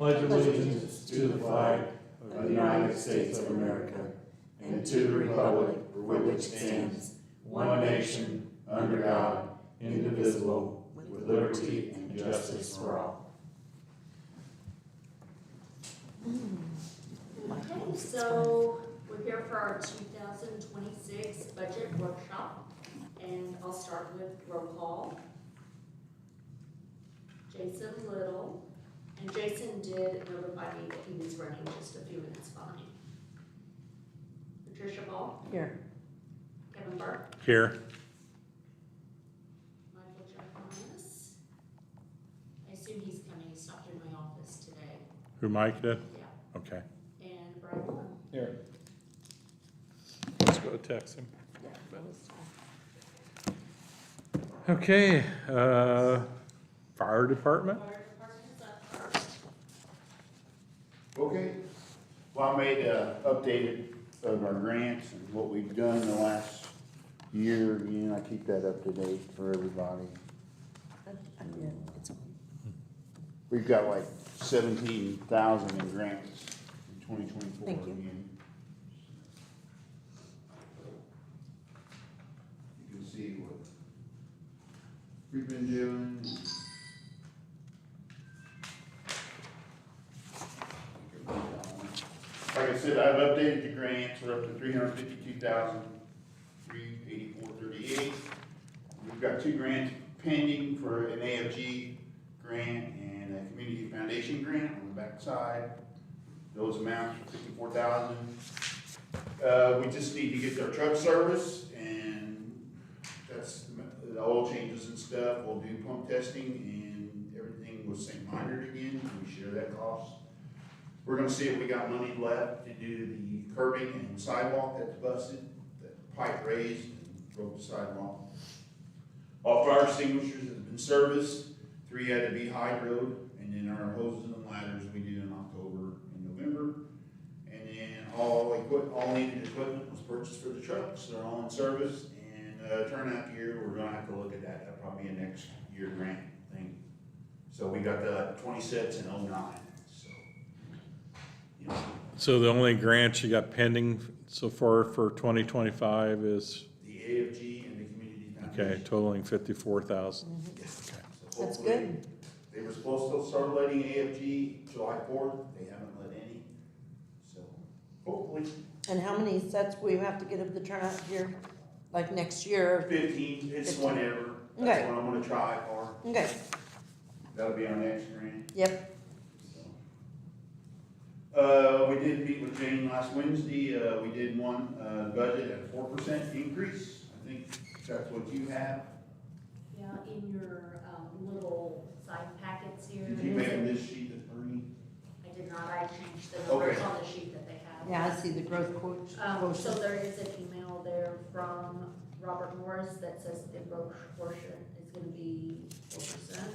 pledge allegiance to the flag of the United States of America and to the republic for which it stands, one nation, under God, indivisible, with liberty and justice for all. Okay, so we're here for our 2026 budget workshop, and I'll start with roll call. Jason Little, and Jason did notify me that he was running just a few minutes behind. Patricia Ball. Here. Kevin Burke. Here. Michael Jacquemus. I assume he's coming, he stopped in my office today. Who Mike did? Yeah. Okay. And Brian Moore. Here. Let's go text him. Okay, fire department? Fire department's up first. Okay, well, I made updated of our grants and what we've done the last year, again, I keep that up to date for everybody. We've got like 17,000 in grants in 2024 Thank you. again. You can see what we've been doing. Like I said, I've updated the grants, we're up to 352,384.38. We've got 2 grants pending for an AFG grant and a community foundation grant on the back side. Those amounts are 54,000. We just need to get our truck service, and that's the oil changes and stuff. We'll do pump testing and everything with St. Minard again, we share that cost. We're gonna see if we got money left to do the curbing and sidewalk that's busted, that pipe raised and broke the sidewalk. All fire extinguishers have been serviced, 3 had to be hydroed, and then our hoses and ladders we do in October and November. And then all needed equipment was purchased for the trucks, they're all in service, and turnout gear, we're gonna have to look at that, that'll probably be a next year grant thing. So we got the 20 sets in 09. So the only grants you got pending so far for 2025 is, The AFG and the community foundation. okay, totaling 54,000. Yes. Okay. So That's hopefully- good. They were supposed to start letting AFG July 4th, they haven't let any, so hopefully And how many sets will you have to get of the turnout gear, like next year? 15, it's 15. whenever, Okay. that's what I'm gonna try for, Okay, that'll be our next grant. yep, We did meet with Jane last Wednesday, we did one, budget at 4% increase, I think that's what you have. Yeah, in your little side packets here. Did you make this sheet that's Bernie? I did not, I changed the numbers Okay. on the sheet that they have. yeah, I see the growth quote. So there is an email there from Robert Morris that says the growth portion is gonna be 4%.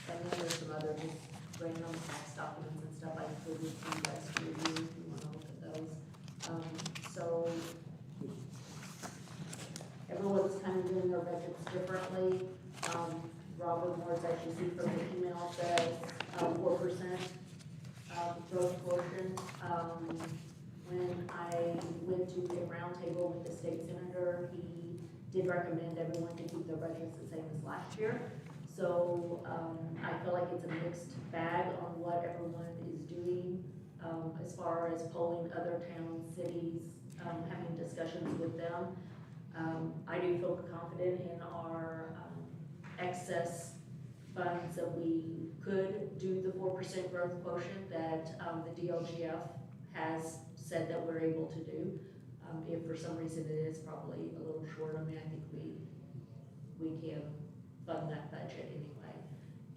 And then there's some other just random tax documents and stuff I included for you guys to review if you wanna look at those. So everyone's kind of doing their budgets differently. Robert Morris, as you see from the email, says 4% growth portion. When I went to the roundtable with the state senator, he did recommend everyone to keep their budgets the same as last year. So I feel like it's a mixed bag on what everyone is doing as far as polling other towns, cities, having discussions with them. I do feel confident in our excess funds that we could do the 4% growth quotient that the DLGF has said that we're able to do. If for some reason it is probably a little short, I mean, I think we can fund that budget anyway.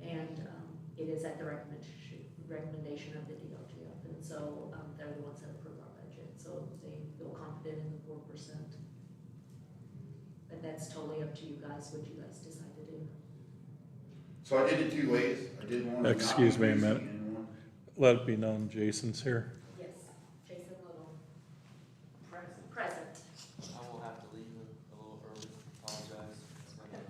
And it is at the recommendation of the DLGF, and so they're the ones that approve our budget, so they feel confident in the 4%. But that's totally up to you guys, what you guys decide to do. So I did it 2 ways, I did one. Excuse me a minute. And one. Let it be known Jason's here. Yes, Jason Little. Present. I will have to leave a little early, apologize. Okay.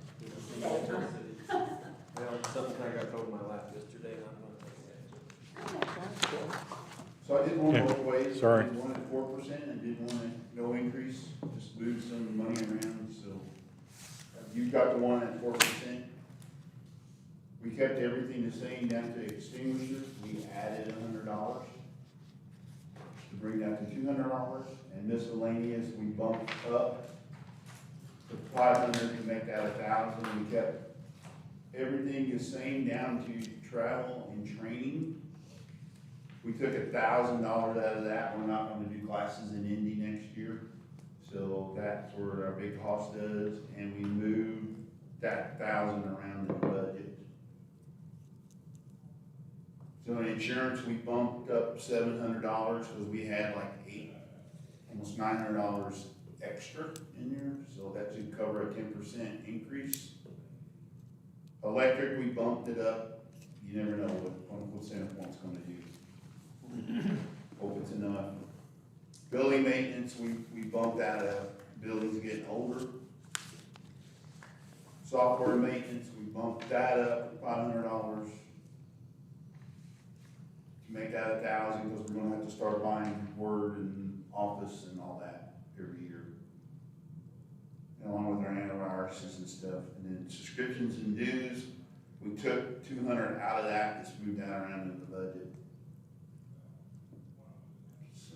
Well, something I got told in my lap yesterday, and I'm gonna take advantage of it. Okay. So I did one Okay, both ways. sorry. I did one at 4% and did one at no increase, just moved some money around, so. You got the one at 4%. We kept everything the same down to extinguishers, we added $100 to bring that to $200, and miscellaneous, we bumped up to 500 to make that 1,000. We kept everything the same down to travel and training. We took $1,000 out of that. We're not gonna do classes in Indy next year. So that's where our big cost is, and we moved that 1,000 around in the budget. So in insurance, we bumped up $700 because we had like almost $900 extra in there. So that should cover a 10% increase. Electric, we bumped it up. You never know what Centerpoint's gonna do. Hope it's enough. Building maintenance, we bumped that up. Buildings getting older. Software maintenance, we bumped that up $500 to make that 1,000 because we're gonna have to start buying Word and Office and all that every year. And along with our antiviruses and stuff. And then subscriptions and dues, we took 200 out of that, just moved that around in the budget. So,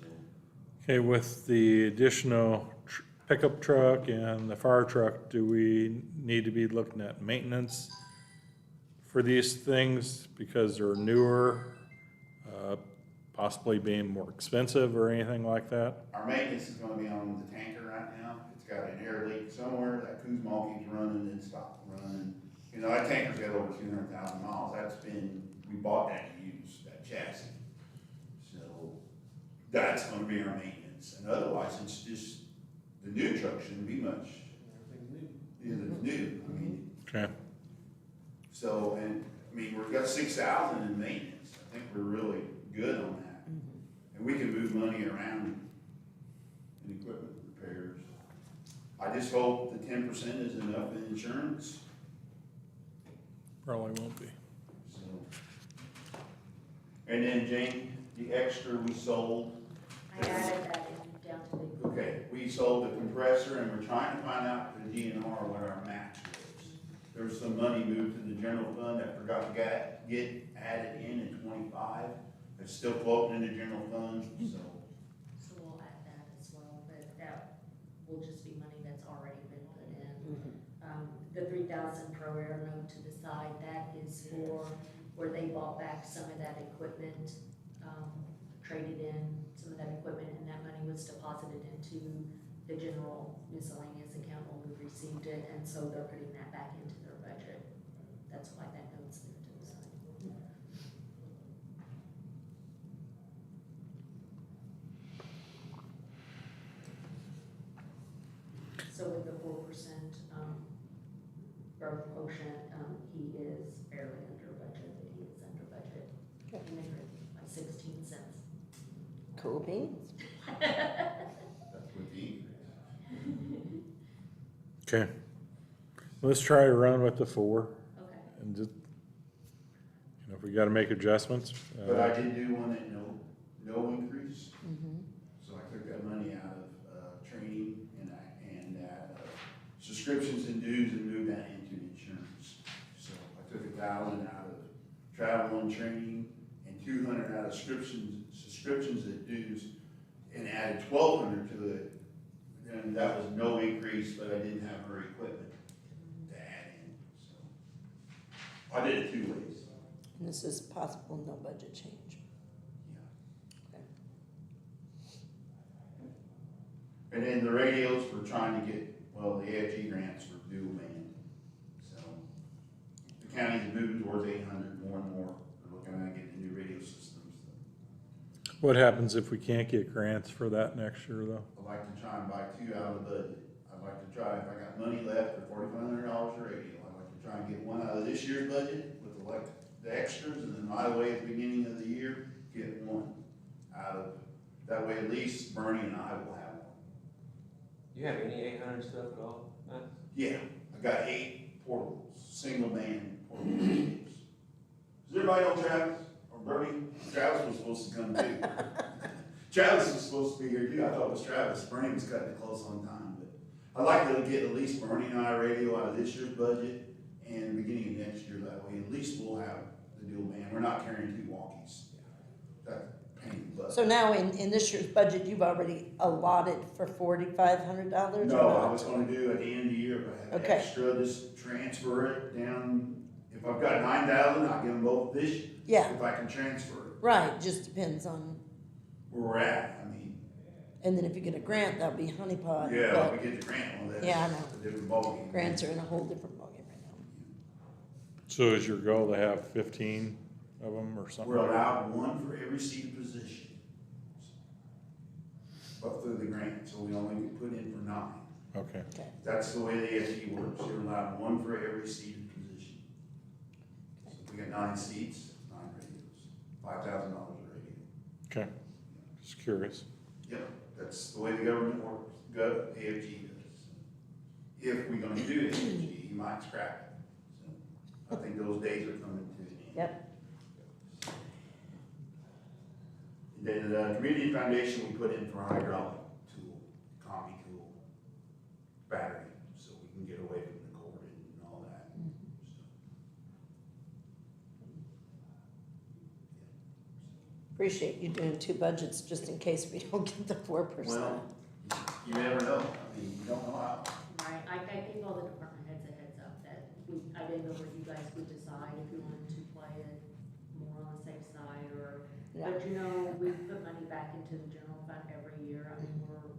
Okay, with the additional pickup truck and the fire truck, do we need to be looking at maintenance for these things because they're newer, possibly being more expensive or anything like that? our maintenance is gonna be on the tanker right now. It's got an air leak somewhere, that Kuzma keeps running and stops running. You know, that tanker's got over 200,000 miles. We bought that used, that chassis. So that's gonna be our maintenance. And otherwise, it's just, the new truck shouldn't be much. It's new, I mean, Okay, so, and, I mean, we've got 6,000 in maintenance. I think we're really good on that. And we can move money around in equipment repairs. I just hope the 10% is enough in insurance, probably won't be. so. And then Jane, the extra we sold. I added that in down to the. Okay, we sold the compressor and we're trying to find out for the DNR what our match was. There was some money moved to the general fund that forgot to get added in 25. It's still floating in the general fund, so. So we'll add that as well, but that will just be money that's already been put in. The 3,000 pro air note to the side, that is for where they bought back some of that equipment, traded in some of that equipment, and that money was deposited into the general miscellaneous account when we received it, and so they're putting that back into their budget. That's why that note's there to the side. So with the 4%, growth quotient, he is barely under budget, but he is under budget. Okay. And they're by 16 cents. Cool beans. That's with the increase. Okay, let's try to run with the 4 Okay. and just, if we gotta make adjustments. But I did do one at no increase, Mm-hmm. so I took that money out of, training and subscriptions and dues and moved that into insurance. So I took 1,000 out of travel and training and 200 out of subscriptions and dues and added 1,200 to it. And that was no increase, but I didn't have her equipment to add in, so. I did it 2 ways. And this is possible no budget change. Yeah. Okay. And then the radios, we're trying to get, well, the AFG grants for dual man. So the county's moving towards 800 more and more. They're looking at getting new radio systems. What happens if we can't get grants for that next year, though? I'd like to try and buy 2 out of the budget. I'd like to try, if I got money left for $4,500 a radio, I'd like to try and get one out of this year's budget with the extras, and then right away at the beginning of the year, get one out of, that way at least Bernie and I will have one. You have any 800 stuff at all? Huh? Yeah, I got 8 portables, single band portable radios. Does everybody know Travis or Bernie, Travis was supposed to come too. Travis was supposed to be here too, I thought it was Travis, Bernie was cutting it close on time, but I'd like to get at least Bernie and I radio out of this year's budget and beginning of next year, that way at least we'll have the dual band, we're not carrying two walkies. That's a pain in the butt. So now in this year's budget, you've already allotted for $4,500? No, I was gonna do at the end of the year, if I had Okay. extra, just transfer it down. If I've got 9,000, I'll give them both this year. Yeah. If I can transfer it, Right, just depends on, where we're at, I mean, and then if you get a grant, that'll be honeypot. yeah, but if we get the grant, well, that's Yeah, I know. a different ballgame. grants are in a whole different ballgame right now. So is your goal to have 15 of them or something? We're allowed one for every seated position. But through the grant, so we only can put in for 9. Okay, Okay, That's the way the AFG works, you're allowed one for every seated position. So if we got 9 seats, 9 radios, $5,000 a radio. okay, just curious. Yep, that's the way the government works, AFG does. If we're gonna do AFG, he might scrap it. So I think those days are coming to an end. yep, Then the community foundation, we put in for a hydraulic tool, combi tool, battery, so we can get away from the cord and all that. appreciate you doing 2 budgets just in case we don't get the 4%. Well, you never know, I mean, you don't know how. Right, I gave all the department heads a heads up that I didn't know where you guys would decide if you wanted to play it more on the safe side or, Yeah. but we put money back into the general fund every year. I mean, we're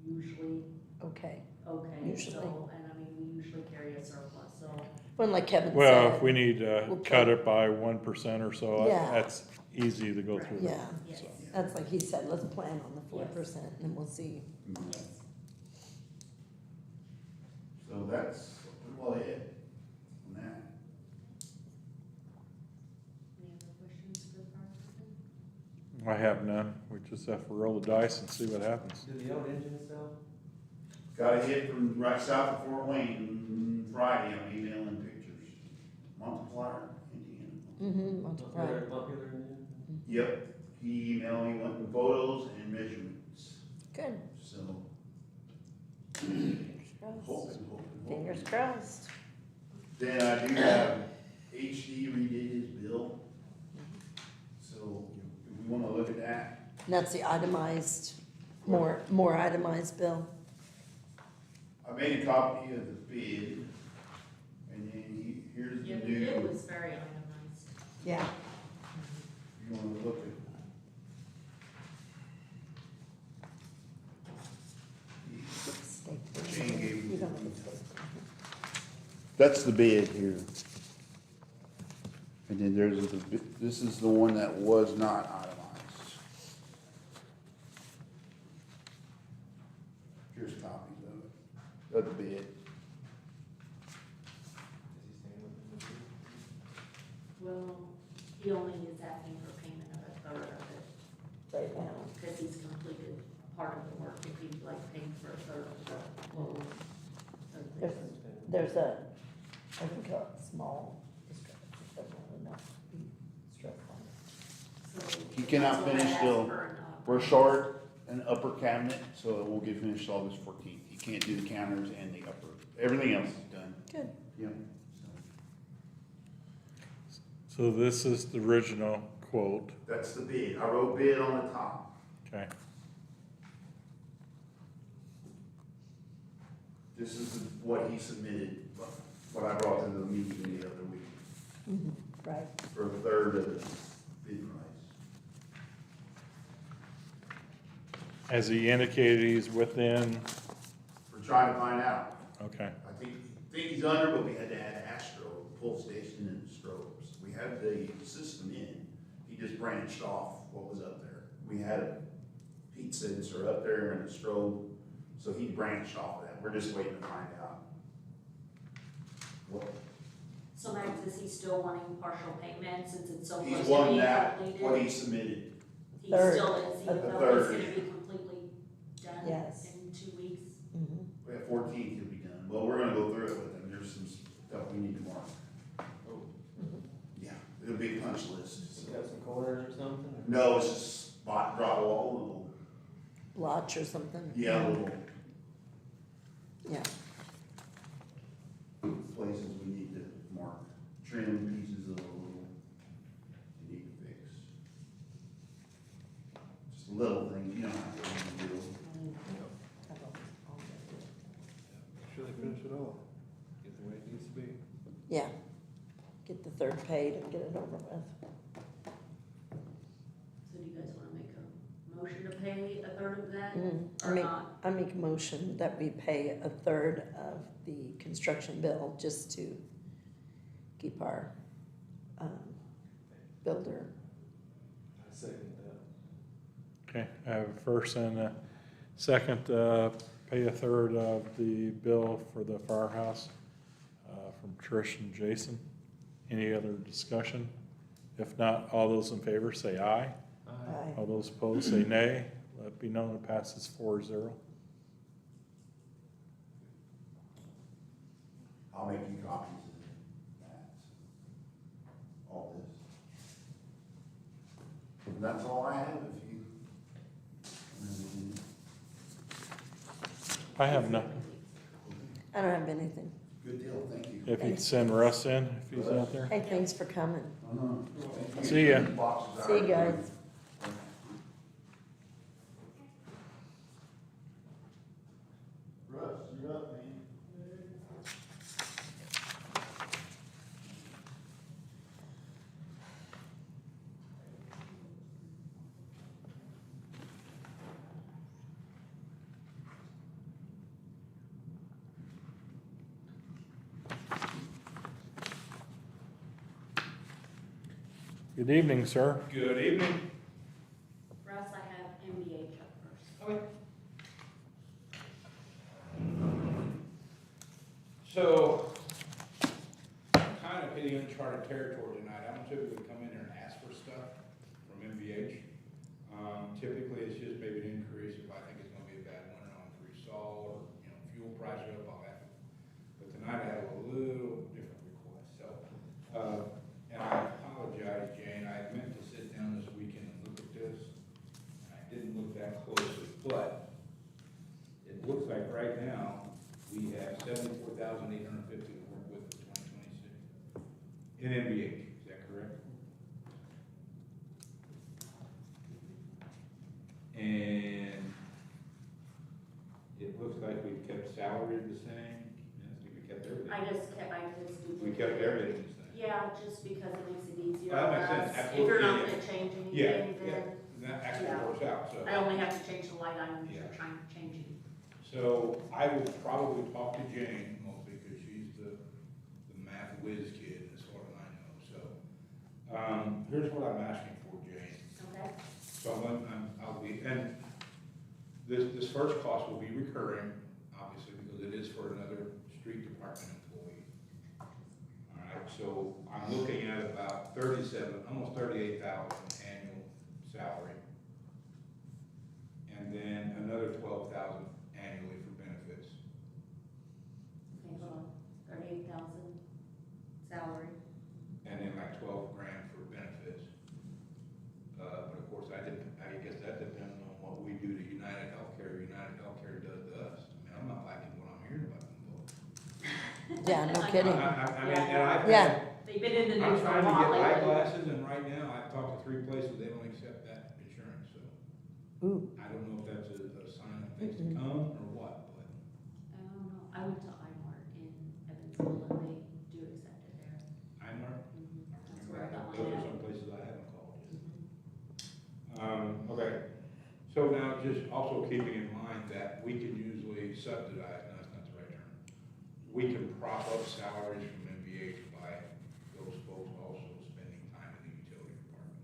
usually Okay, okay, Usually. so, and I mean, we usually carry a surplus, so. well, like Kevin said. Well, if we need to we'll cut play- it by 1% or so, Yeah. that's easy to go through. Yeah, Yes. that's like he said, let's plan on the 4% and then we'll see. Yes. So that's well it on that. Any other questions for the fire department? I have none, we just have to roll the dice and see what happens. Do the old engine sell? Got a hit from right south of Fort Wayne Friday, I'm emailing pictures. Multiplier, Indiana. Multiply. Popular engine? Yep, he emailed me wanting photos and measurements, Good. so Fingers crossed. hoping. Fingers crossed. Then I do have HD redid his bill, so if we wanna look at that, And that's the itemized, more itemized bill. I made a copy of the bid, and then here's the Yeah, the new. bid was very itemized. Yeah. You wanna look at. Jane gave me- You don't have a steak. That's the bid here. And then there's this is the one that was not itemized. Here's copies of the bid. Is he staying with him? Well, he only is asking for payment of a third of it, Right now. because he's completed part of the work, if he'd like paid for a third of the load. of this. There's a, I think a small discrepancy, but not enough to be stressed on. So He cannot that's what I finish asked till- for an, We're short an upper cabinet, so it won't get finished August 14th. He can't do the counters and the upper. Everything else is done. Good. Yeah. So this is the original quote, That's the bid. I wrote bid on the top. okay? This is what he submitted, what I brought to the meeting the other week, Right. for a third of the bid price. Has he indicated he's within, We're trying to find out. okay, I think he's under, but we had to add Astro, pull station and strobes. We had the system in, he just branched off what was up there. We had a heat sensor up there and a strobe, so he branched off of that. We're just waiting to find out. What, so Max, is he still wanting partial payment since it's so close he's to won being that, completed? what he submitted. He Third. still is, even A though third. it's gonna be completely done Yes. in 2 weeks? Mhm. We have 14th he'll be done. Well, we're gonna go through it with him. There's some stuff we need to mark. Oh, Yeah, It'll be a punch list. You got some corners or something? or- No, it's just spot drywall, little, Blotch or something? yeah, little Yeah, places we need to mark, trim pieces of little, you need to fix. Just little things, you don't have to do. I don't- Make sure they finish it all, get the way it needs to be. yeah. Get the third paid and get it over with. So do you guys wanna make a motion to pay a third of that, I or make, not? I make a motion that we pay a third of the construction bill just to keep our, builder. I second that. Okay, I have a first and a second, pay a third of the bill for the firehouse, from Trish and Jason. Any other discussion? If not, all those in favor say aye. Aye. All those opposed say nay. Let it be known it passes 4-0. I'll make you copies of that. All this. And that's all I have if you. I have nothing. I don't have anything. Good deal, thank you. If you could send Russ in, if he's out there. Hey, thanks for coming. Thank you. See ya. Boxes out. See you guys. Russ, you're up, man. Good evening, sir. Good evening. Russ, I have MBH up first. Okay. So, kind of hitting uncharted territory tonight. I don't typically come in here and ask for stuff from MVH. Typically, it's just maybe an increase if I think it's gonna be a bad winter on free salt or, fuel price up, I'll have it. But tonight I had a little different request, so, and I apologize, Jane, I meant to sit down this weekend and look at this. I didn't look that closely, but it looks like right now, we have 74,850 to work with for 2026 in MVH, is that correct? And it looks like we've kept salary the same, and I think we kept everything. I just did. We kept everything the same. Yeah, just because it makes it easier That on makes sense, us. If absolutely, you're not yeah, gonna change Yeah, anything, yeah, then and that actually Yeah. works out, so. I only have to change the light items Yeah. you're trying to change. So I will probably talk to Jane, mostly because she's the math whiz kid as far as I know, so. Here's what I'm asking for, Jane. Okay? So I'll be, and this first cost will be recurring, obviously, because it is for another street department employee. All right, so I'm looking at about almost 38,000 annual salary. And then another 12,000 annually for benefits. Okay, hold on. 38,000 salary. And then like 12 grand for benefits. But of course, I guess that depends on what we do to United Healthcare does to us. I mean, I'm not liking what I'm hearing about them folks. Yeah, no I kidding. I mean, and I've Yeah. had, They've been in the I'm news for a trying to lot get lately. eyeglasses, and right now, I've talked to 3 places, they don't accept that insurance, so. Ooh, I don't know if that's a sign of things to Mm-mm. come or what, but. I don't know. I went to iMart in Evansville and they do accept it there. Einmark? That's where I got Those are mine some places I haven't called yet. at. Okay, so now just also keeping in mind that we can usually subsidize, no, that's not the right term. We can prop up salaries from MVH by those folks also spending time in the utility department.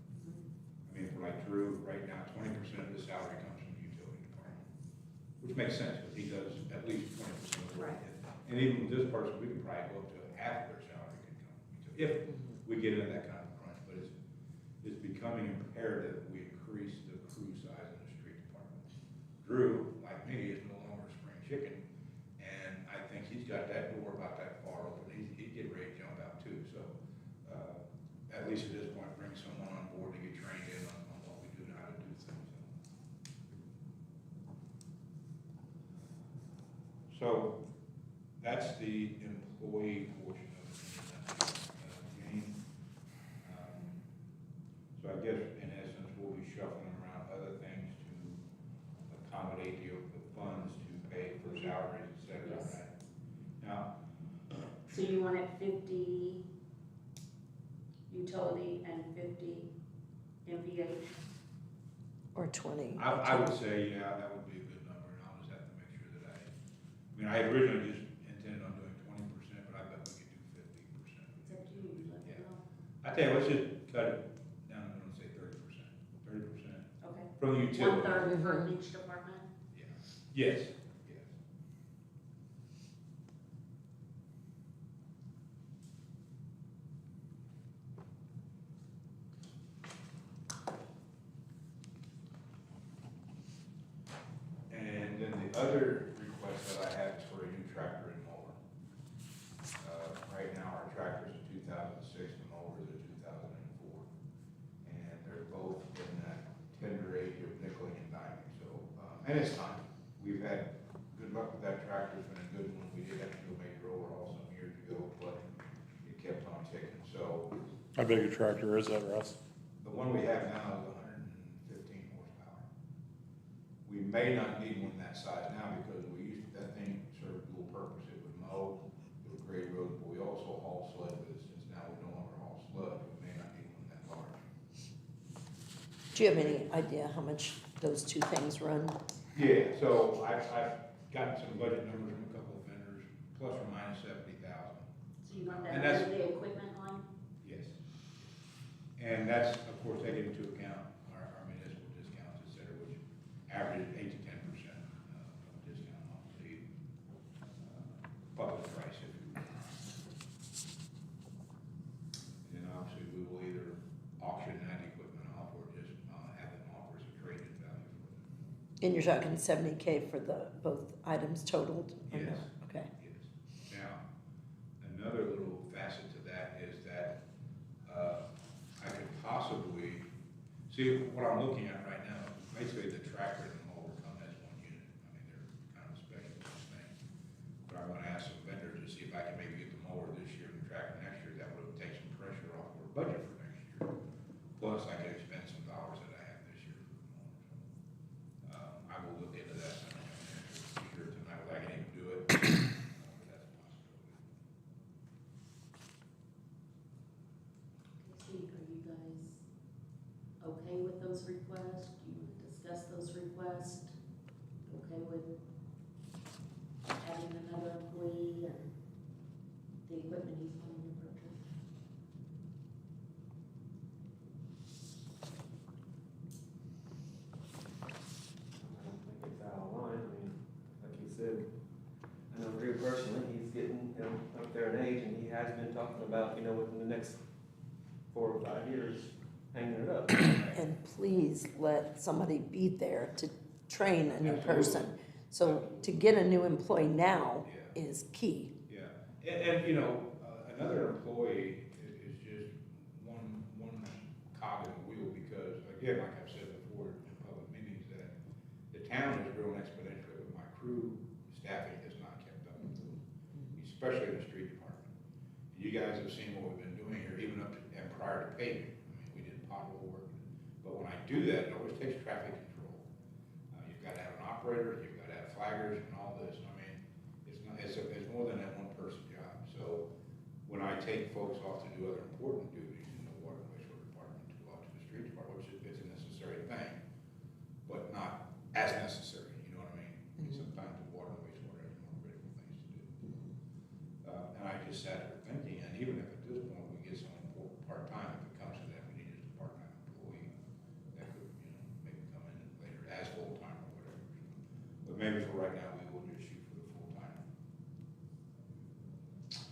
I mean, for like Drew, right now, 20% of his salary comes from the utility department, which makes sense, because he does at least 20% of the work. Right. And even with this person, we could probably go up to half of their salary could come, if we get into that kind of crunch, but it's becoming imperative that we increase the crew size in the street department. Drew, like me, is no longer a spring chicken, and I think he's got that door about that far open, he'd get ready to jump out too, so, at least at this point, bring someone on board to get trained in on what we do and how to do things. So, that's the employee portion of the game. So I guess in essence, we'll be shuffling around other things to accommodate the funds to pay for salaries, et cetera, Yes. right? Now, So you want it 50 utility and 50 MVH? Or 20. I would say, yeah, that would be a good number, and I'll just have to make sure that I mean, I originally just intended on doing 20%, but I bet we could do 50%. It's up to you, you let me Yeah. know. I tell you, let's just cut it down, I'm gonna say 30%. 30% Okay. from the utility. 1/3 for Mhm. each department? Yeah. Yes, yes. And then the other request that I have is for a new tractor and mower. Right now, our tractor's a 2006, the mower's a 2004. And they're both in that tender age of nickeling and diming, so, and it's time. We've had good luck with that tractor, it's been a good one. We did have to go make it overhaul some years ago, but it kept on ticking, so. How big a tractor is that, Russ? The one we have now is 115 horsepower. We may not need one that size now because that thing served dual purpose. It would mow, it would grade roads, but we also haul sludge with it. Since now we no longer haul sludge, we may not need one that large. Do you have any idea how much those two things run? Yeah, so I've gotten some budget numbers from a couple of vendors, plus or minus 70,000. So you want And that that's- under the equipment line? Yes. And that's, of course, taking into account our municipal discounts, et cetera, which average 8 to 10% of discount off the public price, if you will. And then obviously, we will either auction that equipment off or just have them offer us a trade-in value for it. And you're talking 70K for both items totaled? or no? Yes. Okay. Yes. Now, another little facet to that is that I could possibly, see, what I'm looking at right now, basically the tractor and the mower come as one unit. I mean, they're kind of specialist things. But I'm gonna ask some vendors to see if I can maybe get the mower this year and the tractor next year. That would take some pressure off our budget for next year. Plus, I could expend some dollars that I have this year for the mower. So, I will look into that. I'm not gonna answer for sure tonight, if I can even do it. But that's a possibility. Okay, so are you guys okay with those requests? Do you discuss those requests? Okay with adding another employee and the equipment he's planning to purchase? I don't think it's out of line, I mean, like you said, I know Drew personally, he's getting, up there in age, and he has been talking about, within the next 4 or 5 years, hanging it up. And please let somebody be there to train a new Absolutely. person. So to get a new employee now Yeah. is key. Yeah, and another employee is just one cog in the wheel, because, again, like I've said before in public meetings, that the town has grown exponentially, but my crew staffing has not kept up with them, especially in the street department. You guys have seen what we've been doing here, even up to, and prior to paving. I mean, we did pothole work, but when I do that, it always takes traffic control. You've gotta have an operator, you've gotta have flaggers and all this. I mean, it's more than that one person job. So when I take folks off to do other important duties in the water and wastewater department, to go out to the street department, which it's a necessary thing, but not as necessary, you know what I mean? Sometimes the water and wastewater has more critical things to do. And I just sat there thinking, and even if at this point we get someone part-time, if it comes to that, we need just a part-time employee, that could, maybe come in later as full-time or whatever. But maybe for right now, we will just shoot for the full-time.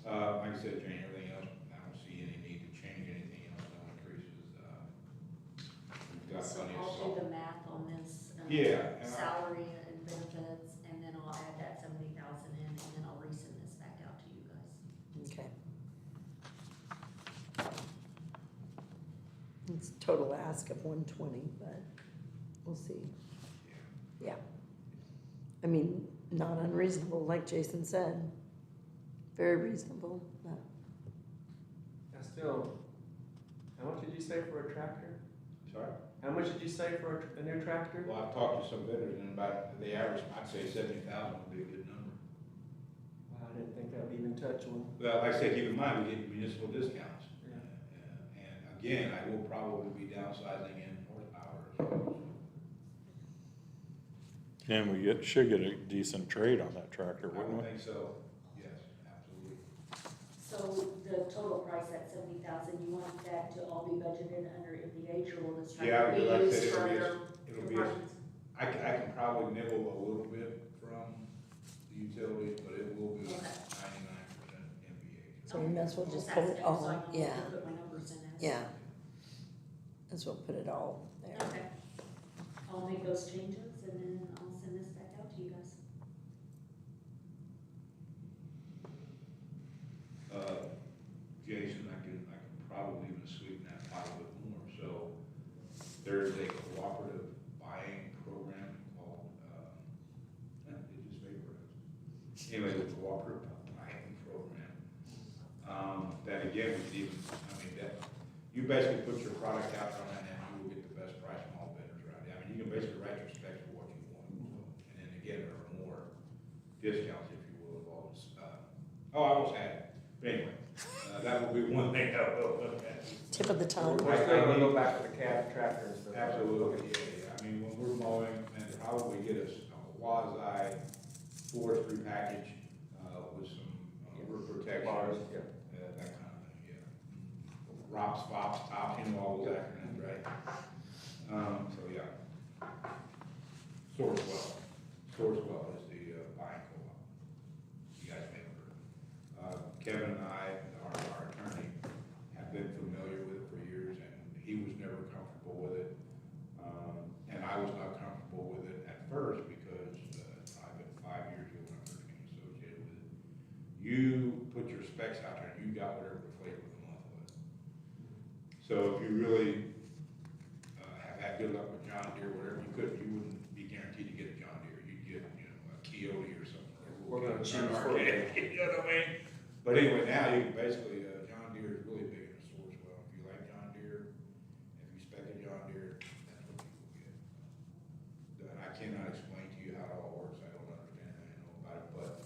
Like I said, Jane, everything else, I don't see any need to change anything else, no increases. We've got So plenty of I'll salt. do the math on this. Yeah, and Salary and benefits, and then I'll add that 70,000 in, and then I'll resend this back out to you guys. Okay. ask of 120, but we'll see. Yeah. I mean, not unreasonable, like Jason said. Very reasonable, but I still, how much did you say for a tractor? Sorry? How much did you say for a new tractor? Well, I've talked to some vendors and about the average, I'd say 70,000 would be a good number. Wow, I didn't think that would even touch one. Well, like I said, keep in mind, we get municipal discounts. Yeah. And again, I will probably be downsizing in horsepower as well. And we should get a decent trade on that tractor, I wouldn't would we? think so, yes, absolutely. So the total price at 70,000, you want that to all be budgeted under MVH, or will this Yeah, tractor be like I used said, for other it'll be, departments? I can probably nibble a little bit from the utilities, but it will be Okay. 99% MVH. so we might as well just Just put it asking, so I all, know what yeah, to put my numbers in as. yeah. Let's well put it all there. Okay. I'll make those changes and then I'll send this back out to you guys. Jason, I can probably even sweeten that pot a bit more. So there's a cooperative buying program called, it just vaporized. Anyway, the cooperative buying program. That again, was even, I mean, that, you basically put your product out on that and you will get the best price from all vendors around it. I mean, you can basically write your specs for what you want. And then again, there are more discounts, if you will, involved. I almost had it. But anyway, that will be one thing I will look at. Tip of the tongue. We're still gonna go back to the cab tractor and stuff. Absolutely, yeah. I mean, when we're mowing, and probably get us a quasi forestry package, with some root protection. Bars, yeah. That kind of thing, yeah. ROPS, FOPS, TOPS, you know, all those acronyms, right? So, yeah. Sourcewell is the buying co-op. You guys may have heard. Kevin and I, our attorney, have been familiar with it for years, and he was never comfortable with it. And I was not comfortable with it at first because I've been 5 years ago when I first became associated with it. You put your specs out there and you got whatever the flavor of the month was. So if you really have had good luck with John Deere, whatever you wouldn't be guaranteed to get a John Deere. You'd get, a Coyote or something. We're gonna choose An for Arctic, you know what I mean? But anyway, now you can basically, John Deere is really big in the source well. If you like John Deere, if you spec a John Deere, that's what people get. And I cannot explain to you how it all works. I don't understand it. I know about it, but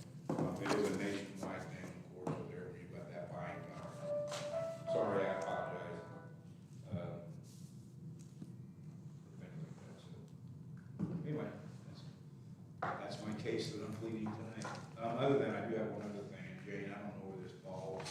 it is a nationwide thing, of course, so there you've got that buying power. Sorry, I apologize. Anyway, that's my case that I'm pleading tonight. Other than, I do have one other thing, and Jane, I don't know where this falls.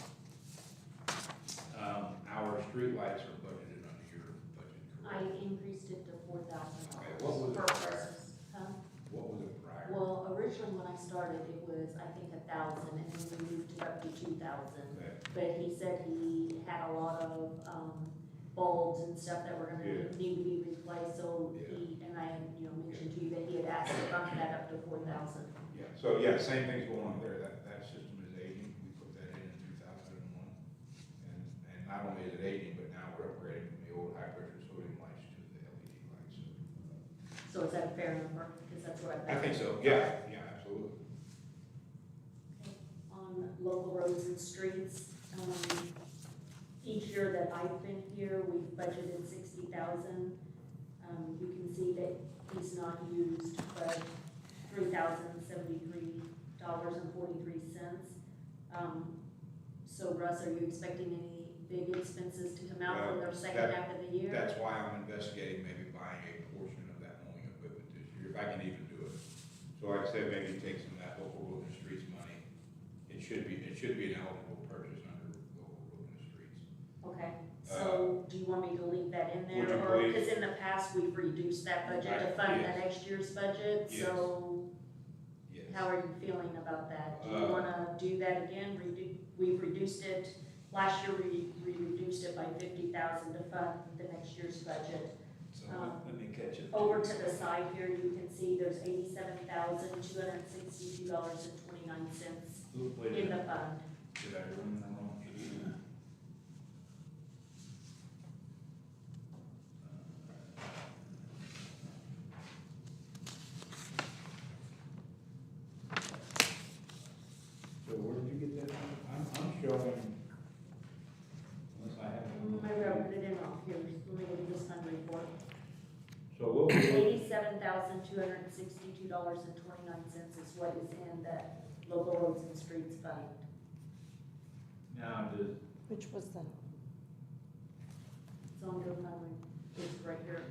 Our streetlights are budgeted under your budget, I correct? increased it to $4,000 Okay, what was it per prior? person. Huh? What was it prior? Well, originally when I started, it was, I think, 1,000, and then we moved it up to 2,000. Okay, But he said he had a lot of, bulbs and stuff that were gonna Yeah. need to be replaced, so Yeah. he, and I, mentioned to you that he had asked to bump that up to 4,000. yeah, so, yeah, same thing's going on there. That system is aging. We put that in 2001. And not only is it aging, but now we're upgrading from the old high-pressure sodium lights to the LED lights. So is that a fair number? Because that's what I've. I think so, yeah, absolutely. Okay. On local roads and streets, each year that I've been here, we've budgeted 60,000. You can see that he's not used, but $3,073.43. So Russ, are you expecting any big expenses to come out from the second half of the year? That's why I'm investigating maybe buying a portion of that mowing equipment this year, if I can even do it. So like I said, maybe take some of that local road and streets money. It should be an eligible purchase under local road and streets. Okay, so do you want me to leave that in Would there? you Or, please? because in the past, we've reduced that budget to fund the Yes. next year's budget, Yes. so Yes. how are you feeling about that? Do you Uh, wanna do that again? We've reduced it, last year we reduced it by 50,000 to fund the next year's budget. So let me catch it. Over to the side here, you can see there's $87,262.29 Wait a in the minute, fund. did I run that wrong? So what we, $87,262.29 is what is in that local roads and streets fund. Now, does, Which was that? It's on your fund, it's right here,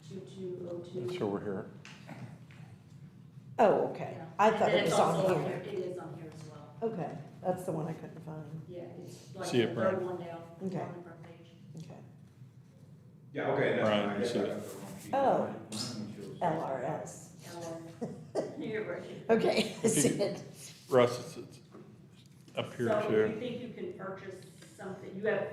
2202. it's over here. Oh, okay. Yeah. I And thought then it was it's also on here. It is on here as well. Okay, that's the one I couldn't find. Yeah, it's like See the it, third Brent? one down, Okay. on the front page. Okay. yeah, okay, that's Right, fine, I you guess see I it. got the wrong sheet. Oh. Mine shows- LRS. You're right. Okay, I see it. Russ, it's up here, So Chair. if you think you can purchase something, you have,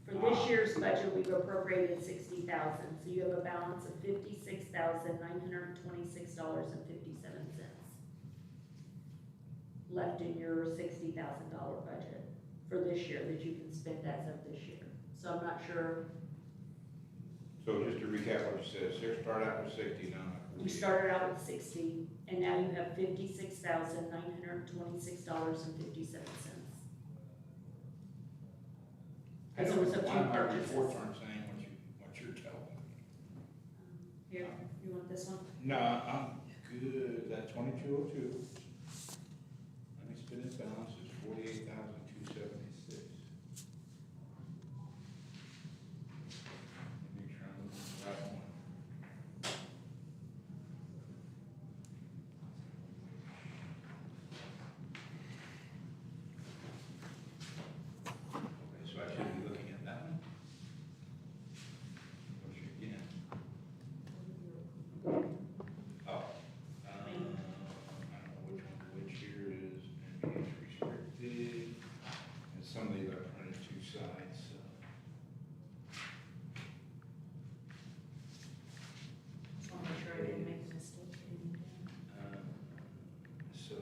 for this year's budget, we've appropriated $60,000, so you have a balance of $56,926.57 left in your $60,000 budget for this year that you can spend as of this year. So I'm not sure, So just to recap what you said, start out with 60, now you started out with 60, and now you have $56,926.57. I Because know, it was a few my purchases. reports aren't saying what you're telling me. Here, you want this one? No, I'm good, that 2202. Unexpended balance is 48,276. Make sure I'm looking at the right one. Okay, so I should be looking at that one. Which again, oh, I don't know which one, which here is, maybe it's restricted, and some of these are printed two sides, so. Just want to make sure I didn't make a mistake. So.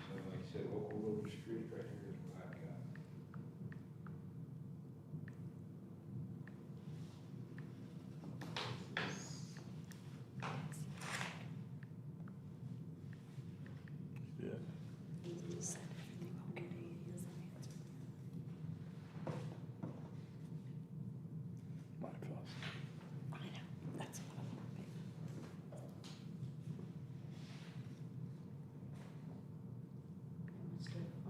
So like I said, local road and street right here is what I've got. Yeah. My fault. I know, that's what I'm hoping. I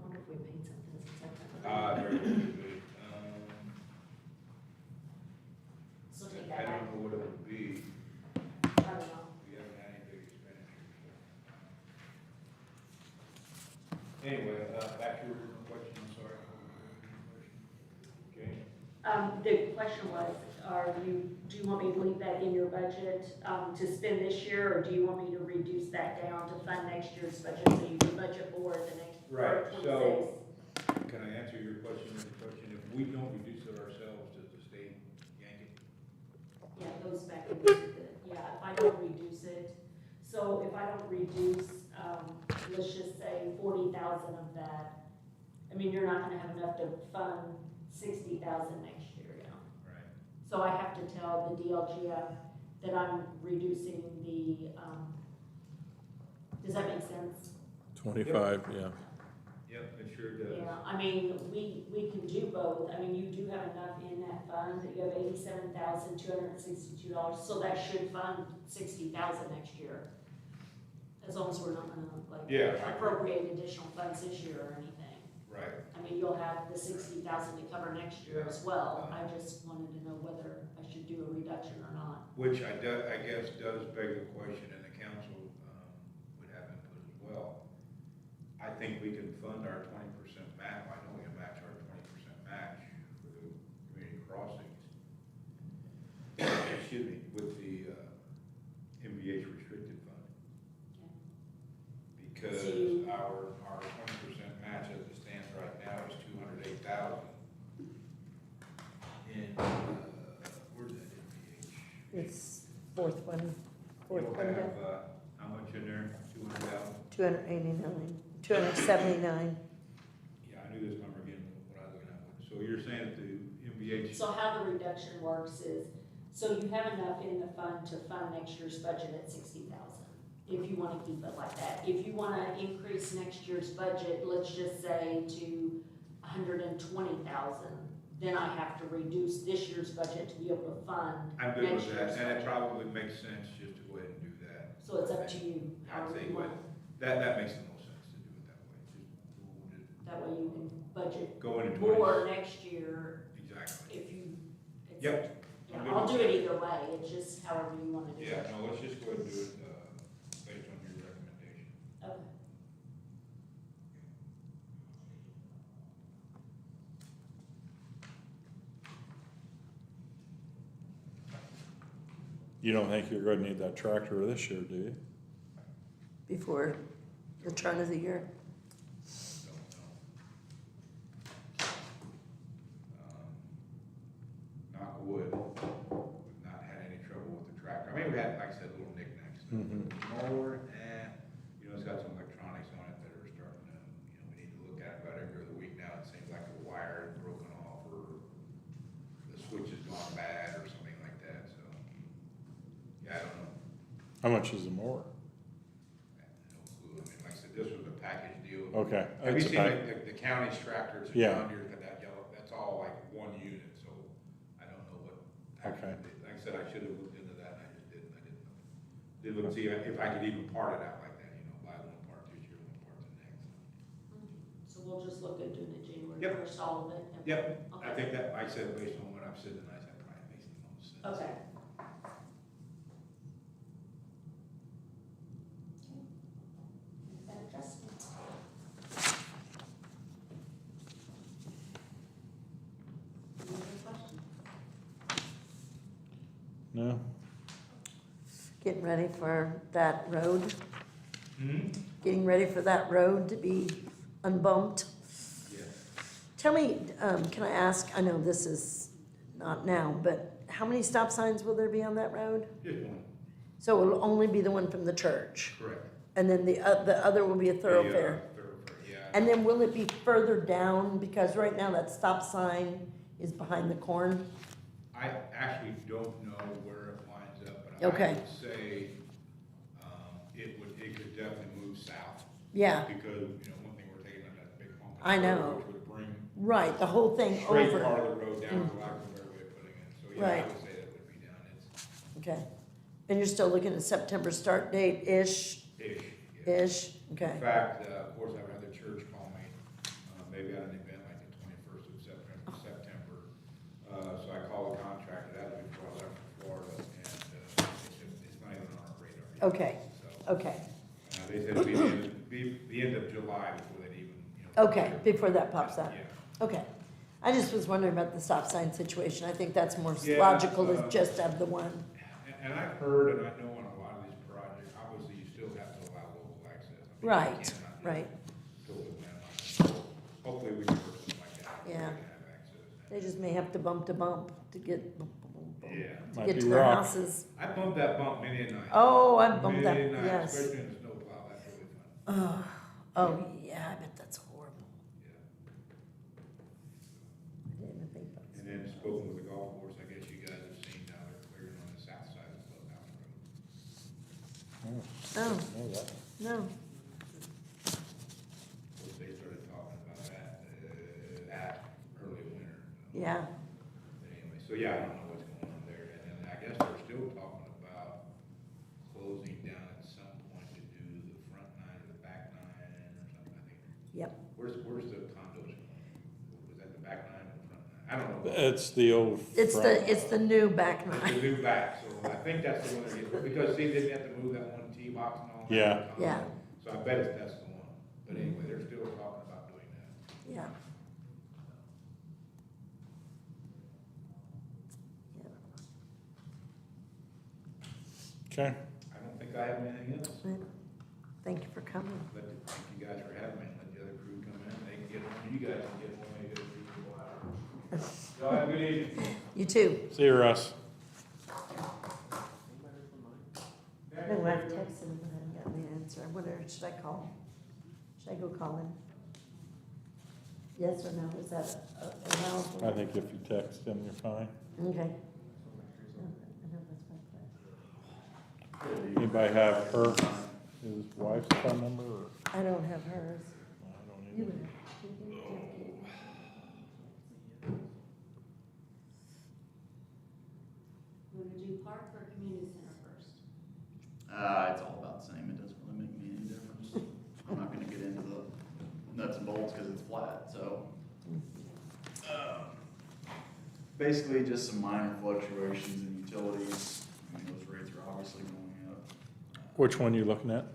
wonder if we paid something since I Very good. So take I that back. don't know what it would be, I don't know. we haven't had any big expenditures. Anyway, back to your question, I'm sorry. Okay. The question was, do you want me to leave that in your budget, to spend this year, or do you want me to reduce that down to fund next year's budget, so you can budget for the next, Right, for so- 26? Can I answer your question with a question? If we don't reduce it ourselves, does the state yank it? Yeah, it goes back into the, yeah, if I don't reduce it, so if I don't reduce, let's just say 40,000 of that, I mean, you're not gonna have enough to fund 60,000 next year, you know? Right. So I have to tell the DLGF that I'm reducing the, does that make sense? 25, yeah. Yep, it sure does. Yeah, I mean, we can do both, I mean, you do have enough in that fund, you have $87,262, so that should fund 60,000 next year. As long as we're not gonna like Yeah. appropriate additional funds this year or anything. Right. I mean, you'll have the 60,000 to cover next year as well, I just wanted to know whether I should do a reduction or not. Which I guess does beg the question, and the council would have input as well. I think we can fund our 20% match, I know we can match our 20% match for the community crossings. Excuse me, with the MVH restricted fund. Because So you- our 20% match as it stands right now is 208,000. And, where's that MVH? It's fourth one You'll down. have, how much in there? 200,000? 289, 279. Yeah, I knew this number again, what I was looking at. So you're saying that the MVH, So how the reduction works is, so you have enough in the fund to fund next year's budget at 60,000, if you wanna keep it like that. If you wanna increase next year's budget, let's just say to 120,000, then I have to reduce this year's budget to be able to fund I'm good next with year's that, and it budget. probably makes sense just to go ahead and do that. So it's up to you, I'd however say you want. that makes the most sense to do it that way. We'll just That way you can budget go into more next year Exactly. if you. it's- Yep. Yeah, I'm good I'll with do that. it either way, it's just however you wanna do Yeah, it. no, let's just go ahead and do it, based on your recommendation. Okay. You don't think you're gonna need that tractor this year, do you? Before the turn of the year. Don't know. Knock wood, we've not had any trouble with the tractor. I mean, we had, like I said, little knickknacks. Mhm. Mower, you know, it's got some electronics on it that are starting to, we need to look at about every other week now. It seems like the wire is broken off or the switch has gone bad or something like that, so. Yeah, I don't know. How much is the mower? I have no clue. I mean, like I said, this was a package deal. Okay. Have you It's seen about- the county's tractors, the Yeah. John Deere's got that yellow, that's all like one unit, so I don't know what. Okay. Like I said, I should have looked into that, and I just didn't, didn't look, see if I could even part it out like that, buy one part this year, one part the next. So we'll just look at doing it January Yep. first, all of it? and- Yep, I Okay. think that, like I said, based on what I've said tonight, that probably makes the most sense. Okay. That adjustment. Any other questions? No? Getting ready for that road, Hmm? getting ready for that road to be unbumped. Yeah. Tell me, can I ask, I know this is not now, but how many stop signs will there be on that road? Just one, So it'll only be the one from the church, correct. and then the other will be a thoroughfare? Thoroughfare, yeah. And then will it be further down, because right now that stop sign is behind the corn? I actually don't know where it winds up, but I Okay. would say, it could definitely move south. Yeah, Because, one thing we're taking on that big hump. I know. Which would bring right, the whole thing straight over. part of the road down, for lack of a better way of putting it. So, yeah, I Right. would say that would be down, Okay, and you're still looking at September start date-ish, it's ish, yeah. okay, In fact, of course, I've had the church call me, maybe at an event like the 21st of September. So I called the contractor, that was before I left for Florida, and, it's not even on our radar yet. okay, So, okay, they said it'd be the end of July before they'd even, okay, before that pops up, Yeah. okay. I just was wondering about the stop sign situation, I think that's more Yeah, logical, is just have the one. And I've heard, and I know on a lot of these projects, obviously you still have to allow local access. I mean, you Right, cannot just right. totally ban it. Hopefully we can work something like that. where Yeah. we can have access. They just may have to bump to get, Yeah. to Might get be to their rock. houses. I bumped that bump many a night. Oh, I've bumped that, Many a night, yes. especially in the snowplow, that's really fun. Oh, yeah, I bet that's horrible. Yeah. I didn't even think about And then spoken with the golf course, I guess you guys have seen now they're clearing on the south side of the clubhouse road. No, Know that. no, Of course, they started talking about that early winter. So. yeah, Anyway, so yeah, I don't know what's going on there, and then I guess they're still talking about closing down at some point to do the front nine or the back nine or something, I think. yep. Where's the condos going? Was that the back nine or the front nine? I don't know. It's the old. It's the new back It's nine. the new back, so I think that's the one they're getting, because see, they have to move that one tee box and all that. Yeah. Yeah. So I bet that's the one, but anyway, they're still talking about doing that. Yeah. Okay. I don't think I have anything else. Thank you for coming. Thank you guys for having me, let the other crew come in, they can get one, you guys can get one, maybe the crew can go out. Y'all have a good evening. You too. See you, Russ. No, I've texted him, but I haven't gotten the answer. I wonder, should I call? Should I go call him? Yes or no? Is that allowable? I think if you text him, you're fine. Okay. I know that's my question. Anybody have his wife's phone number, or? I don't have hers. I don't You either. would. park or community center first? It's all about the same, it doesn't really make me any difference. I'm not gonna get into the nuts and bolts because it's flat, so. Basically just some minor fluctuations in utilities. I mean, those rates are obviously going up. Which one you looking at?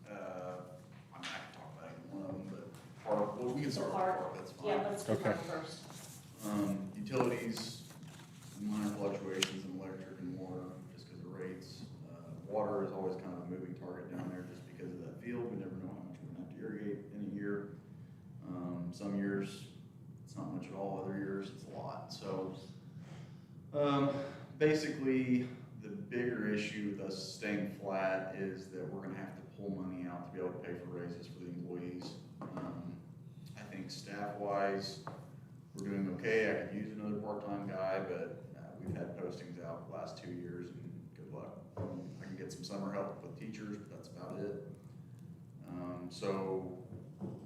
I'm not gonna talk about either one of them, but park, well, we can start with Park. park, that's fine. Yeah, let's do Okay. park first. Utilities, minor fluctuations in electric and water, just because of rates. Water is always kind of a moving target down there just because of that field. We never know how much we're gonna have to irrigate in a year. Some years, it's not much at all, other years, it's a lot. So, basically, the bigger issue with us staying flat is that we're gonna have to pull money out to be able to pay for raises for the employees. I think staff-wise, we're doing okay. I could use another part-time guy, but we've had postings out the last 2 years, and good luck. I can get some summer help with teachers, but that's about it. So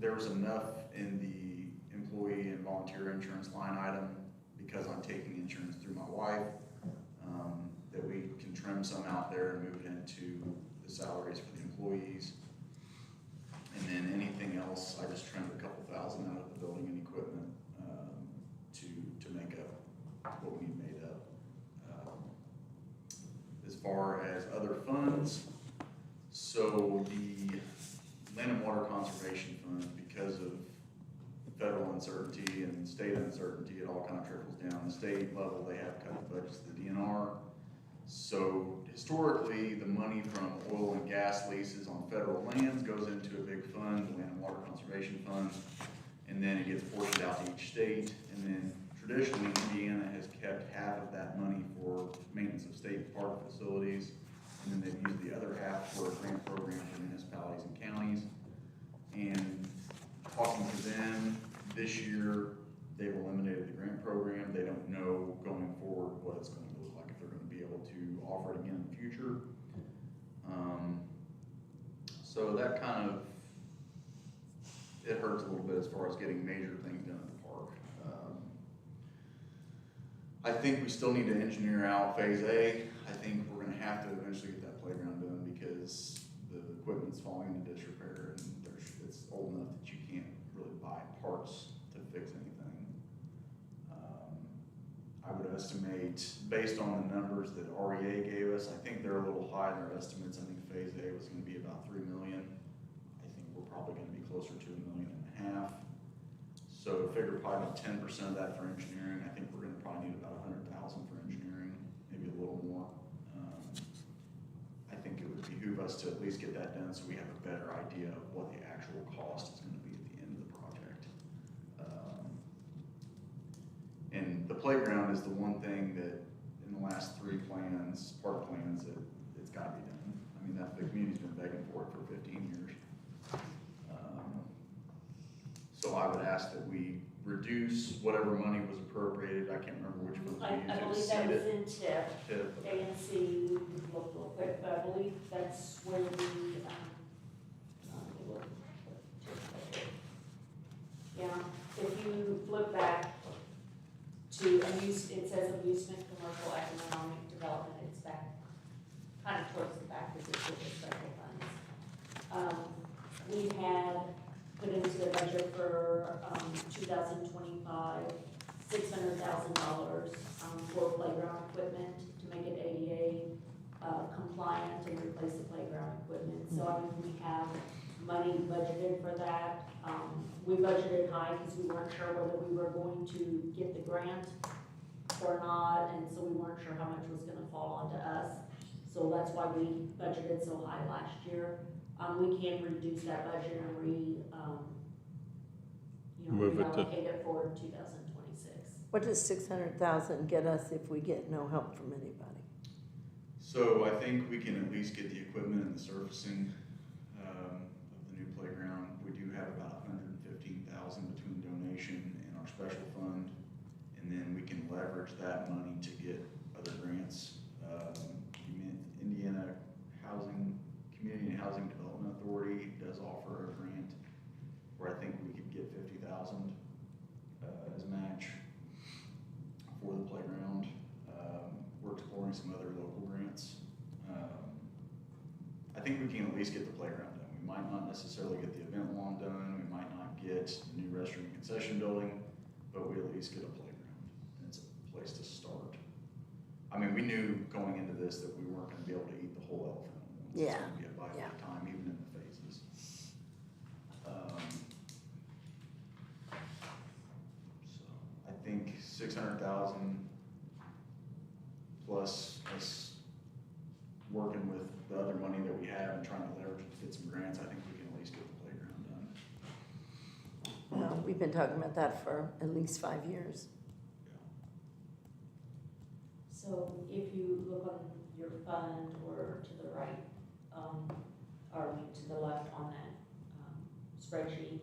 there was enough in the employee and volunteer insurance line item, because I'm taking insurance through my wife, that we can trim some out there and move it into the salaries for the employees. And then anything else, I just trimmed a couple thousand out of the building and equipment to make up what we need made up. As far as other funds, so the Land and Water Conservation Fund, because of federal uncertainty and state uncertainty, it all kind of trickles down. The state level, they have cut the budgets to the DNR. So historically, the money from oil and gas leases on federal lands goes into a big fund, the Land and Water Conservation Fund, and then it gets portioned out to each state. And then traditionally, Indiana has kept half of that money for maintenance of state park facilities, and then they've used the other half for a grant program for municipalities and counties. And talking to them, this year, they've eliminated the grant program. They don't know going forward what it's going to look like, if they're going to be able to offer it again in the future. So that kind of, it hurts a little bit as far as getting major things done at the park. I think we still need to engineer out phase A. I think we're gonna have to eventually get that playground done, because the equipment's falling into disrepair, and it's old enough that you can't really buy parts to fix anything. I would estimate, based on the numbers that REA gave us, I think they're a little high in their estimates. I think phase A was gonna be about 3 million. I think we're probably gonna be closer to 1.5 million. So figure probably about 10% of that for engineering. I think we're gonna probably need about 100,000 for engineering, maybe a little more. I think it would behoove us to at least get that done, so we have a better idea of what the actual cost is gonna be at the end of the project. And the playground is the one thing that in the last 3 plans, park plans, that it's gotta be done. I mean, the community's been begging for it for 15 years. So I would ask that we reduce whatever money was appropriated. I can't remember which ones we used. I to believe exceed that was it. in TIP, Tip. A and C, look real quick, but I believe that's where yeah, if you flip back to it says amusement, commercial, economic development, it's back, kind of towards the back, because it's with the special funds. We had put into the budget for, 2025, $600,000, for playground equipment to make it ADA, compliant and replace the playground equipment. So I mean, we have money budgeted for that. We budgeted high because we weren't sure whether we were going to get the grant or not, and so we weren't sure how much was gonna fall onto us. So that's why we budgeted so high last year. We can reduce that budget and Move it to- reallocate it for 2026. What does 600,000 get us if we get no help from anybody? So I think we can at least get the equipment and the surfacing of the new playground. We do have about 115,000 between donation and our special fund, and then we can leverage that money to get other grants. Indiana Community and Housing Development Authority does offer a grant where I think we could get 50,000 as a match for the playground. We're exploring some other local grants. at least get the playground done. We might not necessarily get the event lawn done, we might not get the new restroom and concession building, but we at least get a playground, and it's a place to start. I mean, we knew going into this that we weren't gonna be able to eat the whole elephant at once. Yeah, It's gonna be a bite yeah. at a time, even in the phases. So, I think 600,000 plus us working with the other money that we have and trying to leverage to get some grants, I think we can at least get the playground done. Well, we've been talking about that for at least 5 years. So if you look on your fund or to the right, or to the left on that, spreadsheet,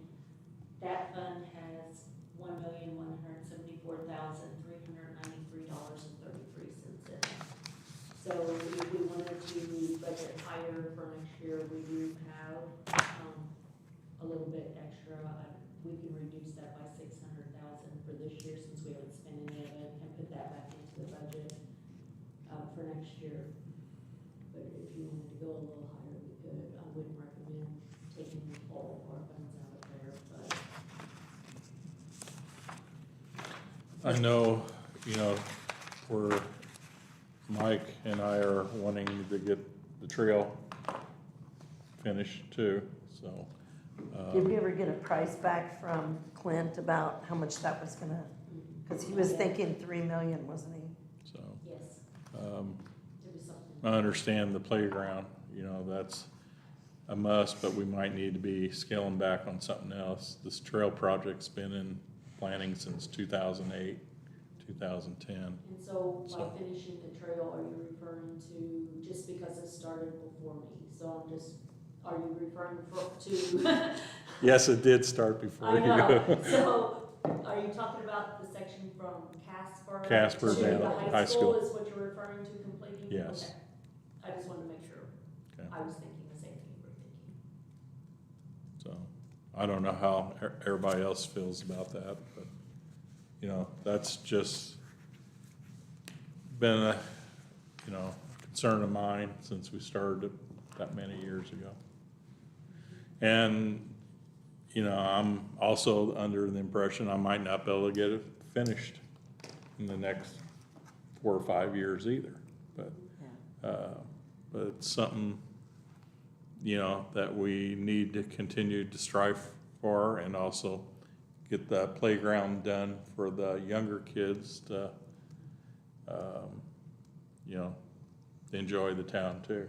that fund has $1,174,393.33 in it. So if we wanted to budget higher for next year, we do have, a little bit extra. We can reduce that by 600,000 for this year since we haven't spent any of it and put that back into the budget, for next year. But if you wanted to go a little higher, we could. I wouldn't recommend taking all of our funds out of there, but. I know, where Mike and I are wanting to get the trail finished too, so. Did we ever get a price back from Clint about how much that was gonna, because he was thinking 3 million, wasn't he? So, Yes, it was something. I understand the playground, that's a must, but we might need to be scaling back on something else. This trail project's been in planning since 2008, 2010. And so So- by finishing the trail, are you referring to, just because it started before me? So are you referring to? Yes, it did start before I you. know, so are you talking about the section from Casper to down the to high school is what you're referring to completing? Yes. Okay. I just wanted to make sure. Okay. I was thinking the same thing you were thinking. So, I don't know how everybody else feels about that, but, that's just been a, concern of mine since we started it that many years ago. And, I'm also under the impression I might not be able to get it finished in the next 4 or 5 years either, but, but it's something, that we need to continue to strive for, and also get the playground done for the younger kids to, enjoy the town too.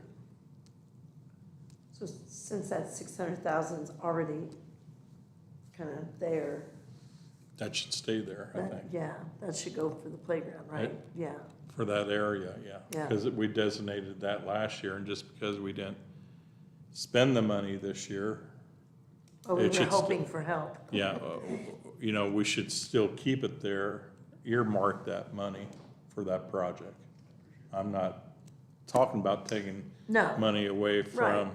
So since that 600,000's already kind of there, That should stay there, I think, that should go for the playground, right? Right. Yeah, for that area, yeah. Yeah. Because we designated that last year, and just because we didn't spend the money this year, oh, we It were should hoping for help. yeah, we should still keep it there, earmark that money for that project. I'm not talking about taking No, money away Right. from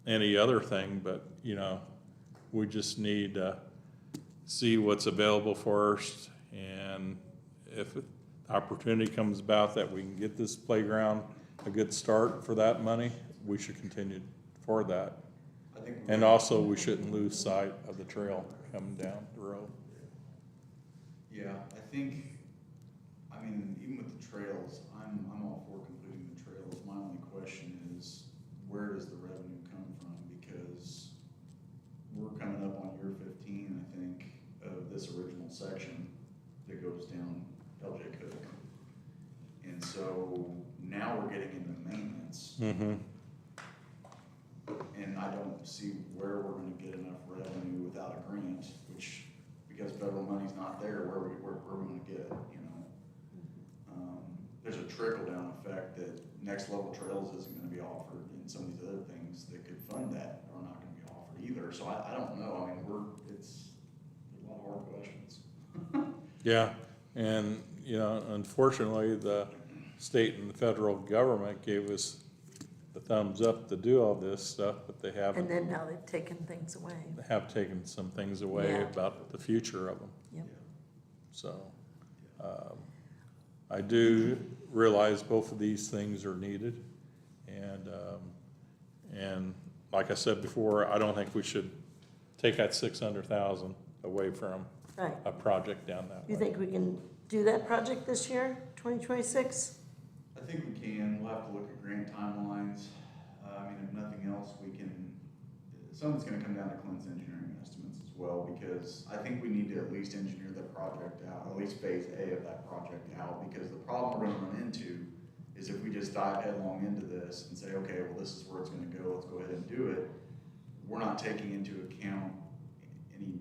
any other thing, but, we just need to see what's available first, and if opportunity comes about that we can get this playground a good start for that money, we should continue for that. I think. And also, we shouldn't lose sight of the trail coming down the road. Yeah, I think, even with the trails, I'm all for completing the trails. My only question is, where does the revenue come from? Because we're coming up on year 15, I think, of this original section that goes down LJ Cook. And so now we're getting into maintenance, Mm-hmm. and I don't see where we're gonna get enough revenue without a grant, which, because federal money's not there, where we're gonna get it, There's a trickle-down effect that Next Level Trails isn't gonna be offered, and some of these other things that could fund that are not gonna be offered either, so I don't know, there's a lot of hard questions. Yeah, and, unfortunately, the state and the federal government gave us the thumbs up to do all this stuff, but they and haven't, then now they've taken things away. have taken some things away Yeah. about the future of them. Yep. So, I do realize both of these things are needed, and like I said before, I don't think we should take that 600,000 away from Right. a project down that way. You think we can do that project this year, 2026? I think we can, we'll have to look at grant timelines. I mean, if nothing else, we can, some of it's gonna come down to Clint's engineering estimates as well, because I think we need to at least engineer the project out, at least phase A of that project out, because the problem we're gonna run into is if we just dive headlong into this and say, okay, well, this is where it's gonna go, let's go ahead and do it, we're not taking into account any,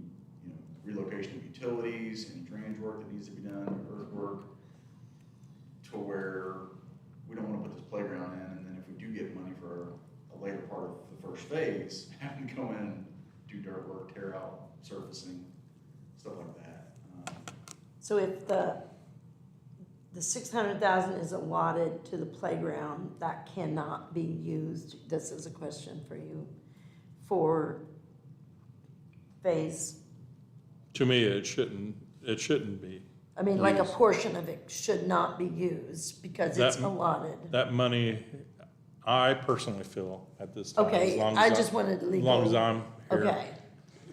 relocation of utilities, any drainage work that needs to be done, earthwork, to where we don't wanna put this playground in, and then if we do get money for a later part of the first phase, have to go in and do dirt work, tear out surfacing, stuff like that. So if the 600,000 is allotted to the playground, that cannot be used, this is a question for you, for phase, To me, it shouldn't be. I mean, like a Used. portion portion of it should not be used because That it's m- allotted. That money, I personally feel at this time, Okay, as long I as just wanted as legal. long as I'm here, Okay,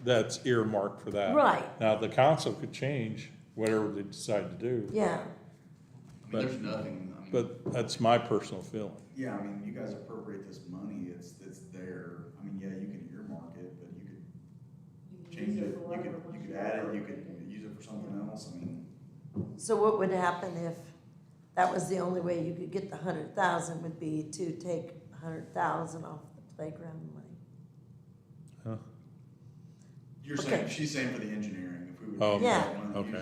that's earmarked for that. right, Now, the council could change whatever they decide to do, yeah, I mean, there's nothing, I mean. but that's my personal feeling. Yeah, I mean, you guys appropriate this money, it's there, I mean, yeah, you can earmark it, but you could change it, you could add it, you could use it for something else, I mean. so what would happen if that was the only way you could get the 100,000 would be to take 100,000 off the playground money? You're saying, Okay. she's saying for the engineering, if we would Oh, use Yeah. that money, okay.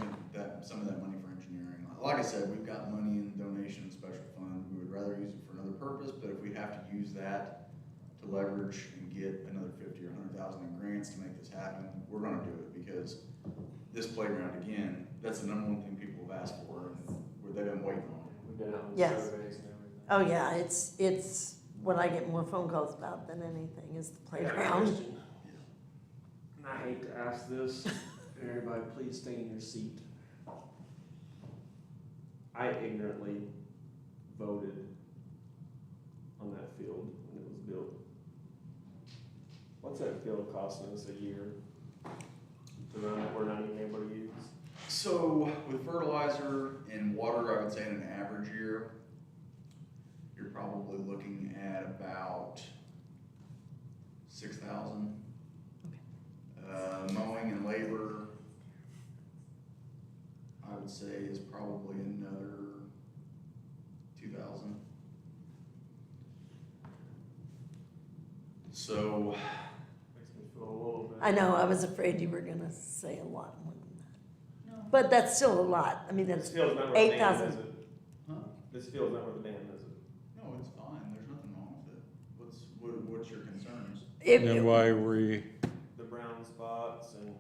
some of that money for engineering. Like I said, we've got money in donation and special fund, we would rather use it for another purpose, but if we have to use that to leverage and get another 50 or 100,000 in grants to make this happen, we're gonna do it, because this playground, again, that's the number one thing people have asked for, and they've been waiting on it. We've been out on Yes. surveys and everything. Oh, yeah, it's what I get more phone calls about than anything is the playground. And I hate to ask this, everybody please stay in your seat. I ignorantly voted on that field when it was built. What's that field costing us a year to run that we're not even able to use? So with fertilizer and water, I would say in an average year, you're probably looking at about 6,000. Mowing and labor, I would say is probably another 2,000. So, Makes me feel a little bit. I know, I was afraid you were gonna say a lot more than that. But that's still a lot, I mean, This that's, field's not where the band 8,000. is it? huh? This field's not where the band is it? No, it's fine, there's nothing wrong with it. What's your concerns? Then why we, The brown spots and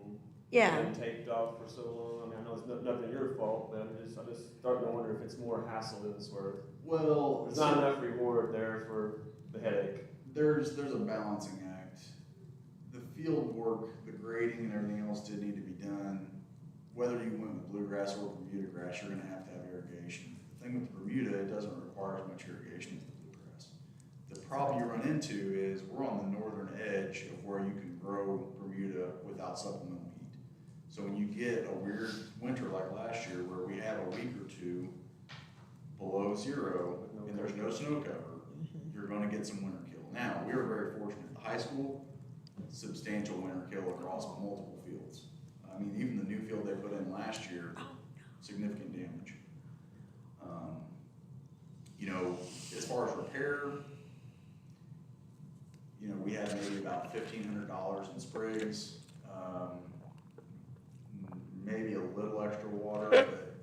yeah, been taped off for so long. I mean, I know it's nothing your fault, but I'm just starting to wonder if it's more hassle than it's worth. Well, There's not enough reward there for the headache. there's a balancing act. The field work, the grading and everything else did need to be done. Whether you went with bluegrass or Bermuda grass, you're gonna have irrigation. The thing with the Bermuda, it doesn't require as much irrigation as the bluegrass. The problem you run into is we're on the northern edge of where you can grow Bermuda without supplemental heat. So when you get a weird winter like last year where we have a week or two below zero and there's no snow cover, you're gonna get some winter kill. Now, we were very fortunate. The high school, substantial winter kill across multiple fields. I mean, even the new field they put in last year, significant damage. As far as repair, we had maybe about $1,500 in sprays, maybe a little extra water, but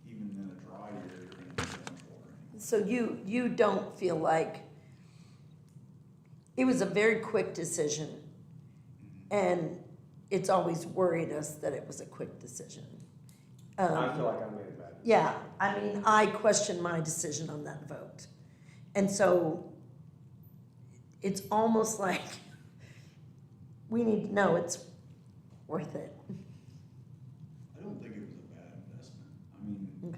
even in a dry year, you're gonna need that much water anyway. so you don't feel like, it was a very quick decision, and it's always worried us that it was a quick decision. I feel like I made a bad decision. Yeah, I mean, I question my decision on that vote. And so it's almost like we need to know it's worth it. I don't think it was a bad investment. I mean,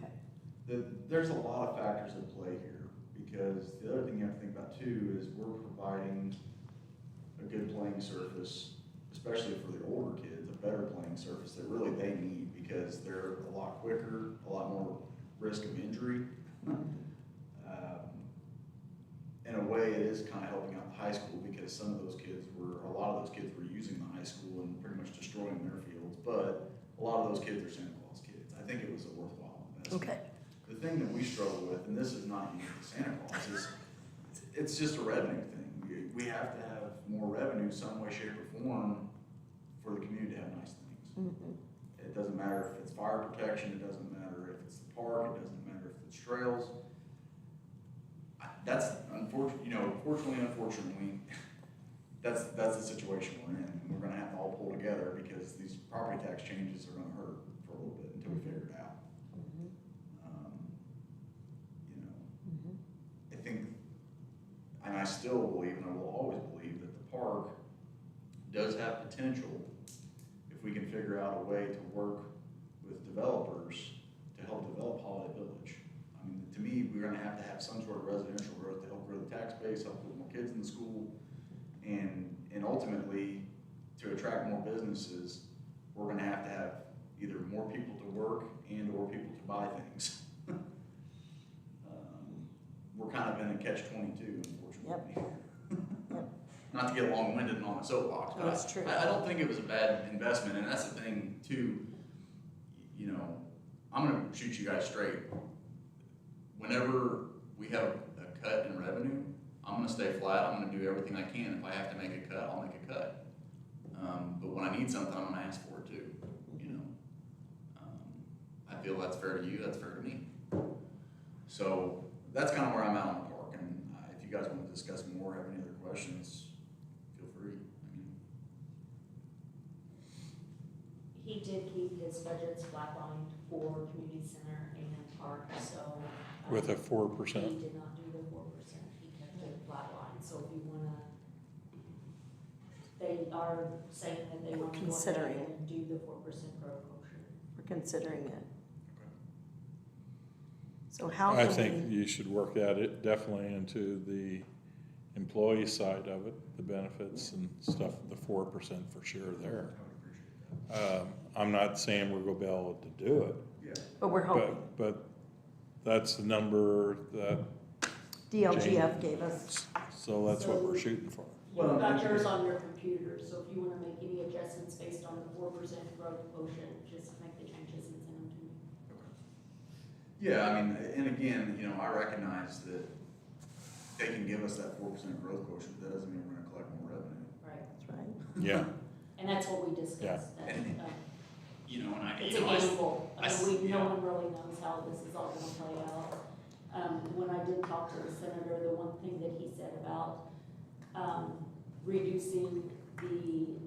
Okay. there's a lot of factors at play here, because the other thing you have to think about too is we're providing a good playing surface, especially for the older kids, a better playing surface that really they need, because they're a lot quicker, a lot more risk of injury. In a way, it is kind of helping out the high school, because some of those kids a lot of those kids were using the high school and pretty much destroying their fields, but a lot of those kids are Santa Claus kids. I think it was a worthwhile investment. Okay. The thing that we struggle with, and this is not unique to Santa Claus, is it's just a revenue thing. We have to have more revenue some way, shape, or form for the community to have nice things. It doesn't matter if it's fire protection, it doesn't matter if it's the park, it doesn't matter if it's trails. That's unfortunately, that's the situation we're in. And we're gonna have to all pull together, because these property tax changes are gonna hurt for a little bit until we figure it out. I think, and I still believe, and I will always believe, that the park does have potential if we can figure out a way to work with developers to help develop Holiday Village. I mean, to me, we're gonna have to have some sort of residential growth to help grow the tax base, help put more kids in the school, and ultimately, to attract more businesses, we're gonna have to have either more people to work and or people to buy things. We're kind of in a catch-22, unfortunately. Yep. Not to get long-winded and on the soapbox, but That's true. I don't think it was a bad investment, and that's the thing too. You know, I'm gonna shoot you guys straight. Whenever we have a cut in revenue, I'm gonna stay flat. I'm gonna do everything I can. If I have to make a cut, I'll make a cut. But when I need something, I'm gonna ask for it too. You know, I feel that's fair to you. That's fair to me. So that's kind of where I'm at on the park. And if you guys want to discuss more, have any other questions, feel free. He did keep his budgets flatlined for community center and park, so. With a 4%. He did not do the 4%, he kept it flatlined, so if you wanna, they are saying that they want to go ahead Considering. and do the 4% growth quotient. We're considering it. So how I can think we, you should work at it definitely into the employee side of it, the benefits and stuff, the 4% for sure there. I would appreciate I'm not saying we're gonna be able to do it, that. Yeah. but we're hoping. but that's the number that, DLGF gave us. so that's what we're shooting for. Well, You've got and- yours on your computer, so if you wanna make any adjustments based on the 4% growth quotient, just make the changes and send them to me. Yeah, I mean, and again, you know, I recognize that they can give us that 4% growth quotient. That doesn't mean we're gonna collect more revenue. Right. That's right. Yeah, And that's what we discussed. Yeah. that, You know, and It's a gamble. I No one really knows how this is all gonna play out. When I did talk to the senator, the one thing that he said about, reducing the,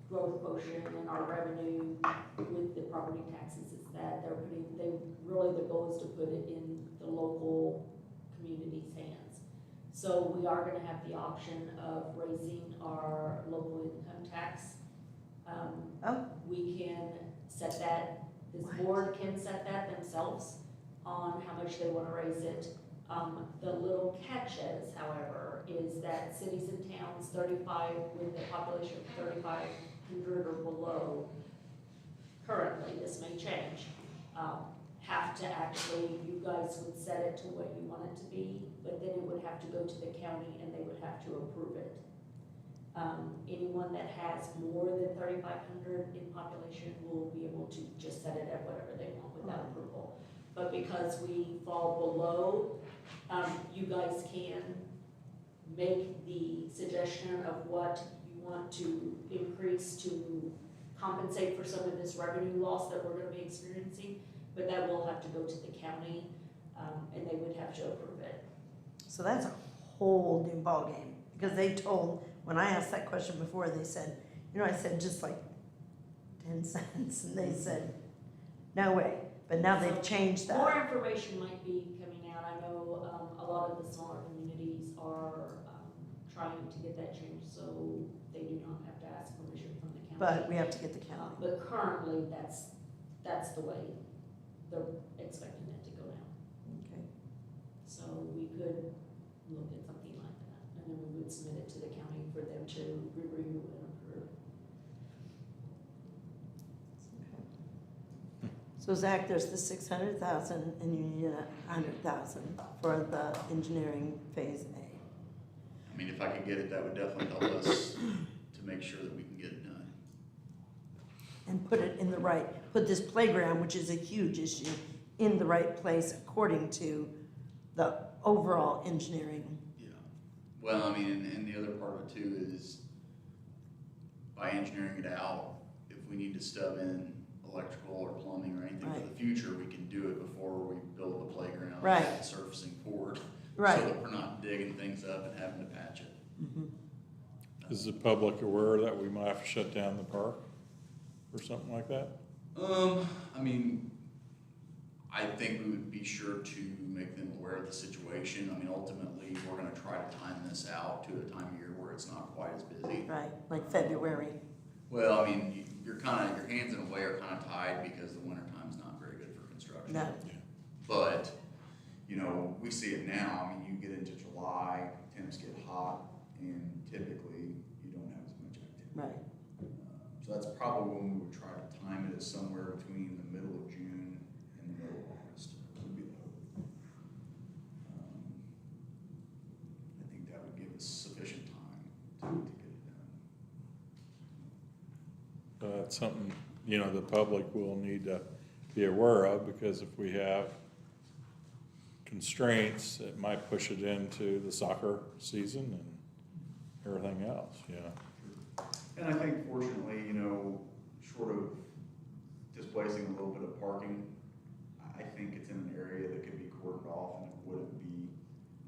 growth quotient and our revenue with the property taxes is that really the goal is to put it in the local community's hands. So we are gonna have the option of raising our local income tax. We can set that, this board can set that themselves on how much they wanna raise it. The little catch is, however, is that cities and towns with a population of 3,500 or below, currently, this may change, have to actually, you guys would set it to what you want it to be, but then it would have to go to the county and they would have to approve it. Anyone that has more than 3,500 in population will be able to just set it at whatever they want without approval. But because we fall below, you guys can make the suggestion of what you want to increase to compensate for some of this revenue loss that we're gonna be experiencing, but that will have to go to the county, and they would have to approve it. So that's a whole new ballgame, because they told, when I asked that question before, they said, you know, I said just like 10 cents, and they said, no way, but now they've changed More that. information might be coming out. I know, a lot of the smaller communities are, trying to get that changed, so they do not have to ask permission from the county. But we have to get the county. But currently, that's the way they're expecting it to go now. Okay. So we could look at something like that, and then we would submit it to the county for them to review and approve. So Zach, there's the 600,000 and you need 100,000 for the engineering phase A. I mean, if I could get it, that would definitely help us to make sure that we can get it done. And put it in the right, put this playground, which is a huge issue, in the right place according to the overall engineering. Yeah. Well, I mean, and the other part of it too is by engineering it out, if we need to stub in electrical or plumbing or anything for Right. the future, we can do it before we build the playground. Right. And have the surfacing poured. Right. So that we're not digging things up and having to patch it. Mhm. Is the public aware that we might have to shut down the park or something like that? I mean, I think we would be sure to make them aware of the situation. I mean, ultimately, we're gonna try to time this out to a time of year where it's not quite as busy. Right, like February. Well, I mean, your hands in a way are kinda tied because the winter time's not very good for construction. No, But, you know, we see it now. I mean, you get into July, temps get hot, and typically you don't have as much activity. right. So that's probably when we would try to time it as somewhere between the middle of June and the middle of August would be the hope. I think that would give us sufficient time to get it done. That's something, you know, the public will need to be aware of, because if we have constraints, it might push it into the soccer season and everything else, you know. And I think fortunately, you know, short of displacing a little bit of parking, I think it's in an area that could be cordoned off and it wouldn't be,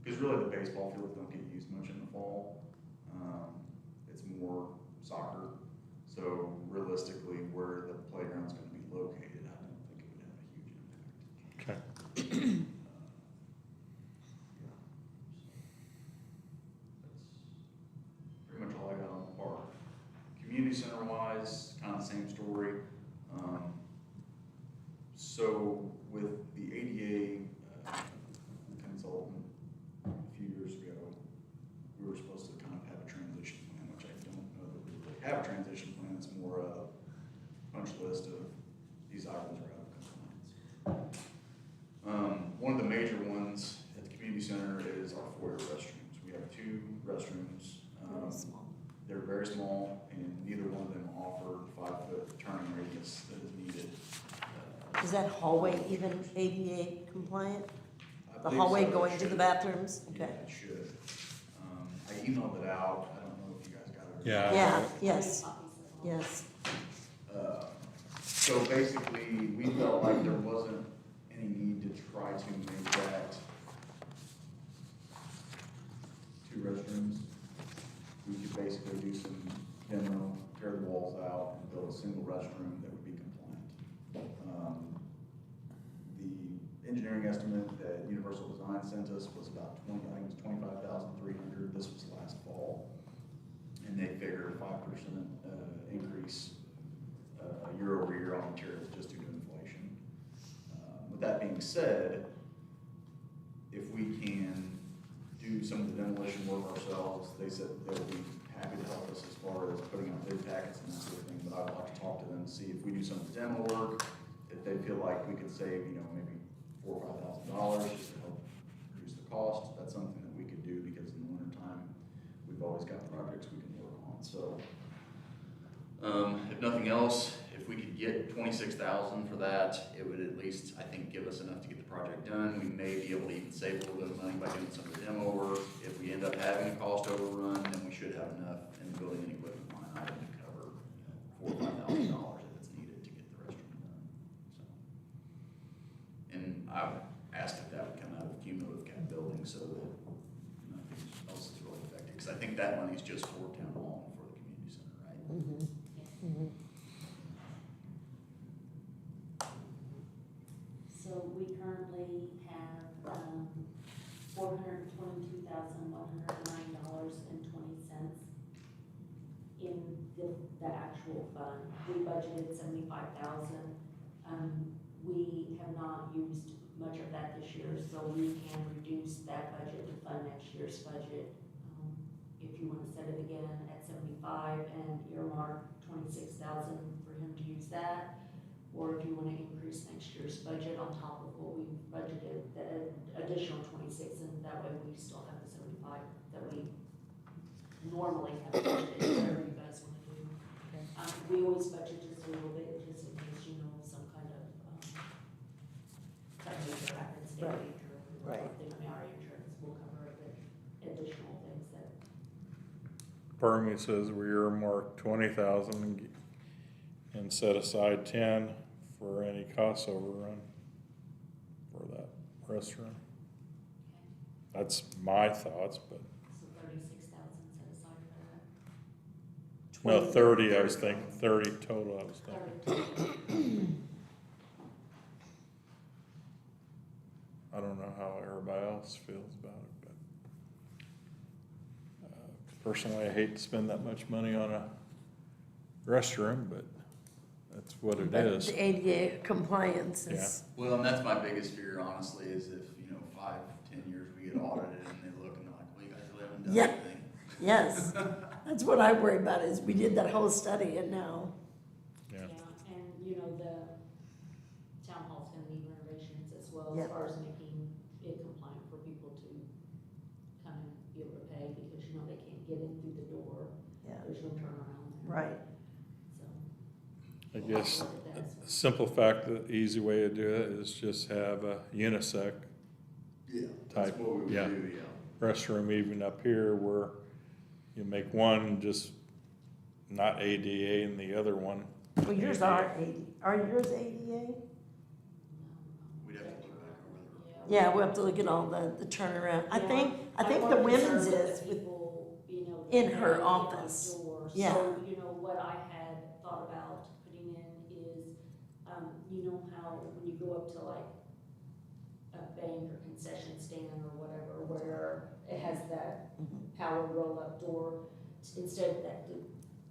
because really the baseball fields don't get used much in the fall. It's more soccer. So realistically, where the playground's gonna be located, I don't think it would have a huge impact. Okay. That's pretty much all I got on the park. Community center wise, kind of the same story. So with the ADA consultant a few years ago, we were supposed to kind of have a transition plan, which I don't know that we really have a transition plan. It's more a punch list of these items are out of compliance. One of the major ones at the community center is our foyer restrooms. We have 2 restrooms. Really small. They're very small, and neither one of them offer 5-foot turning radius that is needed. Is that hallway even ADA compliant? I The believe hallway so, it going to the should. bathrooms? Yeah, Okay. it should. I emailed it out. I don't know if you guys got it. or Yeah. not. Yeah, yes, Copies of all. yes. So basically, we felt like there wasn't any need to try to make that 2 restrooms. We could basically do some demo, tear the walls out, and build a single restroom that would be compliant. The engineering estimate that Universal Design sent us was about I think it was 25,300. This was last fall. And they figured a 5% increase year over year on materials just due to inflation. With that being said, if we can do some of the demolition work ourselves, they said they would be happy to help us as far as putting out bid packets and that sort of thing, but I'd like to talk to them to see if we do some of the demo work, if they feel like we could save, you know, maybe $4,000 or $5,000 just to help reduce the cost. That's something that we could do because in the wintertime, we've always got projects we can work on. So if nothing else, if we could get 26,000 for that, it would at least, I think, give us enough to get the project done. We may be able to even save a little bit of money by doing some of the demo work. If we end up having a cost overrun, then we should have enough in the building and equipment line item to cover $4,000 or $5,000 if it's needed to get the restroom done. So, and I've asked if that would come out of the cumulative cap building so that nothing else is really affected, because I think that money's just for town hall and for the community center, right? Mhm. Mhm. So we currently have, $422,109.20 in the actual fund. We budgeted 75,000. We have not used much of that this year, so we can reduce that budget to fund next year's budget, if if you wanna set it again at 75 and earmark 26,000 for him to use that, or if you wanna increase next year's budget on top of what we budgeted, the additional 26, and that way we still have the 75 that we normally have budgeted, whatever you guys wanna do. We always budget just a little bit, just in case, you know, some kind of, something that happens, Right. damage or Right. something. I mean, our insurance will cover the additional things that, Permy says we earmark 20,000 and set aside 10 for any cost overrun for that restroom. That's my thoughts, but, so 36,000 set aside for that. no, 30, I was thinking, 30 total, I was thinking. 30. I don't know how everybody else feels about it, but personally, I hate to spend that much money on a restroom, but that's what it But is. the ADA compliance is, Well, and that's my biggest fear, honestly, is if, 5-10 years we get audited and they look and they're like, well, you guys really haven't done Yeah. anything. yes. That's what I worry about, is we did that whole study and now, Yeah. And, you know, the town hall's gonna need renovations as well, Yeah. as far as making it compliant for people to come and be able to pay, because, you know, they can't get in through the door, yeah, there's no turnaround there. right. So. I we'll have guess to look at that as well. simple fact, the easy way to do it is just have a unisex Yeah, that's Type, what we would yeah. do, yeah. restroom even up here where you make one just not ADA and the other one. Well, yours are yours ADA? We'd have to look back over Yeah, we'll have to look at all the turnaround. I Yeah. think I'm the more women's concerned is the with, people being able to in pay her at the office. door. Yeah. So, you know, what I had thought about putting in is, you know how when you go up to like a bank or concession stand or whatever, where it has that power roll-up door, instead of that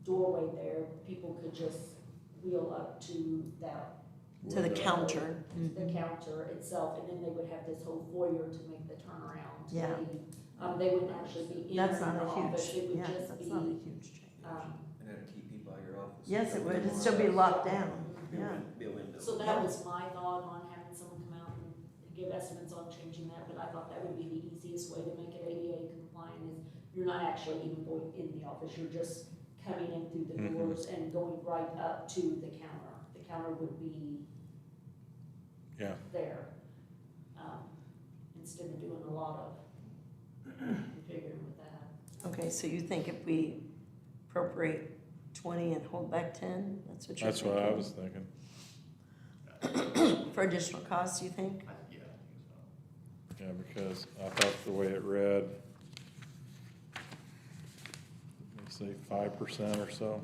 doorway there, people could just wheel up to that, to the counter. the counter itself, and then they would have this whole foyer to make the turnaround. Yeah. They wouldn't actually be in That's the not a office, huge, it would yeah, just that's be, not a huge change. And that'd keep people out of your office. Yes, it would, it'd still be locked down, yeah. Be a window. so that was my thought on having someone come out and give estimates on changing that, but I thought that would be the easiest way to make it ADA compliant, is you're not actually even going in the office, you're just coming in through the Mhm. doors and going right up to the counter. The counter would be Yeah. there, instead of doing a lot of configuring with that. Okay, so you think if we appropriate 20 and hold back 10, that's what you're That's thinking? what I was thinking. For additional costs, you think? I think so. Yeah, because I thought the way it read, let's say 5% or so,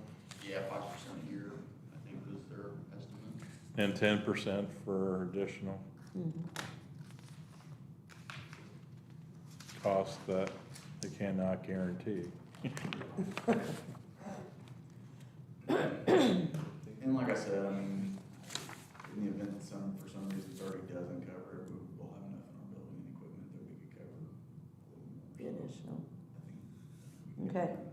Yeah, 5% a year, I think was their estimate. and 10% for additional costs that they cannot guarantee. And like I said, in the event that for some reason 30 doesn't cover it, we'll have enough in our building and equipment that we could cover a little more. The additional. I think we Okay. can-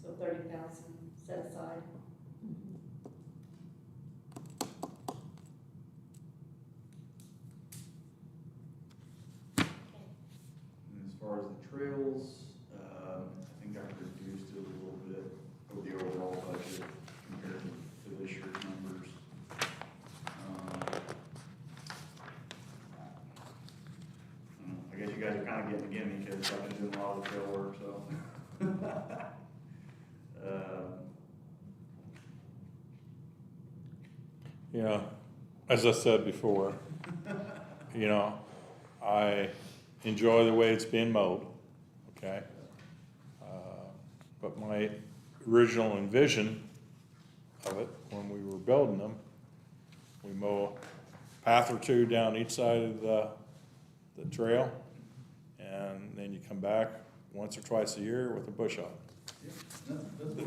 So 30,000 set aside. And as far as the trails, I think I reduced it a little bit of the overall budget compared to this year's numbers. I guess you guys are kind of getting again because I've been doing a lot of the trail work, so. Yeah, as I said before, I enjoy the way it's being mowed, okay? But my original envision of it, when we were building them, we mow a path or two down each side of the trail, and then you come back once or twice a year with a bush hog.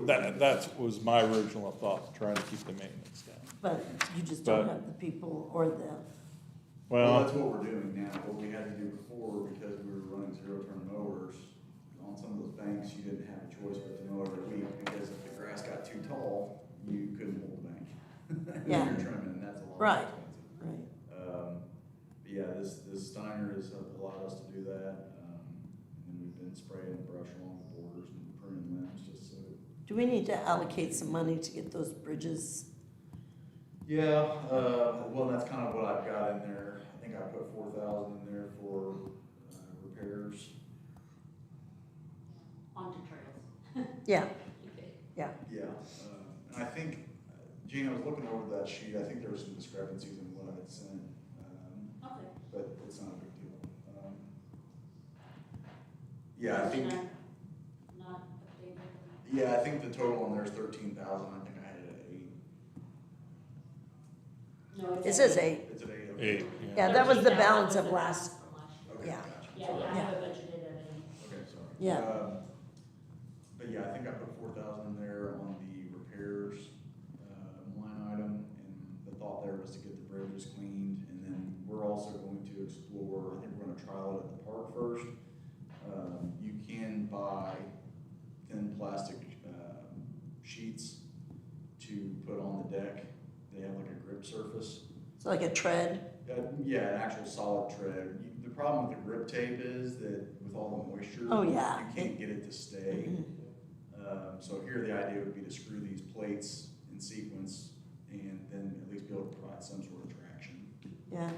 That was my original thought, trying to keep the maintenance down. But you just don't But- have the people or the Well, Well, that's what we're doing now. What we had to do before, because we were running zero-turn mowers, on some of those banks, you didn't have a choice but to mow every week, because if the grass got too tall, you couldn't hold the bank. Yeah. You're trimming, and that's a lot Right. expensive. Right. But yeah, this Steiner has allowed us to do that, and then we've been spraying the brush along the borders and pruning limbs, just so. Do we need to allocate some money to get those bridges? Yeah, well, that's kind of what I've got in there. I think I put 4,000 in there for, repairs. Onto trails. Yeah, Okay. yeah. Yeah, and I think, Gene, I was looking over that sheet, I think there were some discrepancies in what I had sent, Okay. but it's not a big deal. Yeah, I think, Not updated. yeah, I think the total on there is 13,000, I think I had it at 8. No, It says 8. It's at 8, okay. 8, Yeah, that was the balance of last, From last year. Okay, yeah. gotcha. Yeah, Sorry. I have it budgeted at 8. Okay, sorry. Yeah. But yeah, I think I put 4,000 in there on the repairs, line item, and the thought there was to get the bridges cleaned, and then we're also going to explore, I think we're gonna trial it at the park first. You can buy thin plastic, sheets to put on the deck. They have like a grip surface. It's like a tread. Yeah, an actual solid tread. The problem with the grip tape is that with all the moisture, Oh, yeah. you can't get it to stay. Mhm. So here the idea would be to screw these plates in sequence and then at least be able to provide some sort of traction. Yeah,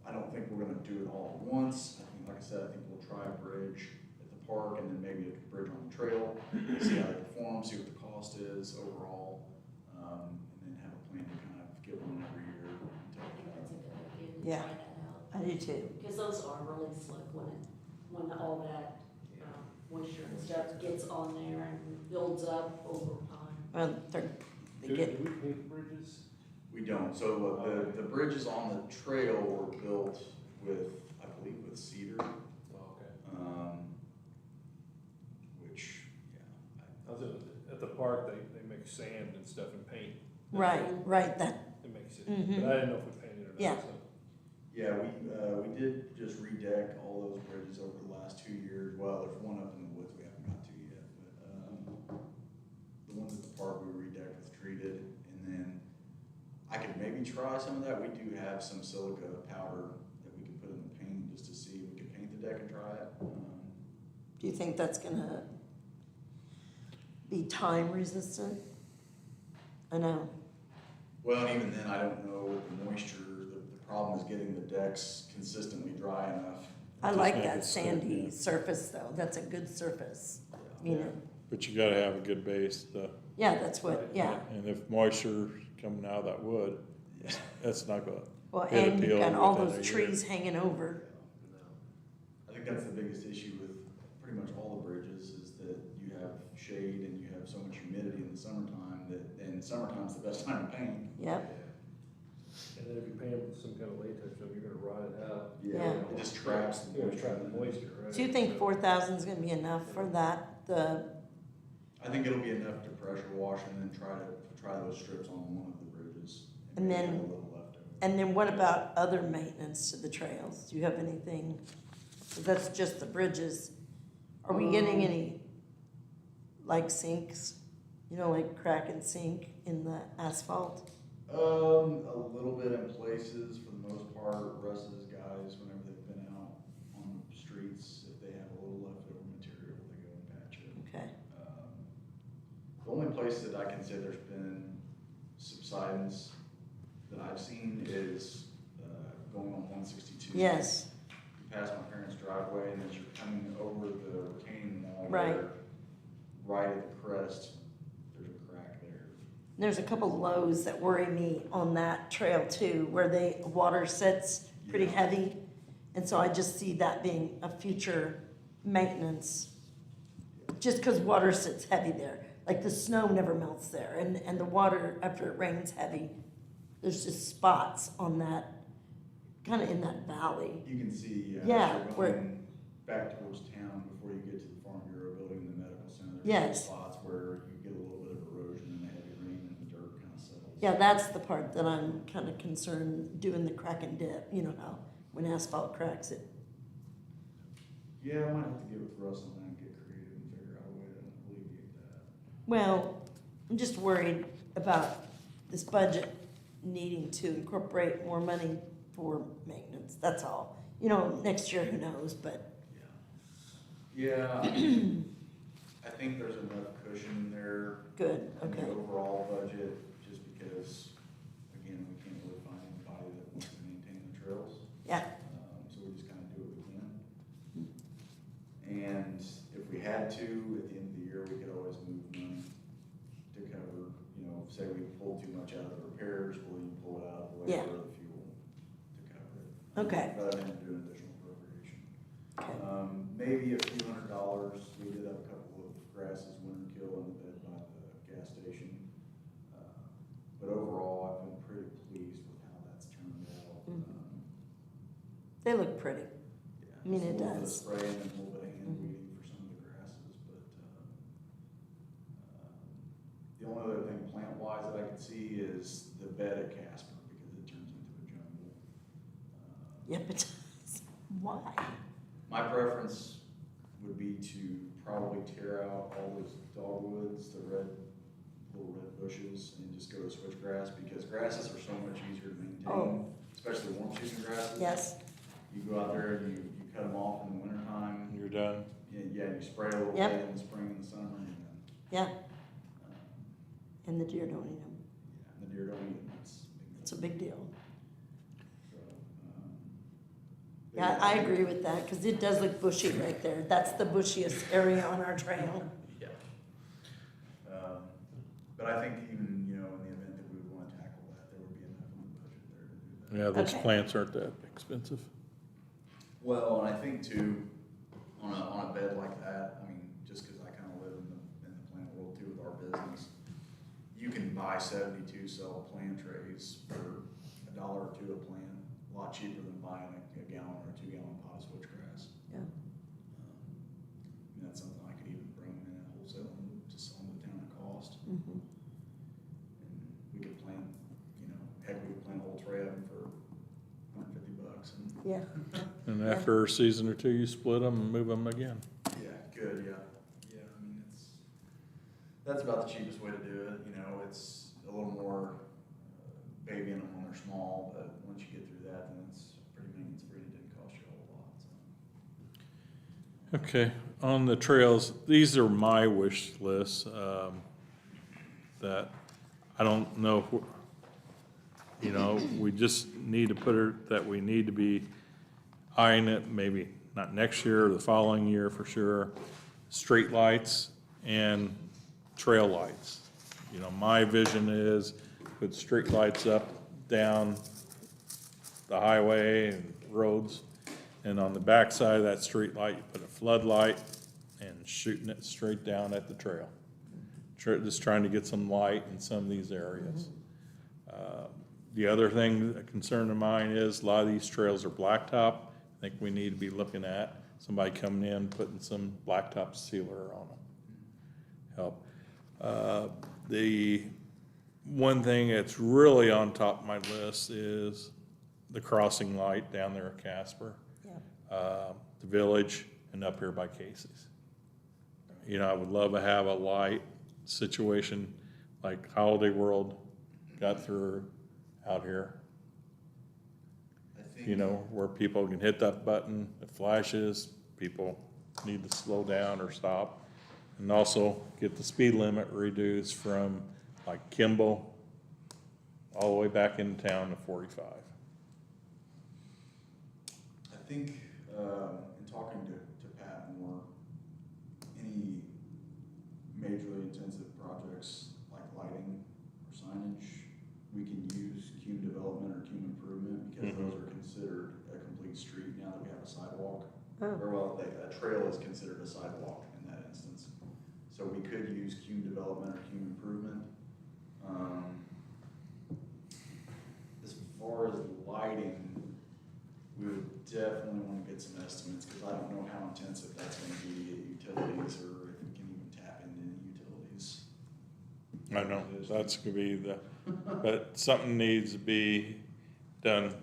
I don't think we're gonna do it all at once. I think, like I said, I think we'll try a bridge at the park and then maybe a bridge on the trail, see how they perform, see what the cost is overall, and then have a plan to kind of get one every year I think that's a until. good idea to Yeah. try that out. I do too. Because those are really slick when all that moisture and stuff gets on there and builds up over time. Well, they get, Do we paint bridges? We don't, so the bridges on the trail were built with, I believe, with cedar, Oh, okay. which, yeah, I was at the park, they make sand and stuff and paint, right, that, it makes it, Mhm. but I didn't know if we painted or not, Yeah. so. Yeah, we did just redeck all those bridges over the last 2 years. Well, there's one up in the woods we haven't got to yet, but, the ones at the park we redecked with treated, and then I could maybe try some of that. We do have some silica powder that we could put in the paint just to see if we could paint the deck and try it. do you think that's gonna be time resistant? I know, Well, and even then, I don't know with the moisture, the problem is getting the decks consistently dry enough. I Just like make that it slip, sandy yeah. surface though, that's a good surface, you know, but you gotta have a good base, yeah, that's what, yeah. and if moisture coming out of that wood, Yeah. that's not gonna, Well, It'll and you've peel got all within those a year. trees hanging over, I think that's the biggest issue with pretty much all the bridges is that you have shade and you have so much humidity in the summertime and summertime's the best time to paint. yep, And then if you paint it with some kind of latex, so you're gonna rot it out. Yeah. It just traps the You're moisture. gonna trap the moisture, right? do you think 4,000 is gonna be enough for that, I think it'll be enough to pressure wash and then try those strips on one of the bridges. And maybe then- have a little left over. and then what about other maintenance to the trails, do you have anything? 'Cause that's just the bridges, are we getting any, like sinks, you know, like crack and sink in the asphalt? A little bit in places, for the most part, Russ's guys, whenever they've been out on the streets, if they have a little leftover material, they go and patch it. Okay, The only place that I can say there's been subsidence that I've seen is, going on 162. yes, You pass my parents' driveway and as you're coming over the retaining wall Right. there, right at the crest, there's a crack there. there's a couple lows that worry me on that trail too, where water sits pretty Yeah. heavy. And so I just see that being a future maintenance, just because water sits heavy there. Like the snow never melts there, and the water, after it rains heavy, there's just spots on that, kind of in that valley. You can see, Yeah, as you're where- going back towards town before you get to the Farm Bureau building and the medical center. There's Yes. some spots where you get a little bit of erosion and the heavy rain and the dirt kind of settles. Yeah, that's the part that I'm kind of concerned, doing the crack and dip, you know how, when asphalt cracks it. Yeah, I might have to get with Russ on that and get creative and figure out a way to alleviate that. Well, I'm just worried about this budget needing to incorporate more money for maintenance, that's all. You know, next year, who knows, but, Yeah, I think there's enough cushion there good, in the okay. overall budget, just because, again, we can't really find anybody that wants to maintain the trails. Yeah, So we just kind of do what we can. And if we had to, at the end of the year, we could always move money to cover, you know, say we pulled too much out of the repairs, we'll even pull it out of the Yeah. labor or the fuel to cover it. Okay. Rather than do an additional appropriation. okay, Maybe a few $100s, we did have a couple of grasses winter kill in the bed by the gas station. But overall, I've been pretty pleased with how that's turned out. they look pretty. Yeah, I mean, just it a little bit of does. spraying and a little bit of hand weeding for some of the grasses, but, the only other thing plant-wise that I could see is the bed at Casper, because it turns into a jungle. Yep, it does. Why? My preference would be to probably tear out all those dogwoods, the little red bushes, and just go to switchgrass, because grasses are so much easier to maintain, Oh. especially warm season grasses. Yes, You go out there and you cut them off in the wintertime, You're done. yeah, you spray a little Yep. bit in the spring and the summer, and then, yeah, um, and the deer don't eat them. yeah, the deer don't eat them, It's a big deal. So, Yeah, I agree with that, because it does look bushy right there. That's the bushiest area on our trail. Yeah. But I think even, you know, in the event that we would want to tackle that, there would be enough in the budget there to do that. Yeah, those Okay. plants aren't that expensive. Well, and I think too, on a bed like that, I mean, just because I kind of live in the plant world too with our business, you can buy 72 cell plant trays for $1 or $2 a plant, a lot cheaper than buying a gallon or a 2-gallon pot of switchgrass. Yeah. And that's something I could even bring in at wholesale and just sell them to town at cost. Mhm. And we could plant, you know, heck, we could plant a whole tray of them for $150 and Yeah, And after a season or two, you split them and move them again. yeah, good, yeah. Yeah, I mean, that's about the cheapest way to do it, you know, it's a little more babying them when they're small, but once you get through that, then it's pretty maintenance free, it didn't cost you a whole lot, so. Okay, on the trails, these are my wish lists, that I don't know, you know, we just need to put it, that we need to be eyeing it, maybe not next year or the following year for sure. Street lights and trail lights. You know, my vision is put street lights up, down the highway and roads. And on the backside of that street light, you put a floodlight and shooting it straight down at the trail. Just trying to get some light in some of these areas. The other thing, a concern of mine is a lot of these trails are blacktop. I think we need to be looking at somebody coming in, putting some blacktop sealer on them. Help. The one thing that's really on top of my list is the crossing light down there at Casper. yeah. The village and up here by Casey's. You know, I would love to have a light situation like Holiday World got through out here. I think. You know, where people can hit that button, it flashes, people need to slow down or stop. And also get the speed limit reduced from like Kimball all the way back into town to 45. I think, in talking to Pat Moore, any majorly intensive projects like lighting or signage, we can use cume development or cume improvement, because Mhm. those are considered a complete street now that we have a sidewalk. Oh. Or well, a trail is considered a sidewalk in that instance. So we could use cume development or cume improvement. As far as lighting, we would definitely want to get some estimates, because I don't know how intensive that's going to be at utilities, or if we can even tap into any utilities. I know, that's gonna be But something needs to be done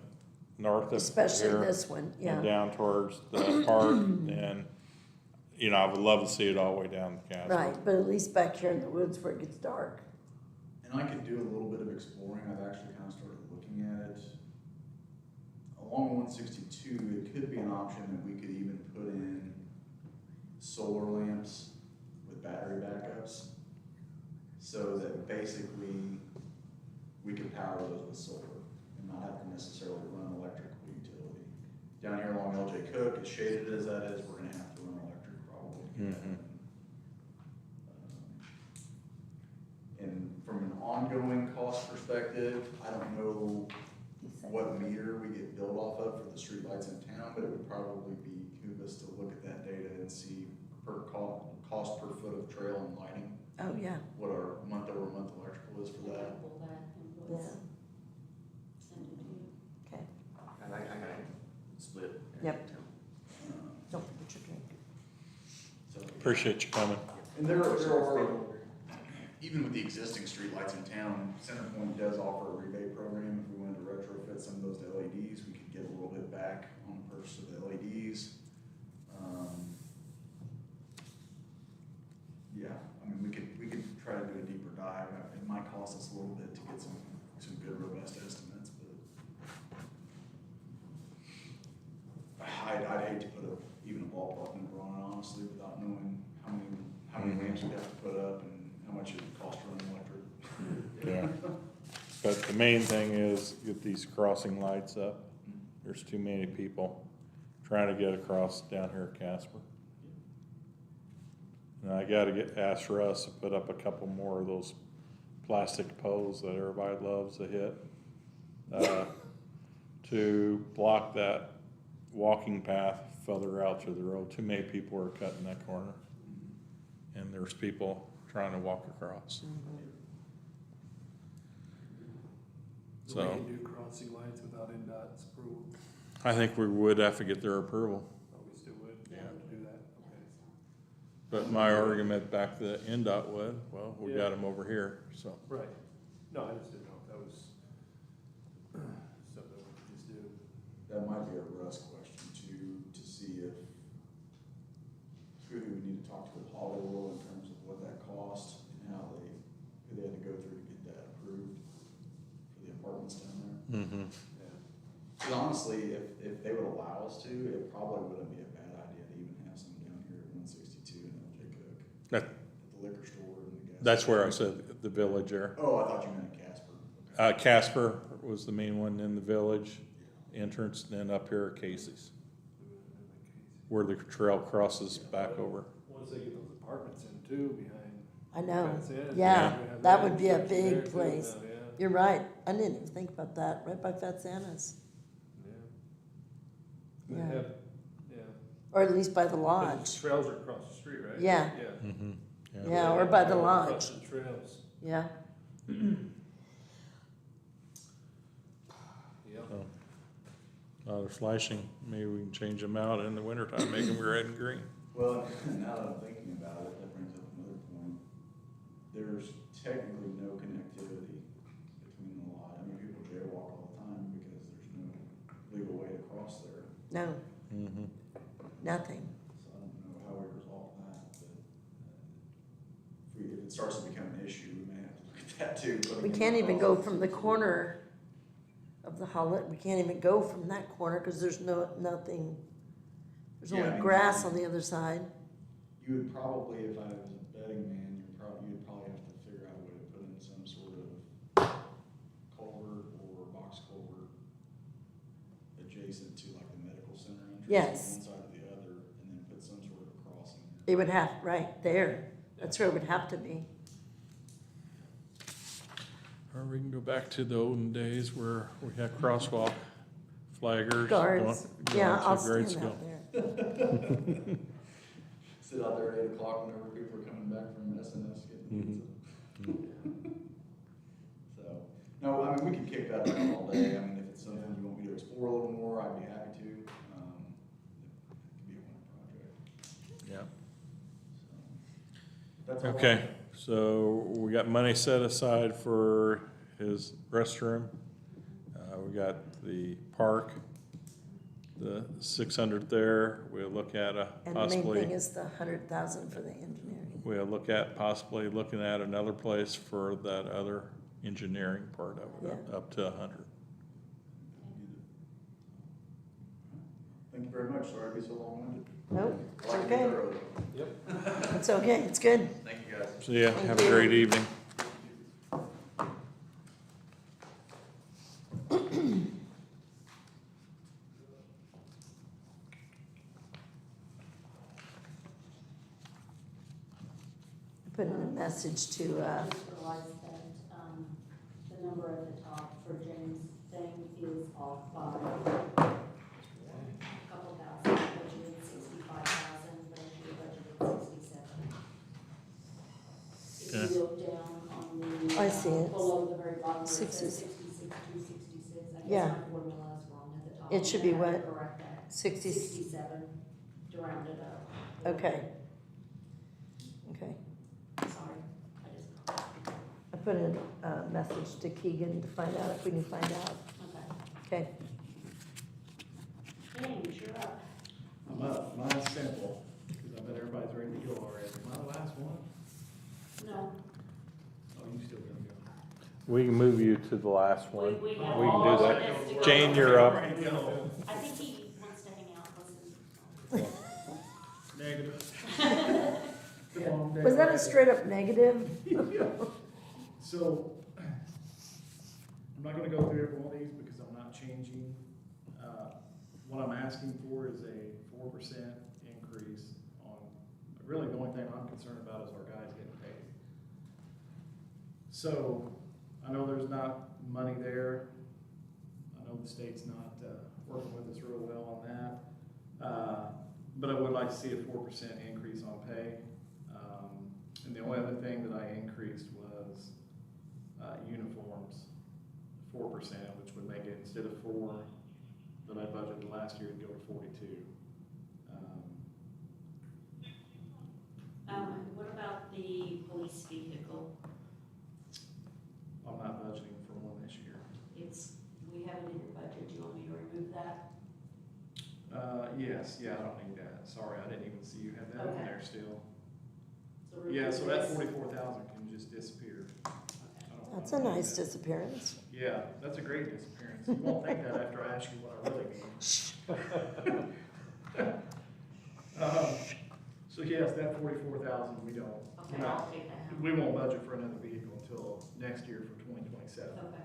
north of Especially here this one, and yeah. down towards the park, and, you know, I would love to see it all the way down the Castle. Right, but at least back here in the woods where it gets dark. And I could do a little bit of exploring. I've actually kind of started looking at it. Along 162, it could be an option that we could even put in solar lamps with battery backups, so that basically we could power those with solar and not have to necessarily run electrical utility. Down here along LJ Cook, as shaded as that is, we're gonna have to run electric probably. And from an ongoing cost perspective, I don't know what meter we get billed off of for the streetlights in town, but it would probably behoove us to look at that data and see cost per foot of trail and lighting, Oh, yeah, what our month-over-month electrical is for that. Pull that yeah, invoice, send it to you. okay. I got it split. Yep. Um, Don't forget your drink. So, Appreciate you coming. and there are, even with the existing streetlights in town, CenterPoint does offer a rebate program. If we wanted to retrofit some of those to LEDs, we could get a little bit back on the purchase of the LEDs. Yeah, I mean, we could try to do a deeper dive. It might cost us a little bit to get some good robust estimates, but I'd hate to put even a ballpark number on it, honestly, without knowing how many lamps we'd have to put up and how much it would cost to run electric. Yeah. But the main thing is get these crossing lights up. There's too many people trying to get across down here at Casper. And I gotta ask Russ to put up a couple more of those plastic poles that everybody loves to hit, to block that walking path further out to the road. Too many people are cutting that corner, and there's people trying to walk across. Do we So can do crossing lights without NDOT's approval? I think we would have to get their approval. Oh, we still would Yeah. have to do that, okay. But my argument back to NDOT would, well, we Yeah. got them over here, so. Right. No, I just didn't know if that was something we could just do. That might be a Russ question too, to see if, who we need to talk to with Hollywood in terms of what that cost and how who they had to go through to get that approved for the apartments down there. Mm-hmm. Yeah. Because honestly, if they would allow us to, it probably wouldn't be a bad idea to even have some down here at 162 and LJ Cook. That, At the liquor store and the gas. that's where I station. said the village there. Oh, I thought you meant Casper. Okay. Casper was the main one in the village entrance, and then up here at Casey's, where the trail crosses back over. Once they get those apartments in too, behind. I know, Fence Inn, yeah, we're gonna have that would be a intersection there, big too, place. now, yeah. You're right, I didn't even think about that, right by Fatsanna's, Yeah. Yeah. They have, yeah. or at least by the The lodge, trails are across the street, right? Yeah. Yeah. Mm-hmm. yeah, or by the Across lodge, the trails. yeah. Yep. They're flashing, maybe we can change them out in the wintertime, make them red and green. Well, now that I'm thinking about it, that brings up another point. There's technically no connectivity between the lot. I mean, people jaywalk all the time because there's no legal way to cross there. No, Mm-hmm. nothing, So I don't know how we resolve that, but if it starts to become an issue, we may have to look at that too. we can't even go from the corner of the Hollet, we can't even go from that corner, cause there's nothing, there's Yeah, I only mean, grass on the other side. You would probably, if I was a betting man, you'd probably have to figure out a way to put in some sort of culvert or box culvert adjacent to like the medical center entrance Yes. on one side or the other, and then put some sort of crossing there. It would have, right, there, that's where it would have to be. Or we can go back to the olden days where we had crosswalk flaggers. Guards, going yeah, to I'll grade stand school. out there. Sit out there at 8 o'clock whenever people are coming back from SNS getting pizza. So, no, I mean, we could kick that around all day. I mean, if it's something you want me to explore a little more, I'd be happy to. It could be a winter project. Yeah. So, that's all. Okay, so we got money set aside for his restroom. We got the park, the 600 there. We'll look at And the main possibly, thing is the 100,000 for the engineering. we'll look at possibly looking at another place for that other engineering part of it, Yeah. up to 100. Thank you very much, sorry to be so long-winded. Nope, it's Like to be okay. thorough. It's okay, it's good. Thank you, guys. So yeah, Thank have a you. great evening. Put in a message to, I just realized that, the number at the top for James' thing is off by a couple thousand, budgeted 65,000, but I should have budgeted 67. If you look down on the. I see it. Below the very bottom, where it says 66. 66,266, I guess Yeah. my formula is wrong at the top. It should I'm be gonna have what? to correct that. 60, 67, to round it up. okay. Okay. Sorry, I just, I put in a message to Keegan to find out if we can find out. okay. Okay. James, you're up. I'm up, mine's simple, because I bet everybody's ready to go already. Am I the last one? No. Oh, you still gonna go? We can move you to the last one. We We have can all do of that. this to go. Jane, you're up. Ready to go. I think he wants to hang out, listen. Negative. Long day Was that a already. straight up negative? So, I'm not gonna go through every one of these because I'm not changing. What I'm asking for is a 4% increase on, really the only thing I'm concerned about is our guys getting paid. So, I know there's not money there. I know the state's not, working with us real well on that. But I would like to see a 4% increase on pay. And the only other thing that I increased was uniforms, 4%, which would make it, instead of 4 that I budgeted last year, it'd go to 42. What about the police vehicle? I'm not budgeting for one this year. We have it in your budget, do you want me to remove that? Yes, yeah, I don't need that. Sorry, I didn't even see you had that in Okay. there still. So Yeah, remove so that this. 44,000 can just disappear. Okay. That's a nice disappearance. Yeah, that's a great disappearance. You won't think that after I ask you what I really mean. So yes, that 44,000, we don't, Okay, we're not, I'll take that out. we won't budget for another vehicle until next year for 2027. Okay,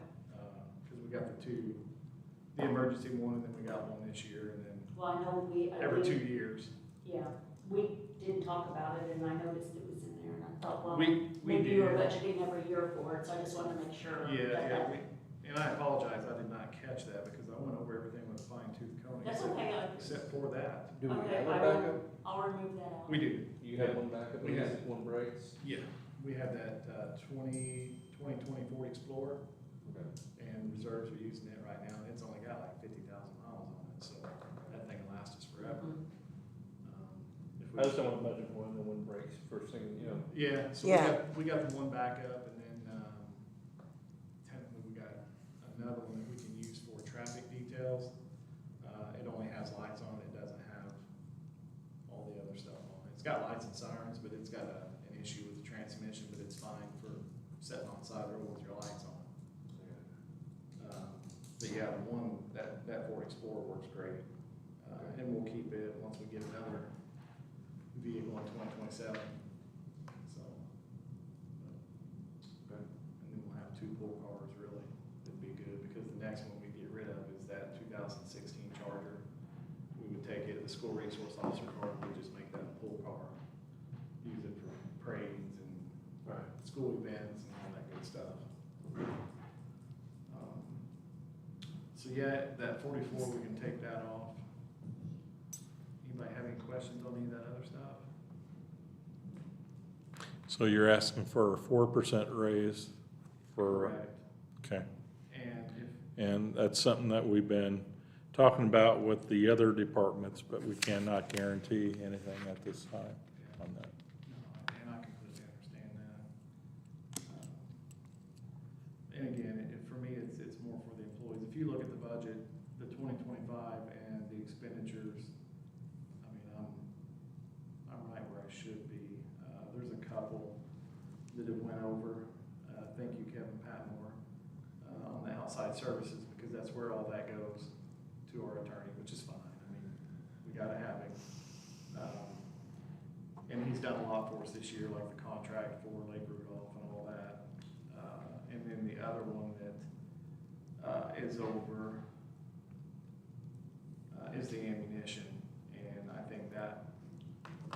Because we got the emergency one, and then we got one this year, and then well, I know we. every 2 years. Yeah, we didn't talk about it, and I noticed it was in there, and I thought, well, We maybe you were did. budgeting every year for it, so I just wanted to make sure. Yeah, that- and I apologize, I did not catch that, because I went over everything with a fine tooth comb. That's okay, Except for that. Do we okay, have a I backup? will, I'll remove that out. We do. You have one backup, We in have- case one breaks? Yeah, we have that 2020 Ford Explorer, Okay. and reserves are using it right now, and it's only got like 50,000 miles on it, so that thing will last us forever. Mhm. If I just don't want to budget for one, and one breaks first thing, you know. Yeah, so Yeah. we got the one backup, and then, technically we got another one that we can use for traffic details. It only has lights on it, it doesn't have all the other stuff on it. It's got lights and sirens, but it's got an issue with the transmission, but it's fine for setting on the side of the road with your lights on. But yeah, the one, that Ford Explorer works great. And we'll keep it once we get another vehicle in 2027, so. Okay. And then we'll have 2 pool cars, really, it'd be good, because the next one we get rid of is that 2016 Charger. We would take it, the school resource officer car, we just make that a pool car. Use it for parades and school events and all that good stuff. So yeah, that 44, we can take that off. Anybody have any questions on any of that other stuff? So you're asking for a 4% raise for, Correct. okay. And if, And that's something that we've been talking about with the other departments, but we cannot guarantee anything at this time on that. no, and I completely understand that. And again, if you look at the budget, the 2025 and the expenditures, I mean, I'm right where I should be. There's a couple that have went over. Thank you, Kevin Patmore, on the outside services, because that's where all that goes to our attorney, which is fine. I mean, we gotta have him. And he's done a lot for us this year, like the contract for Lake Rudolph and all that. And then the other one that is over is the ammunition. And I think that,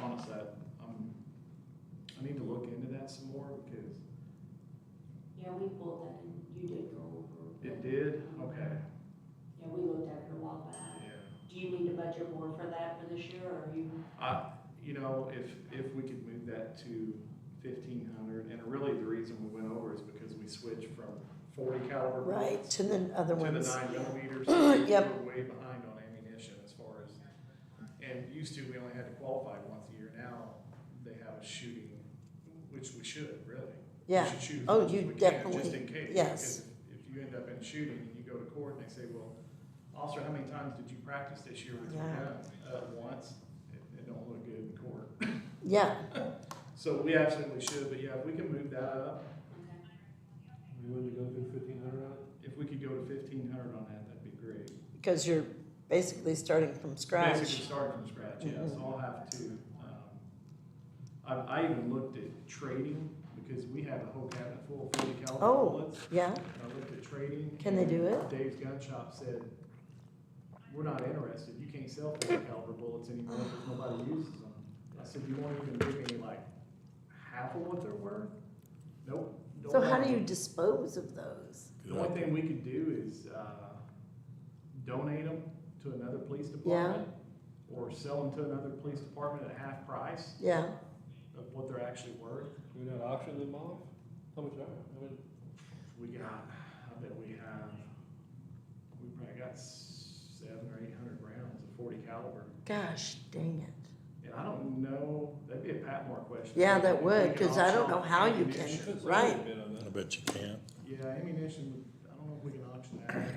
honestly, I need to look into that some more, because Yeah, we pulled that and you did go over. it did, okay, Yeah, we looked at it a while back. yeah. Do you need to budget more for that for this year, or are you? You know, if we could move that to 1,500, and really the reason we went over is because we switched from 40 caliber Right, bullets to the other to the ones. 9 millimeters. So Yep. we're way behind on ammunition as far as, and used to, we only had to qualify once a year. Now, they have a shooting, which we should, really. Yeah. We should shoot as Oh, much as you we can, definitely- just in case. yes. Because if you end up in a shooting and you go to court and they say, well, officer, how many times did you practice this year with your Yeah. gun? Once. It don't look good in court. Yeah, So we absolutely should, but yeah, if we can move that up, You willing to go through 1,500 on it? if we could go to 1,500 on that, that'd be great. because you're basically starting from scratch. Basically starting from scratch, yeah, so I'll have to, I even looked at trading, because we have a whole cabinet full of 40 caliber Oh. bullets. Yeah, I looked at trading. Can they do it? Dave's gun shop said, we're not interested, you can't sell 40 caliber bullets anymore because nobody uses them. I said, you won't even give me like half of what they're worth? Nope. don't so how want do you them. dispose of those? The only thing we could do is, donate them to another police department. Or sell them to another police department at half price Yeah, of what they're actually worth. We not auction them off? How much are they? I mean, We got, I bet we probably got 700 or 800 rounds of 40 caliber. gosh, dang it. And I don't know, that'd be a Patmore question. Yeah, that If we would, can because I don't auction know off how you ammunition. can, it's right. a bit on I that. bet you can. Yeah, ammunition, I don't know if we can auction that. I Yeah.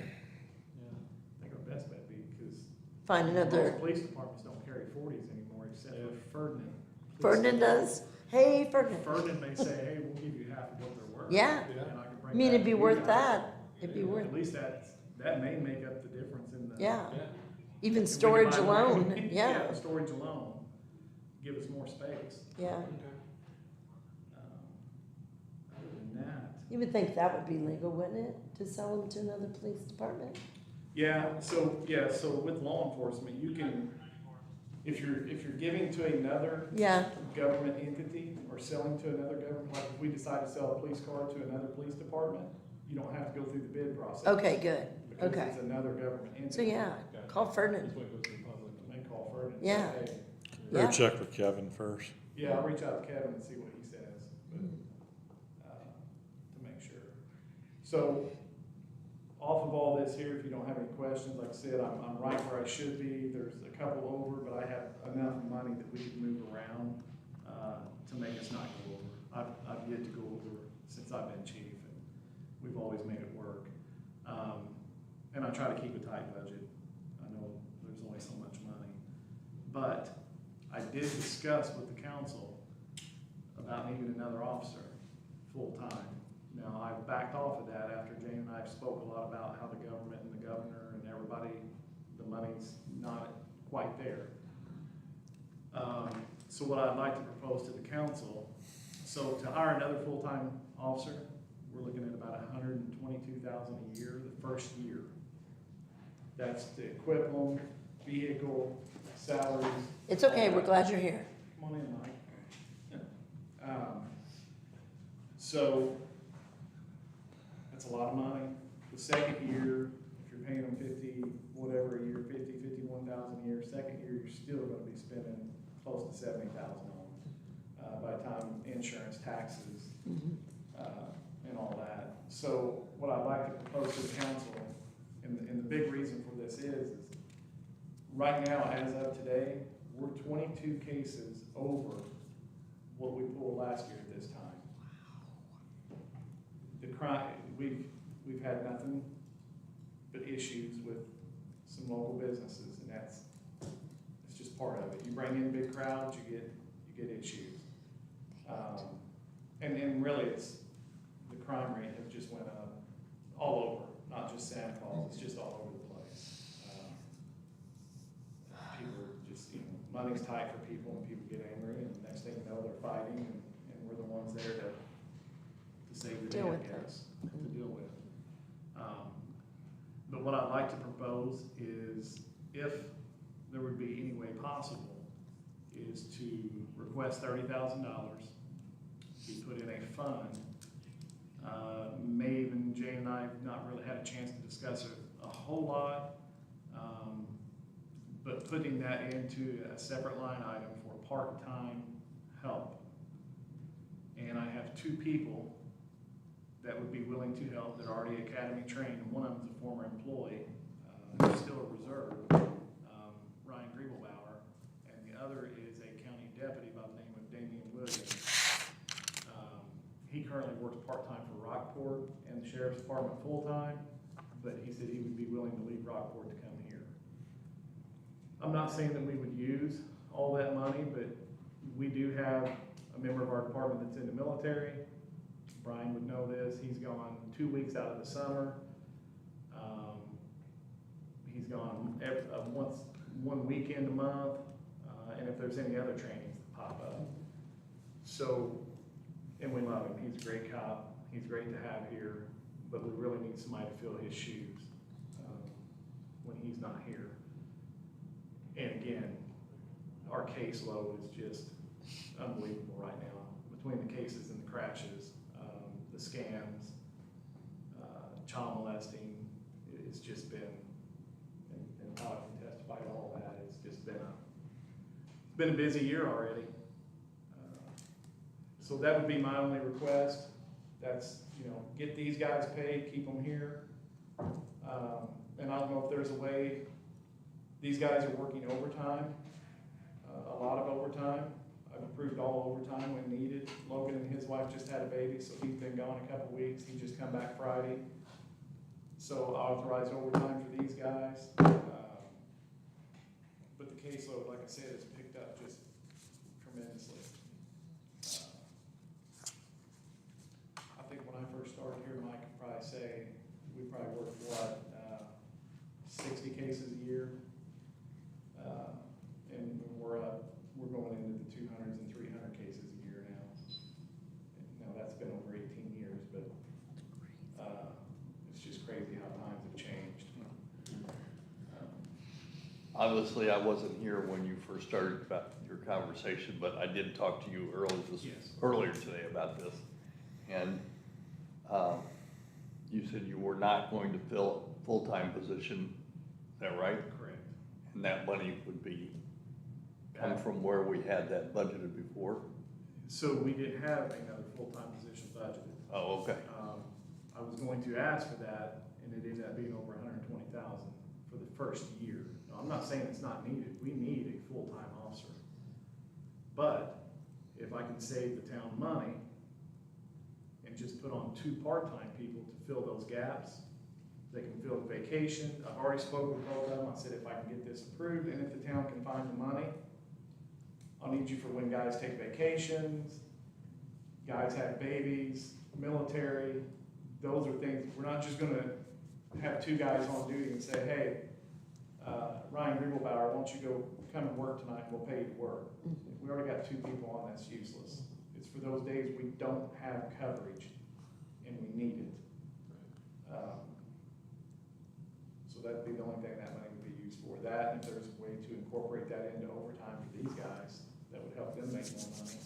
think our best bet would be, because Find another, most police departments don't carry 40s anymore, except for Ferdinand. Ferdinand does? Hey, Ferdinand. Ferdinand may say, hey, we'll give you half of what they're worth. Yeah. And I can I bring mean, back it'd be to you worth guys. that. It'd be worth, At least that may make up the difference in the. yeah. Yeah. Even if we can storage buy more. alone, yeah, Storage alone, give us more space. yeah. Other than that, You would think that would be legal, wouldn't it, to sell them to another police department? so with law enforcement, you can, if you're giving to another Yeah, government entity or selling to another government, like if we decide to sell a police car to another police department, you don't have to go through the bid process. okay, good. Because okay. it's another government entity. So, yeah, call Ferdinand. This way it goes to the public. May call Ferdinand. and Yeah. say, hey, Yeah. Or check with Kevin first. yeah, I'll reach out to Kevin and see what he says, but, Mm. to make sure. So, off of all this here, if you don't have any questions, like I said, I'm right where I should be. There's a couple over, but I have enough money that we can move around, to make us not go over. I've yet to go over since I've been chief, and we've always made it work. And I try to keep a tight budget. I know there's only so much money. But I did discuss with the council about needing another officer, full-time. Now, I backed off of that after Jane and I spoke a lot about how the government and the governor and everybody, the money's not quite there. So what I'd like to propose to the council, so to hire another full-time officer, we're looking at about $122,000 a year, the first year. That's to equip them, vehicle, salaries. It's okay, we're glad you're here. Come on in, Mike. So, that's a lot of money. The second year, if you're paying them 50, whatever a year, 51,000 a year, second year, you're still gonna be spending close to 70,000 on them. By the time insurance, taxes, and all that. So what I'd like to propose to the council, and the big reason for this is right now, as of today, we're 22 cases over what we pulled last year at this time. The crime, we've had nothing but issues with some local businesses, and it's just part of it. You bring in big crowds, you get issues. And really, it's, the crime rate has just went up all over, not just Santa Claus, it's just all over the place. People are just, money's tight for people, and people get angry, and the next thing you know, they're fighting, and we're the ones there to save the day, Deal I with it. guess, to deal with. But what I'd like to propose is, if there would be any way possible, is to request $30,000, be put in a fund. Maeve and Jane and I have not really had a chance to discuss it a whole lot, but putting that into a separate line item for part-time help. And I have 2 people that would be willing to help, that are already academy trained, and one of them is a former employee, who's still a reserve, Ryan Griebelbauer, and the other is a county deputy by the name of Damian Williams. He currently works part-time for Rockport and the Sheriff's Department full-time, but he said he would be willing to leave Rockport to come here. I'm not saying that we would use all that money, but we do have a member of our department that's in the military. Brian would know this. He's gone 2 weeks out of the summer. He's gone one weekend a month, and if there's any other trainings that pop up. So, and we love him. He's a great cop. He's great to have here, but we really need somebody to fill his shoes when he's not here. And again, our caseload is just unbelievable right now. Between the cases and the crashes, the scams, child molesting, it's just been, and Todd can testify to all that, it's just been a busy year already. So that would be my only request. That's, get these guys paid, keep them here. And I don't know if there's a way, these guys are working overtime, a lot of overtime. I've approved all overtime when needed. Logan and his wife just had a baby, so he's been gone a couple weeks. He just come back Friday. So I authorized overtime for these guys. But the caseload, like I said, has picked up just tremendously. I think when I first started here, Mike could probably say, we probably worked, 60 cases a year. And we're going into the 200s and 300 cases a year now. Now that's been over 18 years, but it's just crazy how times have changed. Obviously, I wasn't here when you first started about your conversation, but I did talk to you earlier today about this. And you said you were not going to fill a full-time position, is that right? Correct. And that money would come from where we had that budgeted before? So we didn't have another full-time position budgeted. Oh, okay. I was going to ask for that, and it ended up being over $120,000 for the first year. Now, I'm not saying it's not needed. We need a full-time officer. But if I can save the town money and just put on 2 part-time people to fill those gaps, they can fill the vacation. I've already spoken with both of them. I said, if I can get this approved, and if the town can find the money, I'll need you for when guys take vacations, guys have babies, military. Those are things, we're not just gonna have 2 guys on duty and say, hey, Ryan Griebelbauer, why don't you go come and work tonight, and we'll pay you to work. If we already got 2 people on, that's useless. It's for those days we don't have coverage and we need it. So that'd be the only thing that money would be used for. That, and if there's a way to incorporate that into overtime for these guys, that would help them make more money,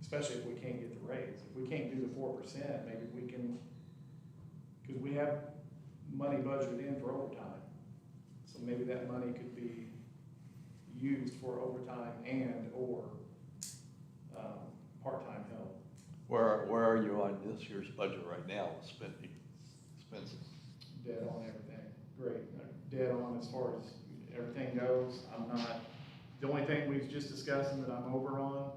especially if we can't get the raise. If we can't do the 4%, maybe we can, because we have money budgeted in for overtime. So maybe that money could be used for overtime and or part-time help. Where are you on this year's budget right now, spending expenses? Dead on everything. Great. Dead on as far as everything goes. I'm not, the only thing we've just discussed and that I'm over on,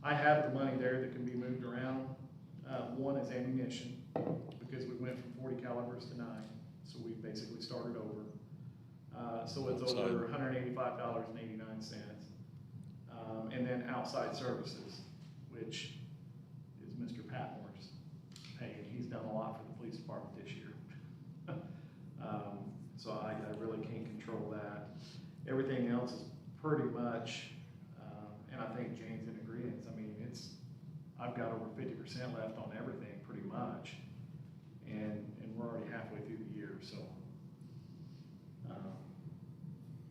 I have the money there that can be moved around. One is ammunition, because we went from 40 calibers to 9. so we basically started over. So it's over $185.89. And then outside services, which is Mr. Patmore's pay, and he's done a lot for the police department this year. So I really can't control that. Everything else is pretty much, and I think Jane's in agreement. I mean, I've got over 50% left on everything pretty much, and we're already halfway through the year, so.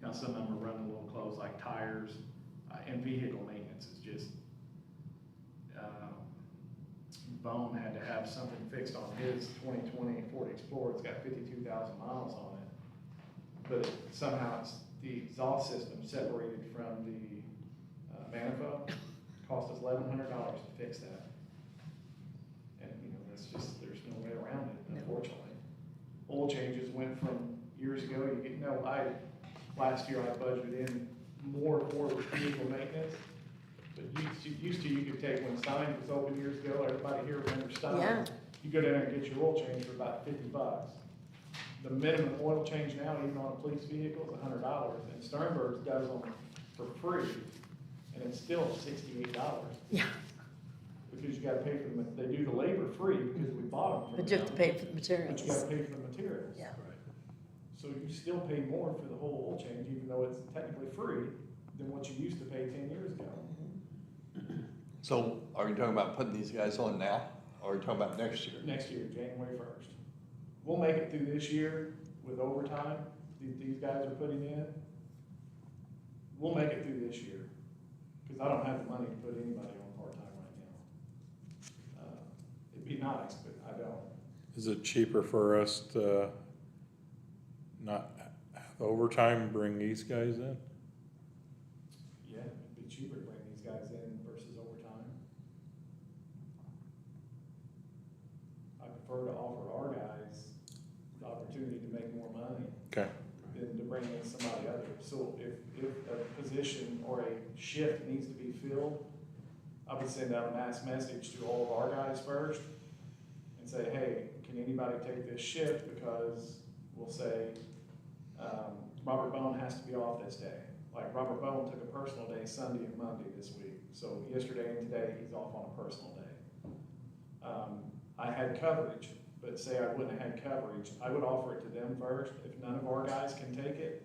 Now some of them are running a little close, like tires, and vehicle maintenance is just, Bone had to have something fixed on his 2020 Ford Explorer. It's got 52,000 miles on it. But somehow the exhaust system separated from the manifold. Cost us $1,100 to fix that. And, that's just, there's no way around it, unfortunately. Oil changes went from years ago, last year I budgeted in more for vehicle maintenance. But used to, you could take, when Stein was open years ago, everybody here remembers Stein. Yeah. You go down there and get your oil change for about $50. The minimum oil change now, even on a police vehicle, is $100, and Sternberg's does them for free, and it's still $68. Yeah. Because you gotta pay for them, they do the labor free because we bought them from But you have to them, pay for the but materials. you gotta pay for the materials. Yeah. So you still pay more for the whole oil change, even though it's technically free, than what you used to pay 10 years ago. So are you talking about putting these guys on now, or are you talking about next year? Next year, January 1st. We'll make it through this year with overtime these guys are putting in. We'll make it through this year, because I don't have the money to put anybody on part-time right now. It'd be nice, but I don't. Is it cheaper for us to not have overtime and bring these guys in? Yeah, it'd be cheaper to bring these guys in versus overtime. I prefer to offer our guys the opportunity to make more money Okay. than to bring in somebody else. So if a position or a shift needs to be filled, I would send out a mass message to all of our guys first and say, hey, can anybody take this shift? Because we'll say, Robert Bone has to be off this day. Like Robert Bone took a personal day Sunday and Monday this week. So yesterday and today, he's off on a personal day. I had coverage, but say I wouldn't have had coverage, I would offer it to them first. If none of our guys can take it,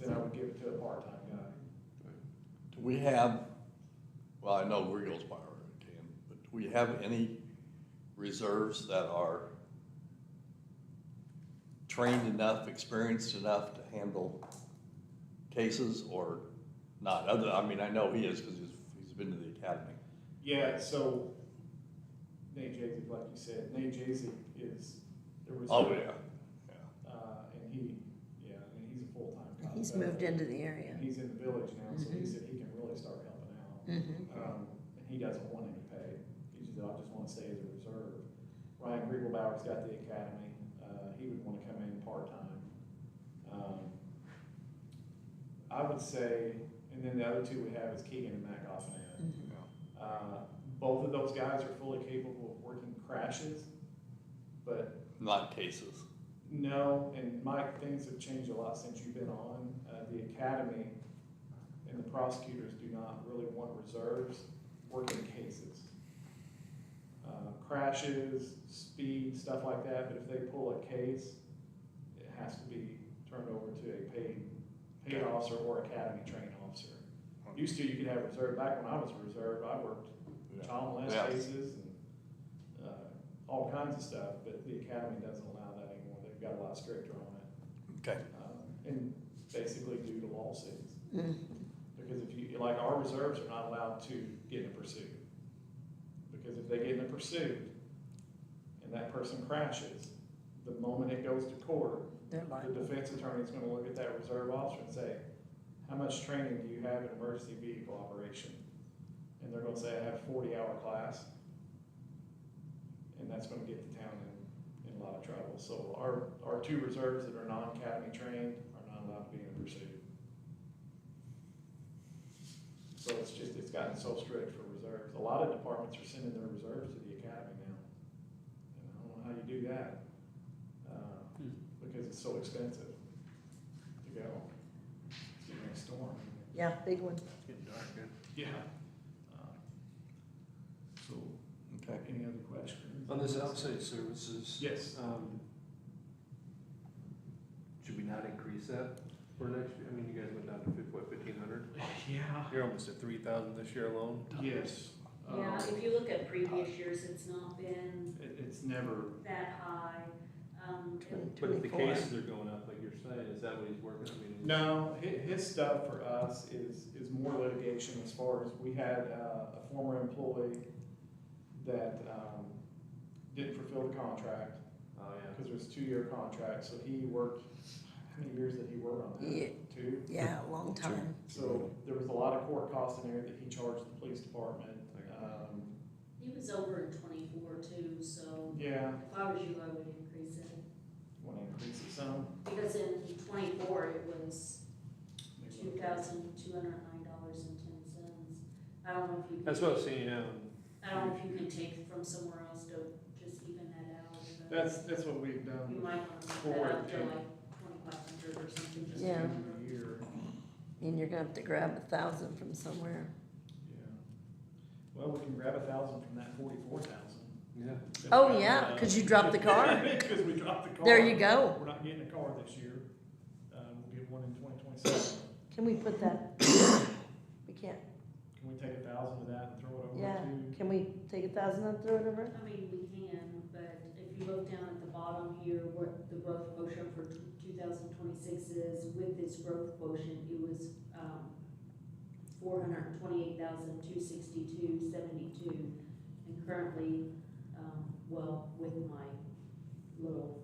then I would give it to a part-time guy. Do we have, well, I know Regal's can, but do we have any reserves that are trained enough, experienced enough to handle cases or not? I know he is because he's been to the academy. Yeah, so Nate Jacek, like you said, Nate Jacek is the reserve. Oh, yeah. And he's a full-time cop. He's moved into the area. And he's in the village now, so he said he can really start helping out. And he doesn't want any pay. He just, I just want to stay as a reserve. Ryan Griegelbauer's got the academy. He would want to come in part-time. I would say, and then the other two we have is Keegan and Matt Goffman. Both of those guys are fully capable of working crashes, but Not cases. no, and Mike, things have changed a lot since you've been on. The academy and the prosecutors do not really want reserves working cases. Crashes, speed, stuff like that, but if they pull a case, it has to be turned over to a paid officer or academy trained officer. Used to, you could have reserve, back when I was a reserve, I worked child molest cases and all kinds of stuff, but the academy doesn't allow that anymore. They've got a lot stricter on it. Okay. And basically due to lawsuits. Because if you, like our reserves are not allowed to get in a pursuit. Because if they get in a pursuit and that person crashes, the moment it goes to court, the defense attorney is gonna look at that reserve officer and say, how much training do you have in emergency vehicle operation? And they're gonna say, I have a 40-hour class. And that's gonna get the town in a lot of trouble. So our two reserves that are non-academy trained are not allowed to be in a pursuit. So it's gotten so strict for reserves. A lot of departments are sending their reserves to the academy now. And I don't know how you do that. because it's so expensive to go. It's getting a storm. Yeah, big one. Getting dark, Yeah. So, Okay. any other questions? On this outside services, Yes. should we not increase that for next year? I mean, you guys went down to 1,500? Yeah. You're almost at 3,000 this year alone? Yes. Yeah, if you look at previous years, it's not been It's never, that high. But if the 24. cases are going up, like you're saying, is that what he's working? I mean, no, his stuff for us is more litigation as far as, we had a former employee that, didn't fulfill the contract, Oh, yeah. because it was a 2-year contract, so he worked, how many years did he work on that? Yeah. 2? Yeah, a long time. So there was a lot of court costs in there that he charged the police department. He was over in 24 too, so Yeah, if I was you, I would increase it. want to increase it some. Because in 24, it was $2,209.10. I don't know if you. That's what I was saying, yeah. I don't know if you can take from somewhere else to just even that out. but That's what we've done. You might want to put Forward, that up to yeah. like 2,500 or something. just Yeah. to- A year. And you're gonna have to grab 1,000 from somewhere. Yeah. Well, we can grab 1,000 from that 44,000. Yeah. Oh, yeah, because you dropped the car. Because we dropped the car. There you go. We're not getting a car this year. We'll get one in 2027. Can we put that? We can't. Can we take 1,000 of that and throw it over Yeah. to? Can we take 1,000 and throw it over? I mean, we can, but if you look down at the bottom here, what the growth quotient for 2026 is, with this growth quotient, it was, 428,262.72, and currently, well, with my little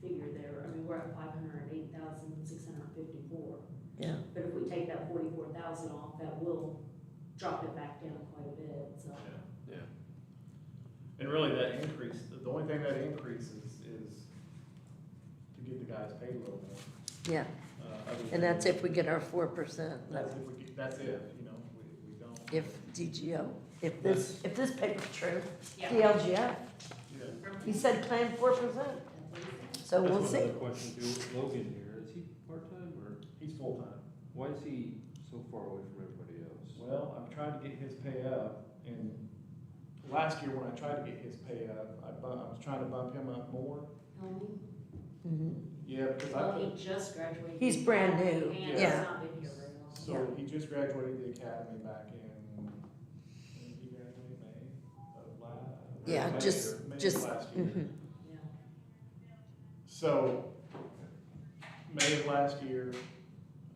figure there, I mean, we're at 508,654. Yeah. But if we take that 44,000 off, that will drop it back down quite a bit, so. Yeah. And really, that increase, the only thing that increases is to get the guys paid a little more. Yeah, other and that's than- if we get our 4%. That's if we get, that's if, we don't. If DGO, if this paper's true, Yeah. DLGF, Yeah. he said claim 4%, so we'll That's see. another question too. Logan here, is he part-time or He's full-time. why is he so far away from everybody else? Well, I'm trying to get his pay up, and last year when I tried to get his pay up, I was trying to bump him up more. Helmy? Mhm. Yeah, because Well, I he put, just graduated. He's brand new, And he's yeah. not been here very long. so he just graduated the academy back in, when did he graduate, May of last? Yeah, May of just- last year. Mhm. Yeah. So, May of last year,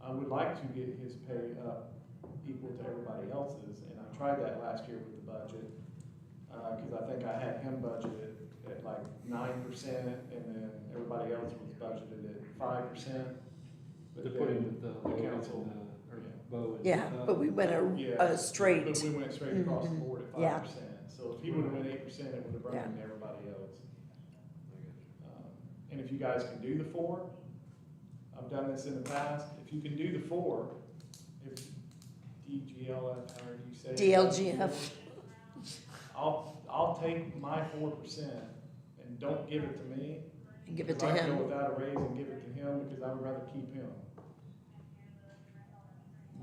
I would like to get his pay up equal to everybody else's, and I tried that last year with the budget. Cause I think I had him budgeted at like 9%, and then everybody else was budgeted at 5%. To put him with the Logan council, and, or Bo and. Yeah, but we went Yeah. a straight, But we went straight across the Mhm. board at Yeah. 5%, so if he would've went 8%, it would've brought Yeah. in everybody else. I got you. And if you guys can do the 4, I've done this in the past, if you can do the 4, if DGLF, however you say it. DLGF. I'll take my 4% and don't give it to me. and give it to Because I can go him. without a raise and give it to him, because I would rather keep him.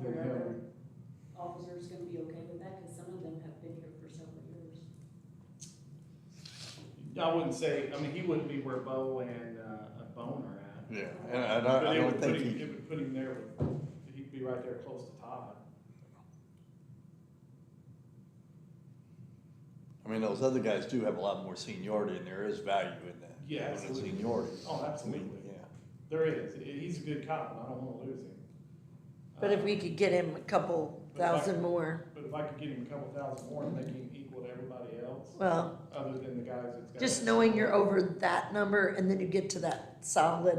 Than Are him. other officers gonna be okay with that? Cause some of them have been here for several years. I wouldn't say, I mean, he wouldn't be where Bo and, Bone are at. Yeah, and I But it don't would put think him, he, it would put him there with, he'd be right there close to Todd. I mean, those other guys do have a lot more seniority, and there is value in that. Yeah, in the absolutely. Seniority. Oh, absolutely. Yeah. There is, he's a good cop, and I don't wanna lose him. But if we could get him a couple thousand more, But if I could get him a couple thousand more and make him equal to everybody else, well, other than the guys that's got. just knowing you're over that number and then you get to that solid,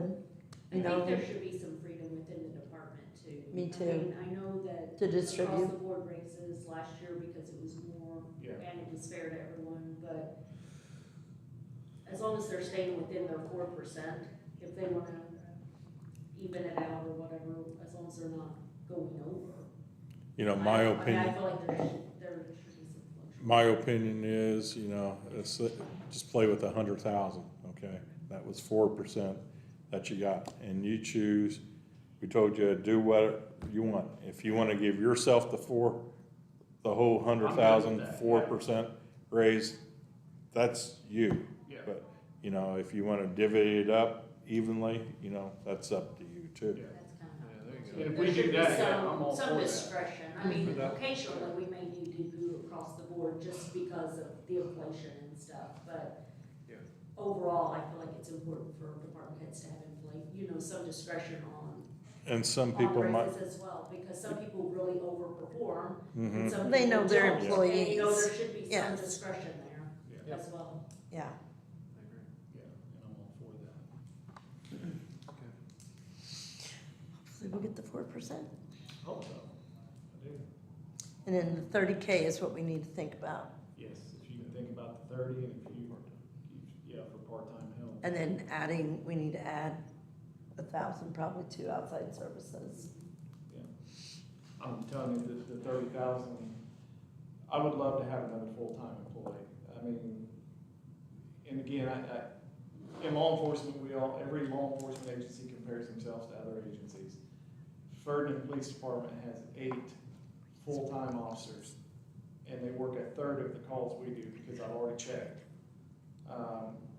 I you think know, there should be some freedom within the department too. Me I too. mean, I know that. to distribute. Across the board raises last year because it was more Yeah. and it was fair to everyone, but as long as they're staying within their 4%, if they wanna even it out or whatever, as long as they're not going over. You know, I my mean, I opinion, feel like there should be some fluctuation. my opinion is, you know, it's, just play with 100,000, okay? That was 4%. that you got, and you choose. We told you to do what you want. If you wanna give yourself the whole 100,000, that, 4% raise, that's you. Yeah. But, you know, if you wanna divvy it up evenly, you know, that's up to you too. Yeah. That's kind Yeah, of. there you go. And if There we should do be that, yeah, some- I'm all some for that. discretion. I mean, Mhm. occasionally, we may need to do across the board just because of the inflation and stuff, but Yeah. overall, I feel like it's important for department heads to have some discretion on, And some on people might, raises as well, because some people really overperform. Mhm. And some They know people their don't. And, employees. there should be some Yes. discretion Yeah. there as well. Yeah. I agree. Yeah, and I'm all for that. Hopefully we'll get the 4%. Hope so. I do. And then the 30K is what we need to think about. Yes, if you can think about the 30, and if you, yeah, for part-time help. And then adding, we need to add 1,000 probably to outside services. I'm telling you, the 30,000, I would love to have another full-time employee. I mean, and again, in law enforcement, every law enforcement agency compares themselves to other agencies. Ferdinand Police Department has 8 full-time officers, and they work a third of the calls we do, because I've already checked.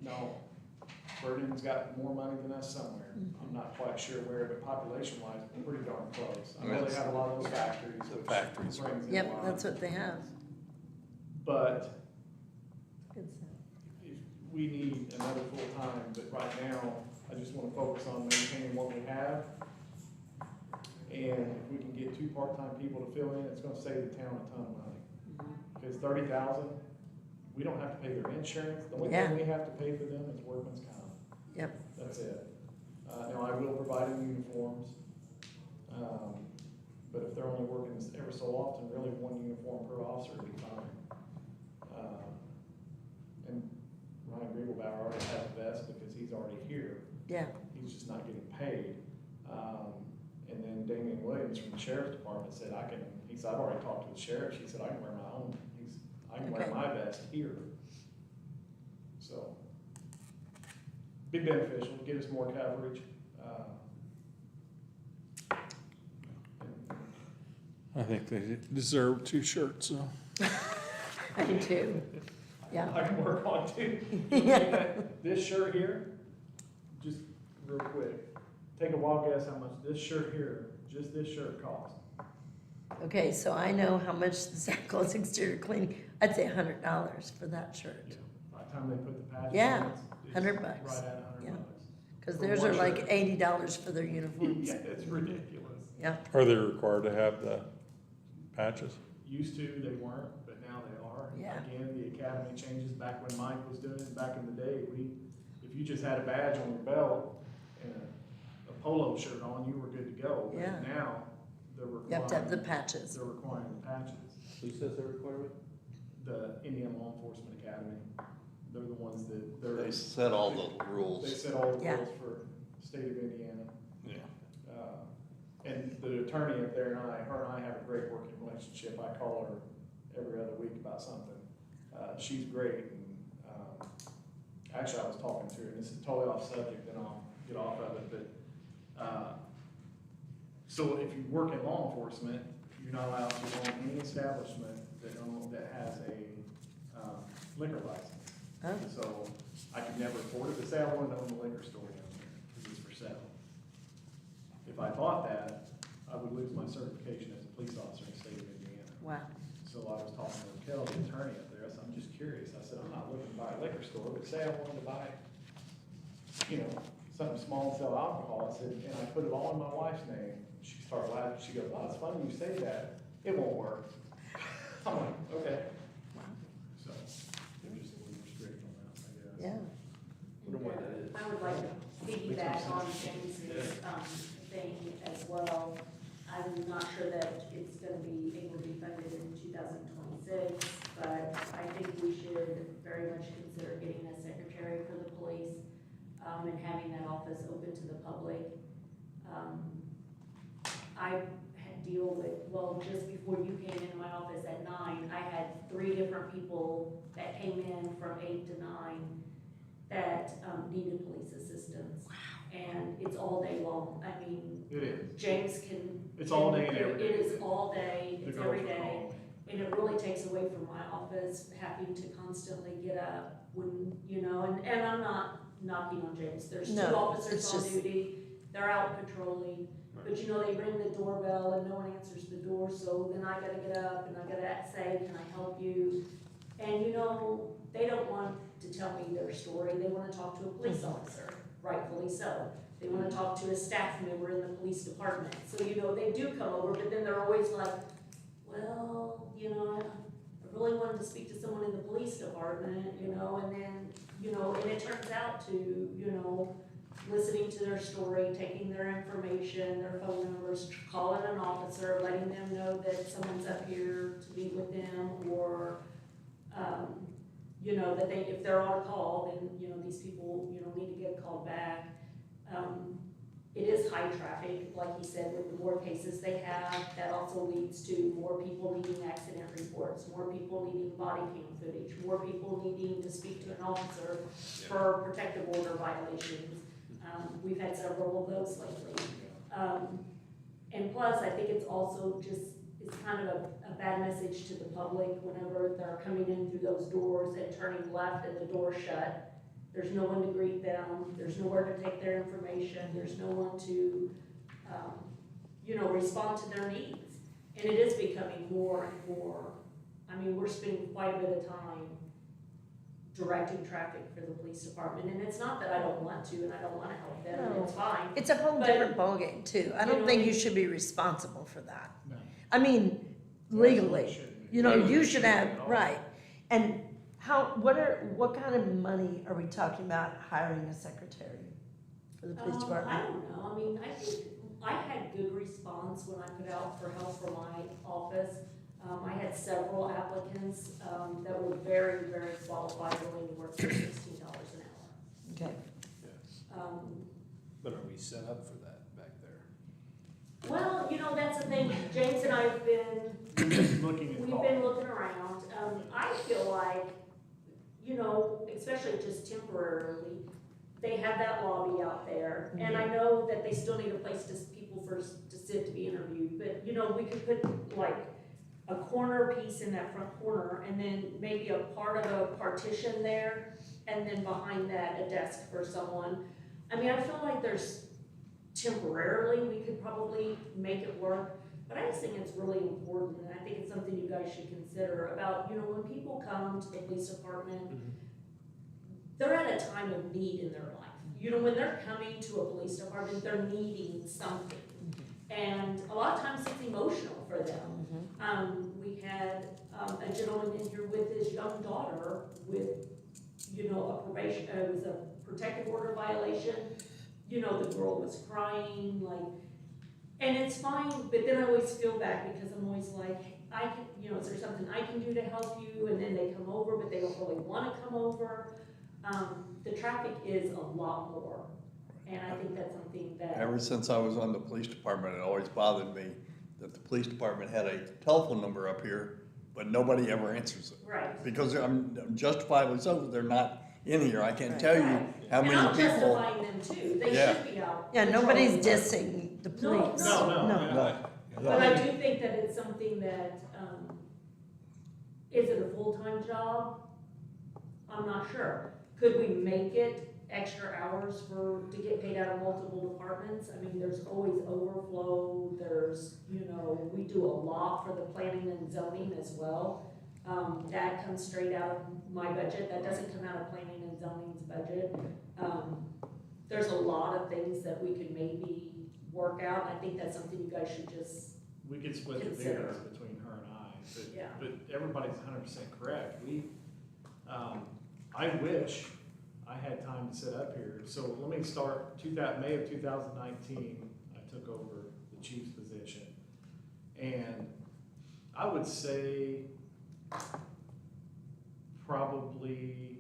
Now, Ferdinand's got more money than us somewhere. I'm not quite sure where, but population-wise, we're pretty darn close. I know they have a lot of those factories, The which factories. brings in a Yep, lot. that's what they have. But Good stuff. if we need another full-time, but right now, I just wanna focus on maintaining what we have. And if we can get 2 part-time people to fill in, it's gonna save the town a ton of money. Because 30,000, we don't have to pay their insurance, the only Yeah. thing we have to pay for them is workman's comp. Yep. That's it. Now, I will provide them uniforms, but if they're only working ever so often, really 1 uniform per officer would be fine. And Ryan Griegelbauer already has a vest because he's already here, Yeah. he's just not getting paid. And then Damian Williams from the sheriff's department said, he said, I've already talked to the sheriff, she said, I can wear my own, I can wear Okay. my vest here. So, be beneficial, get us more coverage. I think they deserve 2 shirts, so. I do too. Yeah. I can work on too. Yeah. This shirt here, just real quick, take a wild guess how much this shirt here, just this shirt costs. Okay, so I know how much the Santa Claus exterior cleaning, I'd say $100 for that shirt. By the time they put the patches Yeah, on, it's $100. right at $100. Yeah. Because For theirs one are like shirt. $80 for their uniforms. Yeah, it's ridiculous. Yeah. Are they required to have the patches? Used to, they weren't, but now they are. Yeah. Again, the academy changes, back when Mike was doing it, back in the day, if you just had a badge on your belt and a polo shirt on, you were good to go. But Yeah. now, they're You have to have the requiring, patches. they're requiring the patches. Who says they're required? The Indiana Law Enforcement Academy, they're the ones that, They set all the they rules. set all the Yeah. rules for state of Indiana. Yeah. And the attorney up there her and I have a great working relationship. I call her every other week about something. She's great, and, actually I was talking to her, and this is totally off subject, and I'll get off of it, but, so if you work in law enforcement, you're not allowed to own any establishment that has a, liquor license. Oh. So I could never afford it, but say I wanted to own a liquor store down there, because it's for sale. If I bought that, I would lose my certification as a police officer in the state of Indiana. Wow. So I was talking to Kel, the attorney up there, I said, I'm just curious, I said, I'm not looking to buy a liquor store, but say I wanted to buy, something small and sell alcohol, I said, and I put it all in my wife's name. She started laughing, she goes, oh, it's funny you say that, it won't work. I'm like, okay. So, they're just a little more strict on that, I guess. Yeah. Wonder why that is. I would like to piggyback on James's, thing as well. I'm not sure that it's gonna be able to be funded in 2026, but I think we should very much consider getting a secretary for the police, and having that office open to the public. I deal with, just before you came into my office at 9, I had 3 different people that came in from 8 to 9 that needed police assistance. and it's all day long. I mean, It is. James can. It's all day and every day. It is all day, The it's girls every will day. call me. And it really takes away from my office, having to constantly get up when, you know, and I'm not knocking on James. There's two No, officers it's on just- duty, they're out patrolling. But you know, they ring the doorbell and no one answers the door, so then I gotta get up and I gotta say, can I help you? And you know, they don't want to tell me their story, they wanna talk to a police officer, rightfully so. They wanna talk to a staff member in the police department, so you know, they do come over, but then they're always like, well, you know, I really wanted to speak to someone in the police department, you know, and then, you know, and it turns out to, you know, listening to their story, taking their information, their phone numbers, calling an officer, letting them know that someone's up here to meet with them, or, you know, that they, if they're on a call, then, you know, these people, you know, need to get called back. It is high traffic, like he said, with the more cases they have, that also leads to more people needing accident reports, more people needing body cam footage, more people needing to speak to an officer for protective order violations. We've had several of those lately. And plus, I think it's also just, it's kind of a bad message to the public whenever they're coming in through those doors and turning left and the door shut. There's no one to greet them, there's nowhere to take their information, there's no one to, you know, respond to their needs. And it is becoming more and more, I mean, we're spending quite a bit of time directing traffic for the police department, and it's not that I don't want to and I don't wanna help them, No. it's fine. It's a whole But- different ballgame too. I You don't know, think it- you should be responsible for that. No. I mean, legally, you know, you should have, Legally, right. And what kind of money are we talking about hiring a secretary for the police I department? don't know, I mean, I think, I had good response when I put out for help for my office. I had several applicants, that were very, very qualified, willing to work for $16 an hour. Okay. But are we set up for that back there? Well, you know, that's the thing, James and I have been, Looking at we've call. been looking around. I feel like, you know, especially just temporarily, they have that lobby out there, and I know that they still need a place to, people first to sit to be interviewed, but, you know, we could put like a corner piece in that front corner, and then maybe a part of a partition there, and then behind that, a desk for someone. I mean, I feel like there's, temporarily, we could probably make it work, but I just think it's really important, and I think it's something you guys should consider about, you know, when people come to the police department, they're at a time of need in their life. You know, when they're coming to a police department, they're needing something. And a lot of times it's emotional for them. We had a gentleman in here with his young daughter with, you know, a probation, it was a protective order violation. You know, the girl was crying, like, and it's fine, but then I always feel bad because I'm always like, I can, you know, is there something I can do to help you? And then they come over, but they don't really want to come over. The traffic is a lot more, and I think that's something that. Ever since I was on the police department, it always bothered me that the police department had a telephone number up here, but nobody ever answers it. Right. Because I'm justifiably so, they're not in here. I can't tell you Right. how And many I'm people. justifying them too, they Yeah. should be out. Yeah, nobody's patrolling. dissing the No, police. No. No. But I do think that it's something that, is it a full-time job? I'm not sure. Could we make it extra hours to get paid out of multiple departments? I mean, there's always overflow, there's, you know, we do a lot for the planning and zoning as well. That comes straight out of my budget, that doesn't come out of planning and zoning's budget. There's a lot of things that we could maybe work out, and I think that's something you guys should just, We could split the Consider. difference between her and I, Yeah. but everybody's 100% correct. I wish I had time to sit up here. So let me start, May of 2019, I took over the chief's position. And I would say probably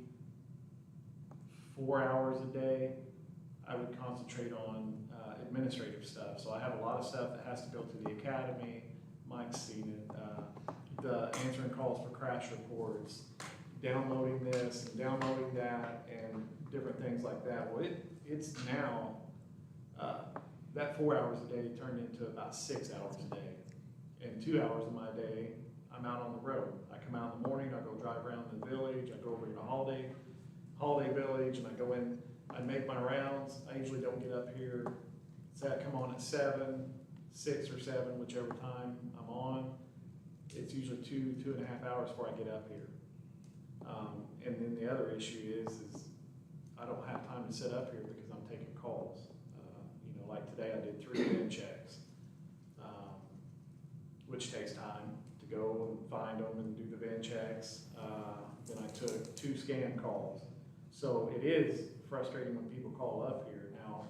4 hours a day, I would concentrate on administrative stuff. So I have a lot of stuff that has to go to the academy. Mike's seen it. The answering calls for crash reports, downloading this and downloading that, and different things like that. Well, it's now That 4 hours a day turned into about 6 hours a day. And 2 hours of my day, I'm out on the road. I come out in the morning, I go drive around the village, I go over to the Holiday Village, and I go in, I make my rounds. I usually don't get up here, say I come on at 7, 6 or 7, whichever time I'm on. It's usually 2.5 hours before I get up here. And then the other issue is I don't have time to sit up here because I'm taking calls. You know, like today I did 3 VIN checks, which takes time to go and find them and do the VIN checks. Then I took 2 scan calls. So it is frustrating when people call up here. Now,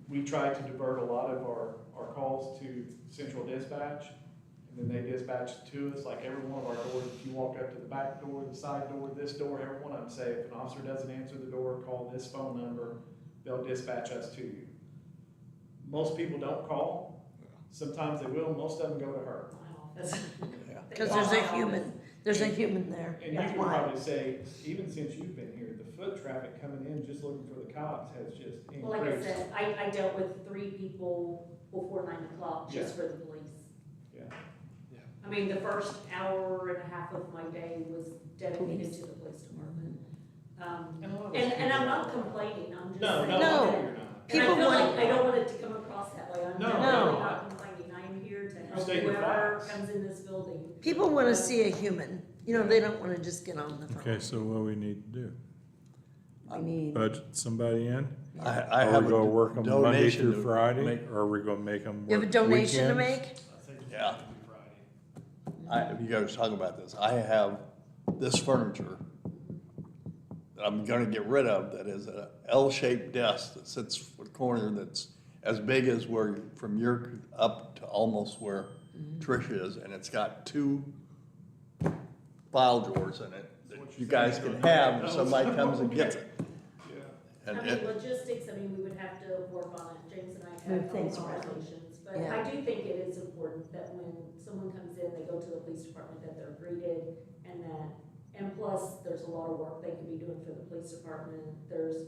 we try to divert a lot of our calls to central dispatch, and then they dispatch to us, like every one of our doors. If you walk up to the back door, the side door, this door, every one of them say, if an officer doesn't answer the door, call this phone number, they'll dispatch us to you. Most people don't call. Sometimes they will, most of them go to her. Because there's a human there. And you That's can why. probably say, even since you've been here, the foot traffic coming in, just looking for the cops has just increased. Well, like I said, I dealt with 3 people before 9 o'clock just for the police. Yeah. I mean, the first hour and a half of my day was dedicated to the police department. And a lot of those And I'm people not are- complaining, I'm just No, saying. no, No. you're not. And I People feel want- like, I don't want it to come across that way, I'm No, definitely no. not complaining, I am here to help stating whoever facts. comes in this building. People want to see a human. You know, they don't want to just get on the phone. Okay, so what we need to do? We need, Budget somebody in? I Are have we a gonna work them Monday donation through to Friday, make- or are we gonna make them you have a work donation to weekends? make? I think it's Yeah. Friday. You guys talk about this, I have this furniture that I'm gonna get rid of, that is a L-shaped desk that sits for the corner, that's as big as where, from your up to almost where Trish is, and it's got 2 file drawers in it that you guys can have if somebody comes and gets it. Yeah. And I mean, it, logistics, I mean, we would have to work on it, James and I Move have things around. conversations. But Yeah. I do think it is important that when someone comes in, they go to the police department, that they're greeted, and that, and plus, there's a lot of work they could be doing for the police department. There's,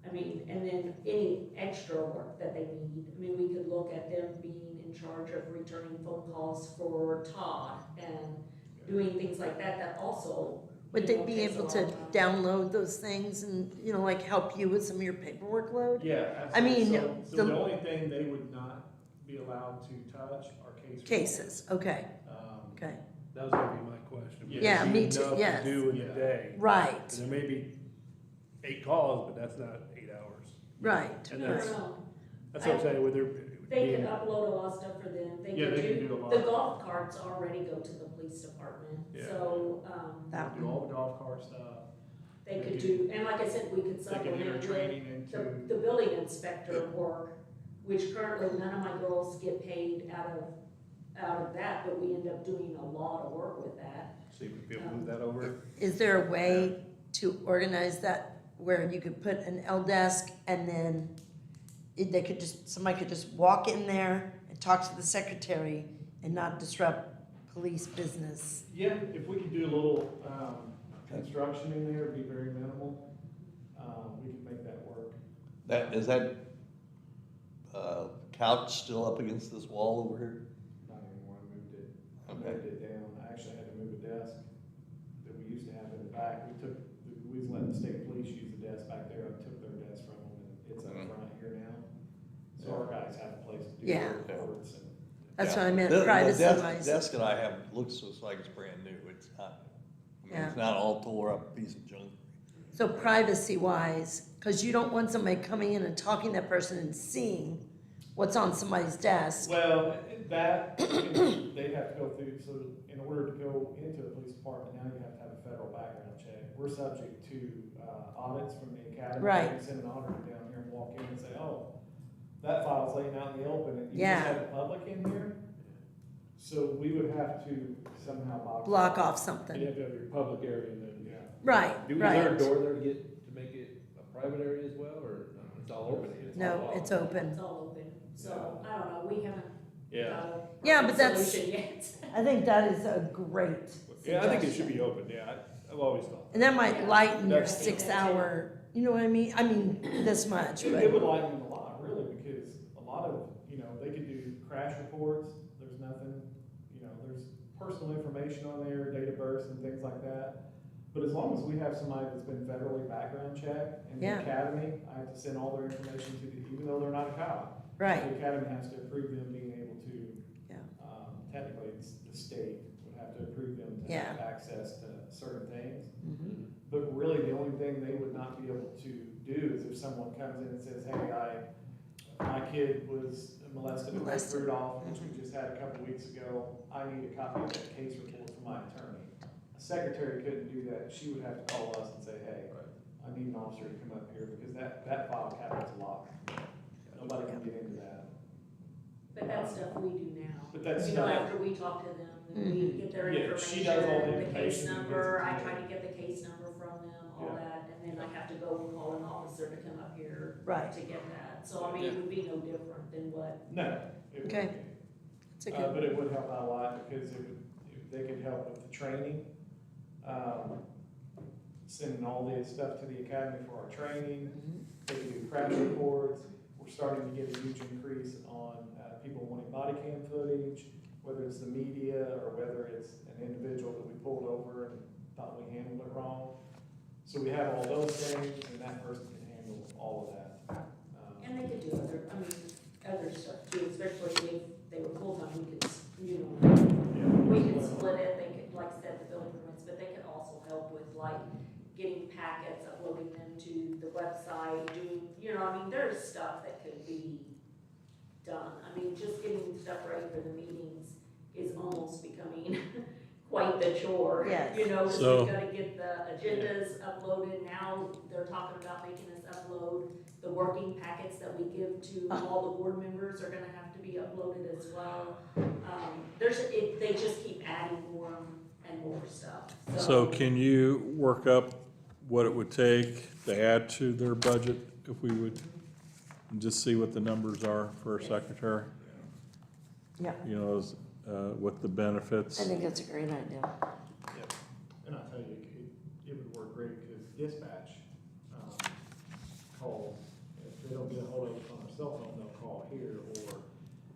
I mean, and then any extra work that they need. I mean, we could look at them being in charge of returning phone calls for Todd and doing things like that, that also. Would you they know, be takes a able lot to of time. download those things and, you know, like help you with some of your paperwork load? Yeah, I mean, absolutely. So the- the only thing they would not be allowed to touch are case reports. Cases, okay, Um, okay. That was gonna be my question. Yeah, Would me you too, enough yes. to do in Yeah. a day? Right, And there may be 8 calls, but that's not 8 hours. right, And I don't that's, know. that's what I'm saying, with there They could being, upload a lot of stuff for them, they Yeah, could they can do, do a lot. the golf carts already go to the police department, Yeah. so, that Do one. all the golf cart stuff. they could do, and like I said, we could They can enter supplement with training into, the building inspector work, which currently none of my girls get paid out of that, but we end up doing a lot of work with that. so you could be able to move that over. Is there a way to organize that where you could put an L desk and then they could just, somebody could just walk in there and talk to the secretary and not disrupt police business? yeah, if we could do a little, construction in there, it'd be very minimal. We could make that work. is that, couch still up against this wall over here? Not anymore, I moved it. I Okay. moved it down. I actually had to move a desk that we used to have in the back. We was letting the state police use the desk back there. I took their desk from them and it's up front here now. So our guys have a place to do Yeah. their reports and. That's Yeah. what I meant, The privacy desk- wise. Desk that I have looks just like it's brand new, it's not, it's not all tore up piece of junk. So privacy wise, because you don't want somebody coming in and talking to that person and seeing what's on somebody's desk. Well, that, they'd have to go through, so in order to go into the police department, now you have to have a federal background check. We're subject to audits from the academy. Right. We send an auditor down here and walk in and say, oh, that file's laying out in the open, and you Yeah. just have the public in here? So we would have to somehow Block off You something. have to have your public area and then, Yeah. Right, is there a right. door there to make it a private area as well, or it's all open? No, it's open. It's all open, so, I don't know, we haven't Yeah, got a Yeah, but that's- solution yet. I think that is a great yeah, I think it should suggestion. be open, yeah, I've always thought. And that might lighten your That's- 6 hour, you know what I mean? I mean, this much, It but would lighten them a lot, really, because you know, they could do crash reports, there's nothing, you know, there's personal information on there, date of birth and things like that. But as long as we have somebody that's been federally background checked in the Yeah. academy, I have to send all their information to the, even though they're not a cop. Right, The academy has to approve them being able to, yeah, technically, it's the state would have to approve them to Yeah. have access to certain things. mhm, But really, the only thing they would not be able to do is if someone comes in and says, hey, my kid was molested in West Molested. Rudolph, which we just had a couple weeks ago, I need a copy of that case report from my attorney. A secretary couldn't do that, she would have to call us and say, hey, I need an officer to come up here, because that file cabinet's locked. Nobody can get into that. But that's stuff we do now. But that's You know, stuff- after we talk to them, then we get their Yeah, information, she does all the the case information and number, I gets it. try to get the case number from them, all Yeah. that, and then I have to go and call an officer to come up here Right. to get that. So, I mean, it would be no different than what, No, it wouldn't Okay. be. it's a good, But it would help out a lot, because they could help with the training, sending all this stuff to the academy for our training, mhm, they can do crash reports. We're starting to get a huge increase on, people wanting body cam footage, whether it's the media or whether it's an individual that we pulled over and thought we handled it wrong. So we have all those things, and that person can handle all of that. and they could do other stuff too, especially if they were full-time, we could, we could split it, they could, like, set the building permits, but they could also help with, like, getting packets, uploading them to the website, doing, there's stuff that could be done. I mean, just getting stuff ready for the meetings is almost becoming quite the chore. Yes. Because So- we've gotta get the agendas uploaded, now they're talking about making us upload the working packets that we give to all the board members are gonna have to be uploaded as well. They just keep adding more and more stuff, So can you work up what it would take to add to their budget if we would just see what the numbers are for a secretary? yeah, You know, with the I benefits? think that's a great idea. Yep. And I tell you, it would work great, because dispatch, calls, if they don't get a hold of us on our cell phone, they'll call here, or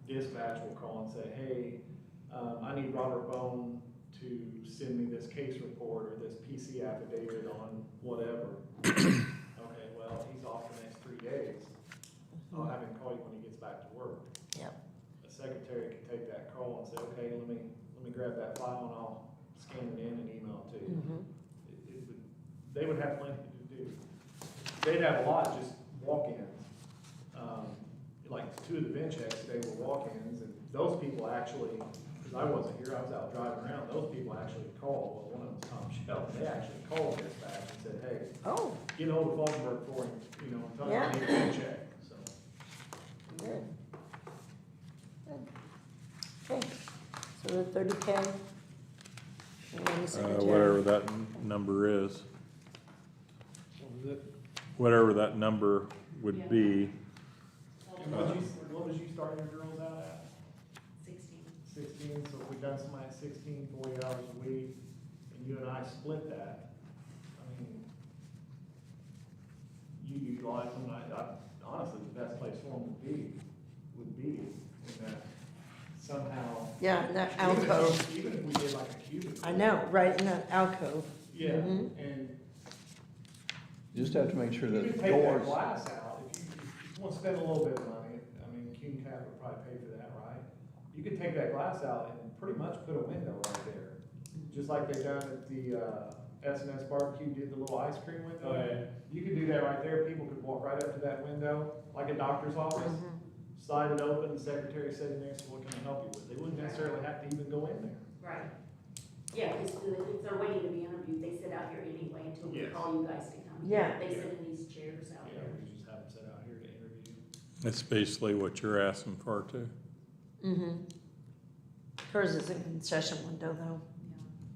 dispatch will call and say, hey, I need Robert Bone to send me this case report or this PC affidavit on whatever. Okay, well, he's off the next 3 days. I'll have him call you when he gets back to work. Yep. A secretary can take that call and say, okay, let me grab that file and I'll scan it in and email it to you. Mhm. They would have plenty to do. They'd have a lot just walk-ins. Like 2 of the bench checks today were walk-ins, and those people actually, because I wasn't here, I was out driving around, those people actually called, well, one of them's Tom Shelton, they actually called dispatch and said, hey, Oh, get hold of Falkenberg for him, and tell him I Yeah. need a bench check, so. good. Good. Okay, so the 30K. And the secretary. Whatever that number is, What was it? whatever that number would Yeah. be. And what was you starting your girls out at? 16. 16, so if we done somebody at 16, 40 hours a week, and you and I split that, I mean, you utilize them, honestly, the best place for them would be in that somehow. Yeah, in that even if- alcove. Even if we did like a cubicle. I know, right in that alcove. Yeah, Mhm. and You just have to make sure you that could the take that doors, glass out, if you want to spend a little bit of money, I mean, Cume Cap would probably pay for that, right? You could take that glass out and pretty much put a window right there, just like they done at the, S&S barbecue, did the little ice cream window. Oh, yeah. You could do that right there, people could walk right up to that window, like a doctor's office, Mhm. slide it open, the secretary sitting there, so what can I help you with? They wouldn't necessarily have to even go in there. Right. Yeah, because if they're waiting to be interviewed, they sit out here anyway until we Yes. call you guys to come. Yeah. They sit in these chairs out Yeah, here. we just have them sit out here to interview. That's basically what you're asking for too. Mm-hmm. Hers is a concession window though.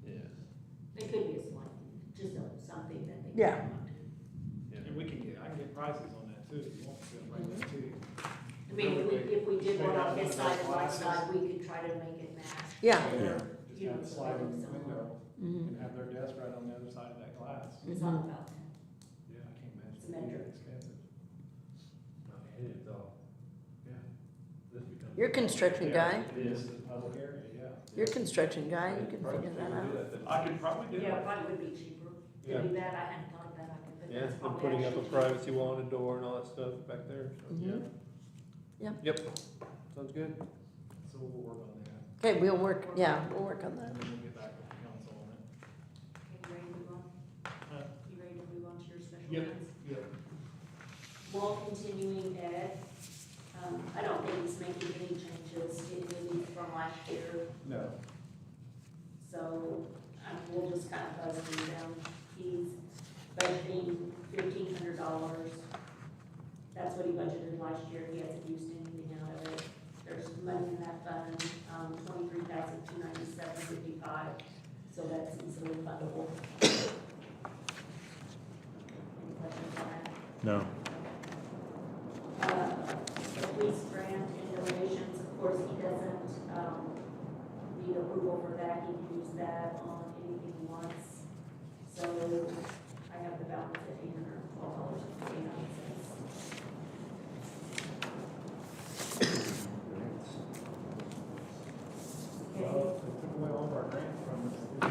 Yeah. Yeah. It could be a slight, just something that they. can Yeah. come up to. And I can get prices on that too, if you want to, bring that too. I mean, if we did one on this side and my side, we could try to make it match. Yeah. Yeah. Just have a sliding window Mm-hmm. and have their desk right on the other side of that glass. It's not about that. Yeah, I can't imagine. It's metric. Expensive. I mean, it's all, yeah, this You're a construction guy. It is a public area, yeah. You're a construction guy. You can figure that out. I could probably do Yeah, it. probably would be cheaper Yeah. to do that, I hadn't thought of that, I could, but Yeah, that's and probably putting up a actually privacy wall and a door and all that stuff back there, so. Mhm. Yeah. Yep, sounds good. So we'll work on that, Okay, we'll work, yeah, we'll work on that. and then we'll get back with the council on it. Okay, you ready to move on? You ready to move on to your special Yep. events? Yep. More continuing ed, I don't think he's making any changes, it really from last year, No. so, we'll just kind of buzz through them. He's budgeting $1,500, that's what he budgeted last year, he hasn't used anything out of it. There's money in that fund, $23,297.55, so that's easily fundable. Any questions on that? No. The police grant and donations, of course, he doesn't, need approval for that, he can use that on anything he wants. So I have the balance at $812.89. Well, they took away all of our grants from us, the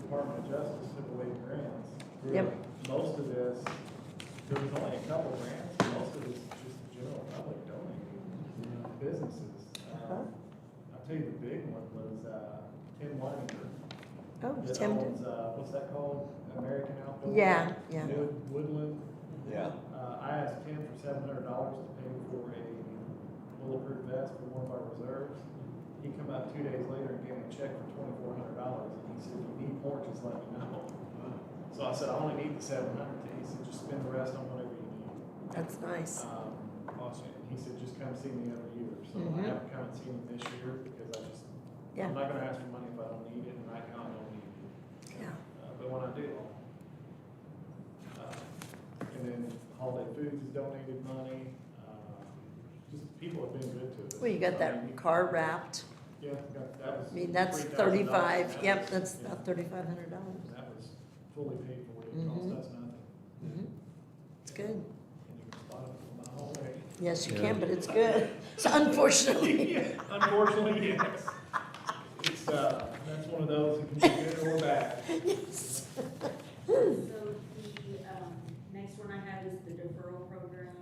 Department of Justice took away the grants. Yep. Most of this, there was only a couple grants, most of this is just the general public donating, businesses. Uh-huh. I'll tell you the big one was, Tim Leininger. Oh, That Tim, owns, what's that called? American Outdoor? yeah, yeah. Woodland. Yeah. I asked Tim for $700 to pay for a bulletproof vest for one of our reserves. He come out 2 days later and gave me a check for $2,400, and he said, if you need more, just let me know. So I said, I only need the $700. He said, just spend the rest on whatever you need. That's nice. And he said, just come see me every year. So Mhm. I haven't come and seen him this year because Yeah. I'm not gonna ask for money if I don't need it, and right now I don't need it. Yeah. But when I do, and then Holiday Foods has donated money, just people have been good to us. Well, you got I that mean, car wrapped. Yeah, that was. I mean, that's $3,000. 35, yep, that's about $3,500. That was fully paid for, it Mhm. cost us nothing. Mhm. It's good. And you can spot it from my whole way. Yes, you Yeah. can, but it's good. So unfortunately, Yeah, unfortunately, yes. It's, that's one of those that can be good or bad. yes. So the, next one I have is the deferral program.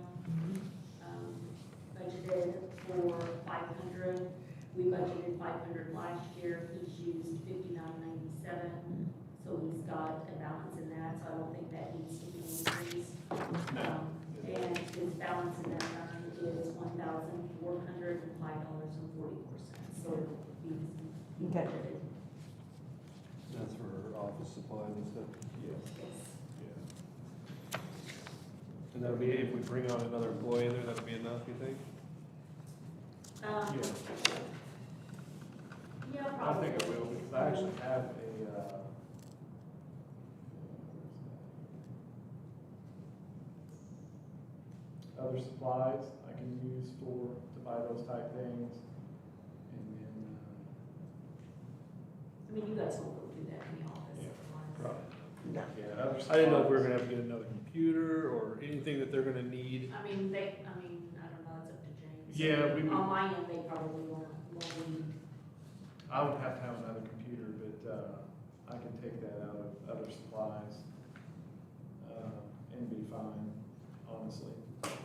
Budgeted for 500, we budgeted 500 last year, he's used 5997, so he's got a balance in that, so I don't think that needs to be increased. And his balance in that fund is $1,405.44, so it'll be Okay. budgeted. That's for office supplies and stuff. Yes, Yes. yeah. And that'll be, if we bring on another employee in there, that'll be enough, you think? Yeah. Yeah, I probably. think it will, because I actually have other supplies I can use to buy those type things. And then, I mean, you guys won't go do that in the office. Yeah. Probably. No. yeah, other supplies. I didn't know if we were gonna have to get another computer or anything that they're gonna need. I mean, I don't know, it's up to James. Yeah, we would, On my end, they probably won't need. I would have to have another computer, but, I can take that out of other supplies, and be fine, honestly. Because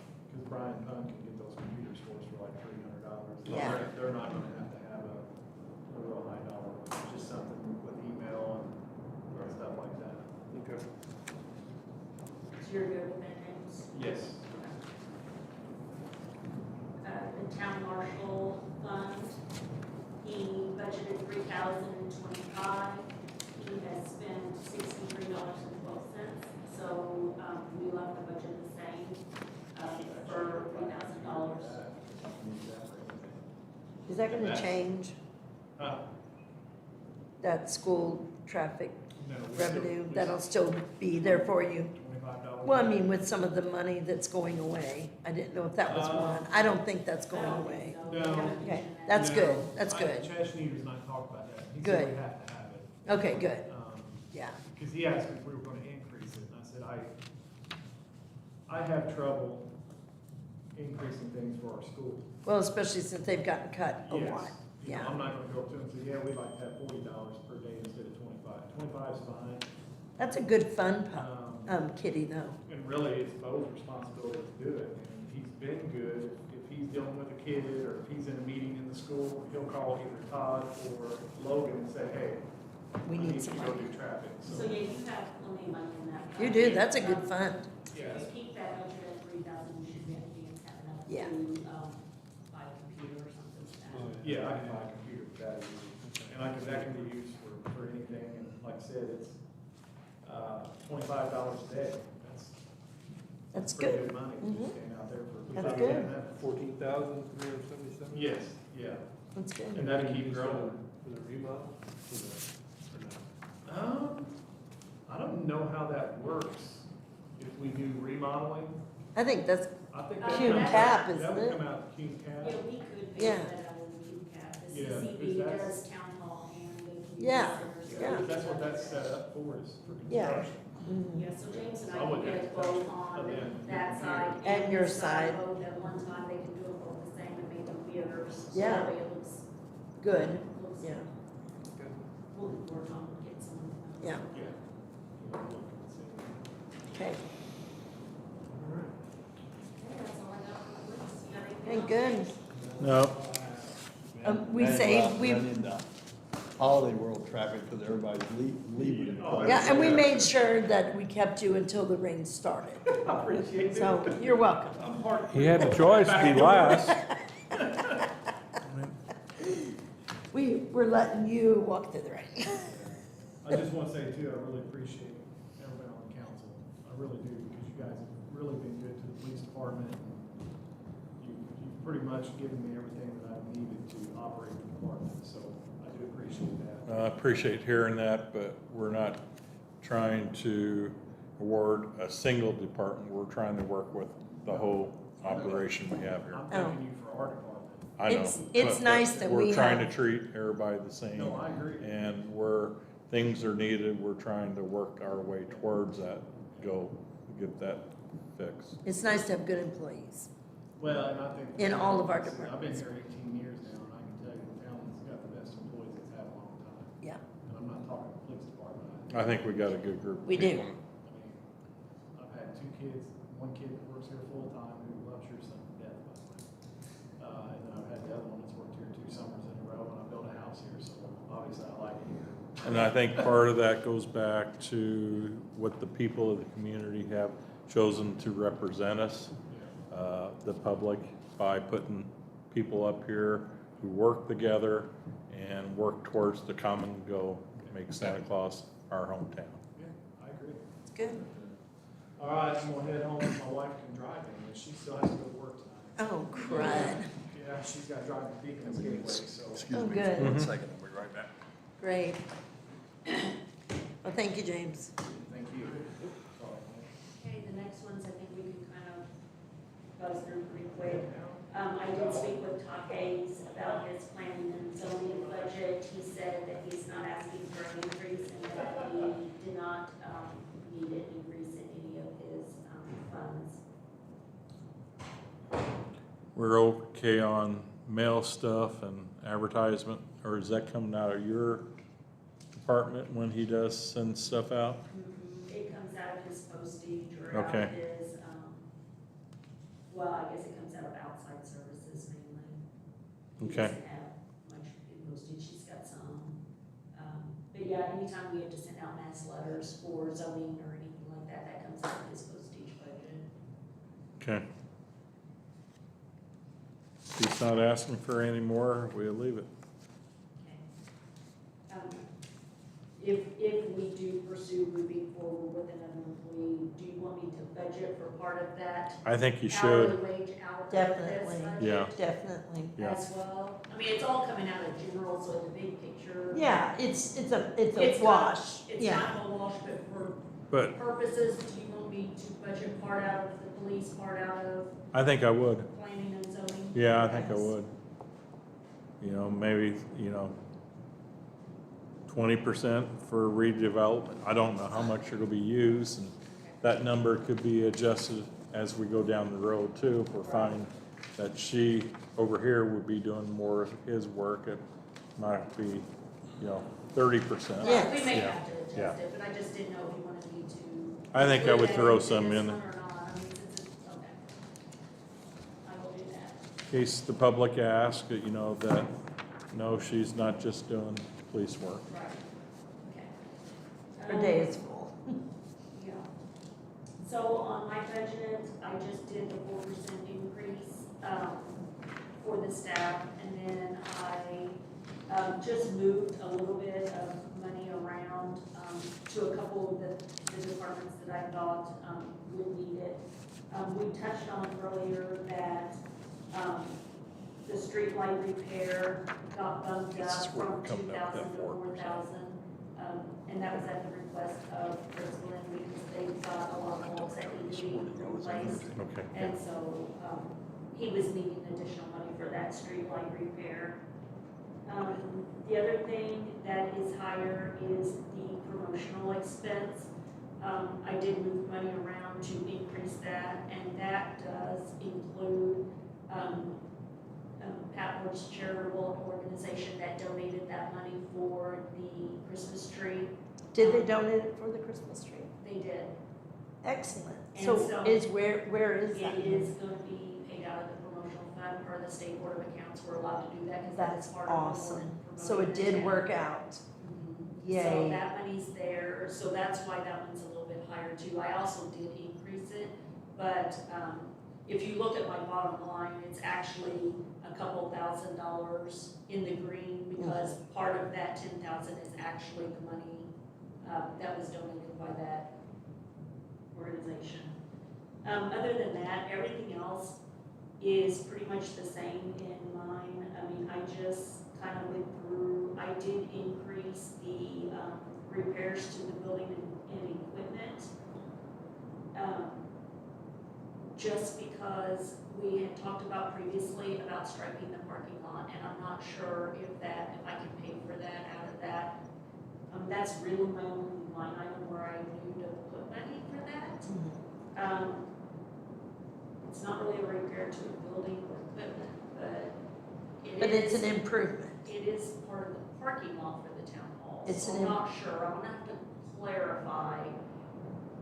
Brian Pun can get those computers for us for like $300. Yeah. They're not gonna have to have a real high dollar, just something with email and stuff like that. Okay. So you're good with that, James? Yes. The town marshal fund, he budgeted $3,025. He has spent $63.12, so, we left the budget the same, for $3,000. Is that gonna change Uh, that school traffic no, we revenue? still- That'll still be there for you? $25. Well, I mean, with some of the money that's going away. I didn't know if that was one. I don't think that's I going don't away. think so. No. We haven't Okay, mentioned that. that's No, good, that's I- good. Chad Schneiders and I talked about that. He Good. said we have to have it. Okay, good, yeah. Because he asked if we were gonna increase it, and I said, I have trouble increasing things for our school. Well, especially since they've gotten cut a Yes. lot, You know, yeah. I'm not gonna go up to them and say, yeah, we'd like to have $40 per day instead of 25. 25 is fine. That's a good fun kitty though. And really, it's Bo's responsibility to do it. And he's been good. If he's dealing with a kid or if he's in a meeting in the school, he'll call either Todd or Logan and say, hey, We I need need to somebody. go do traffic. So yeah, you have plenty of money in that. You do, that's a good fund. If you keep that budget at 3,000, you should be enough Yeah. to, buy a computer or something like that. Yeah, I can buy a computer with that easy. And that can be used for anything. And like I said, it's $25 a day. That's pretty good. good money to Mhm. stand out there for. That's good. 14,377? Yes, yeah. That's good. And that'll keep growing. For the remodel? I don't know how that works. If we do remodeling, I think that's, I think Cume cap, isn't that would it? come out of Cume cap. Yeah, we could Yeah. base that on the Cume cap. The Yeah, CCB because that's- does town hall and the community Yeah, center. so yeah. we That's could what look that's at set that. up for, is for Yeah. construction. mhm. Yeah, so James and I I would can get think both that's- on and then that side. And your this side. Both at one time, they can do it both the same and make them theaters. So Yeah. that way it looks, Good, looks, yeah, we'll work on getting some. yeah, Yeah. okay. Okay, that's all I got for the list. You got anything Thank else? goodness. No, We saved, we, Run into holiday world traffic because everybody's leaving. Oh, yeah, and we made sure that we kept you until the rain started. I appreciate it. So, you're welcome. I'm hard. he had a choice to be last. We're letting you walk through the rain. I just want to say too, I really appreciate everybody on the council. I really do, because you guys have really been good to the police department. You've pretty much given me everything that I've needed to operate the department, so I do appreciate that. I appreciate hearing that, but we're not trying to award a single department. We're trying to work with the whole operation we have here. I'm thanking you for our department. I know. It's but nice that we We're trying to have, treat everybody the same. No, I agree. And where things are needed, we're trying to work our way towards that, get that fixed. it's nice to have good employees. Well, and I think. In all of our I've been departments. here 18 years now, and I can tell you, the town has got the best employees it's had in a long time. Yeah, And I'm not talking the police department. I think we got a good group. of we do. people. I mean, I've had two kids, one kid that works here full-time who loves your son to death, by the way. And then I've had the other one that's worked here 2 summers in a row, and I built a house here, so obviously I like it here. And I think part of that goes back to what the people of the community have chosen to represent us, the public, by putting people up here who work together and work towards the common goal, make Santa Claus our hometown. Yeah, I agree. It's good. All right, I'm gonna head home, my wife can drive me, but she still has to go to work tonight. Oh, crud. Yeah, she's got to drive to Deacon's Gateway, so. Excuse Oh, me good. for 1 second, I'll be right back. Great. Well, thank you, James. Thank you. Okay, the next ones, I think we can kind of buzz through pretty quick. I did speak with Todd Hayes about his planning and zoning budget. He said that he's not asking for an increase and that he did not, need an increase in any of his, funds. We're okay on mail stuff and advertisement, or is that coming out of your department when he does send stuff out? It comes out of his postage or out Okay. of his, well, I guess it comes out of outside services mainly. He Okay. doesn't have much in postage, he's got some. But yeah, anytime we have to send out mass letters for zoning or anything like that, that comes out of his postage budget. Okay. If he's not asking for any more, we'll leave it. Okay. If we do pursue moving forward with another employee, do you want me to budget for part of that? I think you Hourly should. wage out of Definitely. this budget? Yeah. Definitely. Yeah. As well? I mean, it's all coming out of general, so the big picture. Yeah, it's a It's wash. It's Yeah. not a wash, but for But purposes, do you want me to budget part out of the police, part out of I think I would. planning and zoning? Yeah, I think I Yes. would. Maybe, 20% for redevelopment. I don't know how much it'll be used, and Okay. that number could be adjusted as we go down the road too, if we're finding that she over here would be doing more of his work, it might be, 30%. Yeah. We may Yeah, have to adjust yeah. it, but I just didn't know if you wanted me to. I think I would include throw that some into in this there. one or not. I mean, since it's, okay. I will do that. In case the public asks, that, no, she's not just doing police work. Right. Okay. Her day is full. Yeah. So on my budget, I just did the 4% increase, for the staff, and then I, just moved a little bit of money around, to a couple of the departments that I thought, would need it. We touched on earlier that, the street light repair got bumped This is up where from we're coming up 2,000 with to that 4%. 4,000. And that was at the request of Crystal, because they've got a lot of holes that need to be replaced. Okay. And so, he was needing additional money for that street light repair. The other thing that is higher is the promotional expense. I did move money around to increase that, and that does include, Pat Ward's charitable organization that donated that money for the Christmas tree. Did they donate it for the Christmas tree? They did. Excellent. And So so- where is that? It is gonna be paid out of the promotional fund, or the state board of accounts, we're allowed to do that, because that is That's part of the awesome. So promoting it the did town. work out. Mhm. Yay. So that money's there, so that's why that one's a little bit higher too. I also did increase it, but, if you look at my bottom line, it's actually a couple $1,000s in the green, because part of that 10,000 is actually the money, that was donated by that organization. Other than that, everything else is pretty much the same in mine. I mean, I just kind of went through, I did increase the, repairs to the building and equipment. Just because we had talked about previously about striping the parking lot, and I'm not sure if I can pay for that out of that. That's really my only line item where I knew to put money for that. It's not really a repair to a building or equipment, but it is. But it's an improvement. It is part of the parking lot for the town hall. It's So an I'm not sure, I'm gonna have to clarify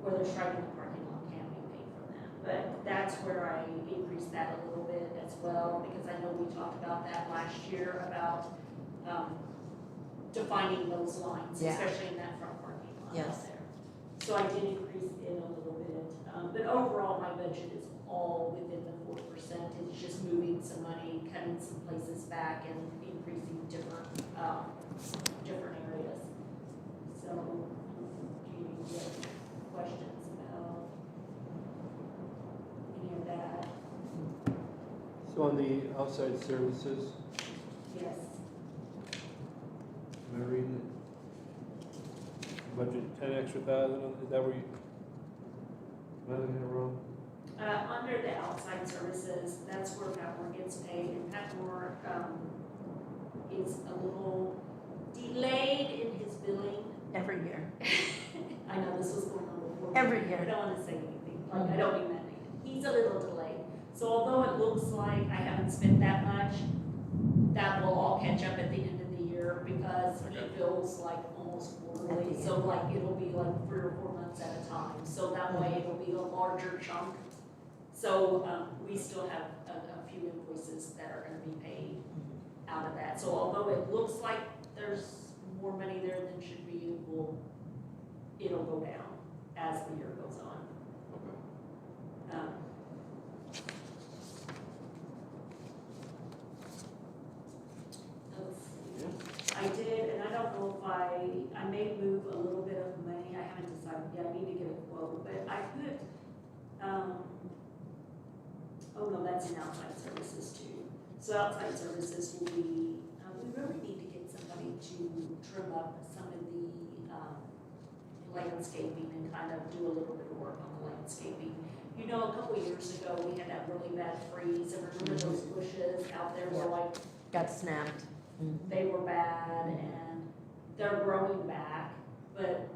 whether striping the parking lot can be paid from that. But that's where I increased that a little bit as well, because I know we talked about that last year, about, defining those lines, Yeah. especially in that front parking lot out Yes. there. So I did increase it a little bit, but overall, my budget is all within the 4%. It's just moving some money, cutting some places back, and increasing different areas. So, do you have questions about any of that? So on the outside services, Yes. am I reading it? Budget 10 extra thousand, is that where you, am I looking at it wrong? Under the outside services, that's where Pat Moore gets paid, and Pat Moore, is a little delayed in his billing. Every year. I know this was going on before. Every I year. don't wanna say anything, like, I don't mean that negative. He's a little delayed. So although it looks like I haven't spent that much, that will all catch up at the end of the year, because he bills like almost quarterly. So like, it'll be like 3 or 4 months at a time, so that way it'll be a larger chunk. So, we still have a few invoices that are gonna be paid out of that. So although it looks like there's more money there than should be, it'll go down as the year goes on. Let's see. I did, and I don't know if I may move a little bit of money, I haven't decided yet, I need to get a quote, but I put, oh no, that's in outside services too. So outside services will be, we really need to get somebody to trim up some of the, landscaping and kind of do a little bit of work on the landscaping. You know, a couple years ago, we had that really bad freeze, and remember those bushes out there were like, Got snapped. they were bad, and they're growing back, but,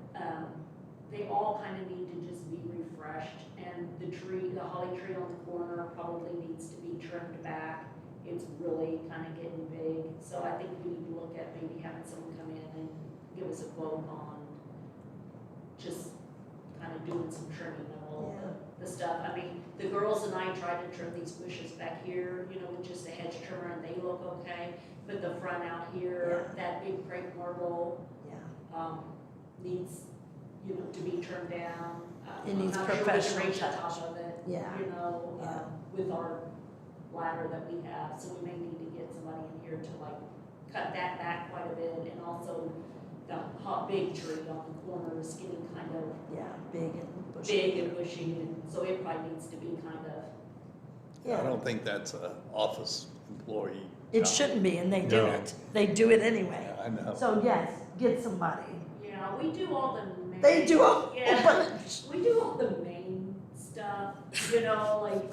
they all kind of need to just be refreshed. refreshed, and the tree, the holly tree on the corner probably needs to be trimmed back. It's really kind of getting big, so I think we need to look at maybe having someone come in and give us a quote on just kind of doing some trimming of all the stuff. I mean, the girls and I tried to trim these bushes back here, you know, with just a hedge trimmer, and they look okay, but the front out here, that big crepe myrtle, needs, you know, to be trimmed down. It needs I'm not sure we can professional reach the touch. top of it, Yeah. you know, Yeah. with our ladder that we have, so we may need to get somebody in here to like cut that back quite a bit, and also the hot big tree on the corner is getting kind of Big and bushy. big and bushy, and so it probably needs to be kind of, I don't think that's an office employee. It shouldn't be, and they do No. it. They do it anyway. Yeah, I know. So yes, get somebody. yeah, we do all the main. They do a Yeah. bunch. We do all the main stuff, you know, like,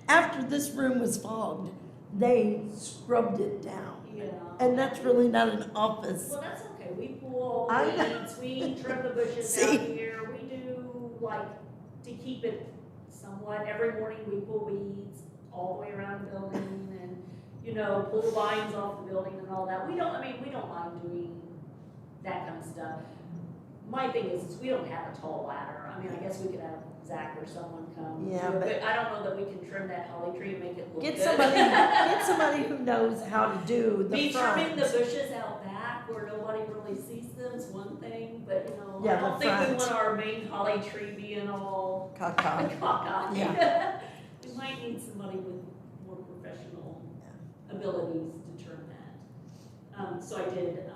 After this room was fogged, they scrubbed it down. you know. And that's really not an office. Well, that's okay, we pull all the I know. weeds, we trim the bushes See? out here, we do, like, to keep it somewhat, every morning we pull weeds all the way around the building, and, you know, pull the vines off the building and all that. We don't mind doing that kind of stuff. My thing is we don't have a tall ladder. I mean, I guess we could have Zach or someone come. Yeah, do it, but- I don't know that we can trim that holly tree and make it look good. Get somebody who knows how to do the Me front. trimming the bushes out back where nobody really sees them is one thing, but you know, Yeah, I don't the think we front. want our main holly tree being all Caca. cockeyed. Yeah. We might need somebody with more professional abilities to trim that. So I did,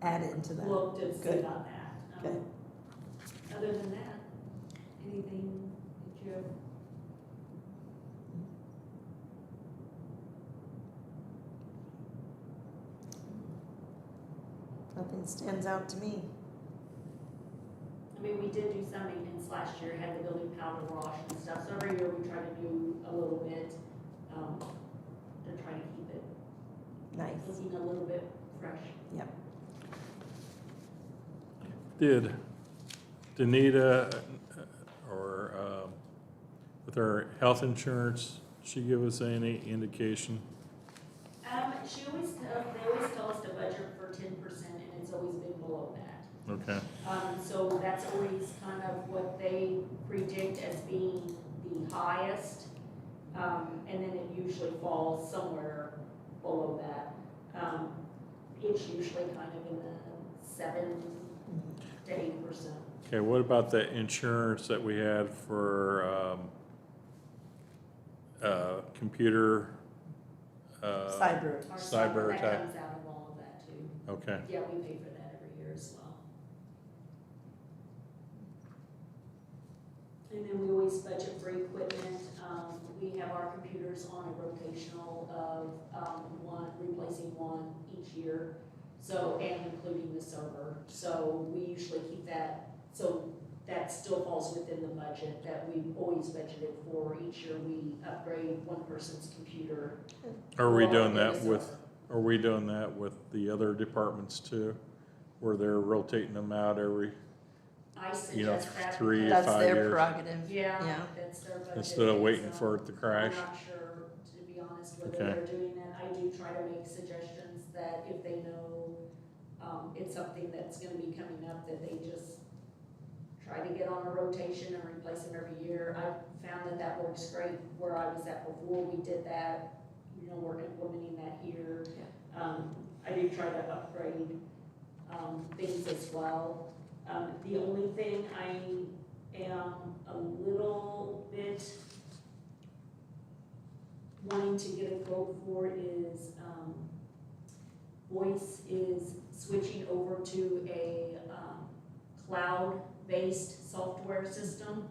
Add into that. look to see Good. about that. Good. Other than that, anything that you have? Nothing stands out to me. I mean, we did do some maintenance last year, had the building powder wash and stuff, so every year we try to do a little bit, to try to keep it Nice. looking a little bit fresh. Did Danita, or with her health insurance, she give us any indication? She always, they always tell us to budget for 10%, and it's always been below that. Okay, So that's always kind of what they predict as being the highest, and then it usually falls somewhere below that. It's usually kind of in the 7 to 8%. okay, what about the insurance that we had for computer? Cyber. Our Cyber software, that attack. comes out of all of that too. Okay, Yeah, we pay for that every year as well. And then we always budget for equipment. We have our computers on a rotational of, replacing one each year. So, and including the server. So we usually keep that, so that still falls within the budget that we've always budgeted for. Each year we upgrade one person's computer. are we or doing the that with, server. are we doing that with the other departments too? Where they're rotating them out every, I you know, suggest that. 3 to because- That's 5 their years? prerogative. Yeah, that's their budget. Instead of waiting so for it to crash? I'm not sure, to be honest, whether Okay. they're doing that. I do try to make suggestions that if they know, it's something that's gonna be coming up, that they just try to get on a rotation and replace them every year. I found that that works great where I was at before we did that, you know, we're implementing that here. I do try to upgrade, things as well. The only thing I am a little bit wanting to get a quote for is, Voice is switching over to a, cloud-based software system.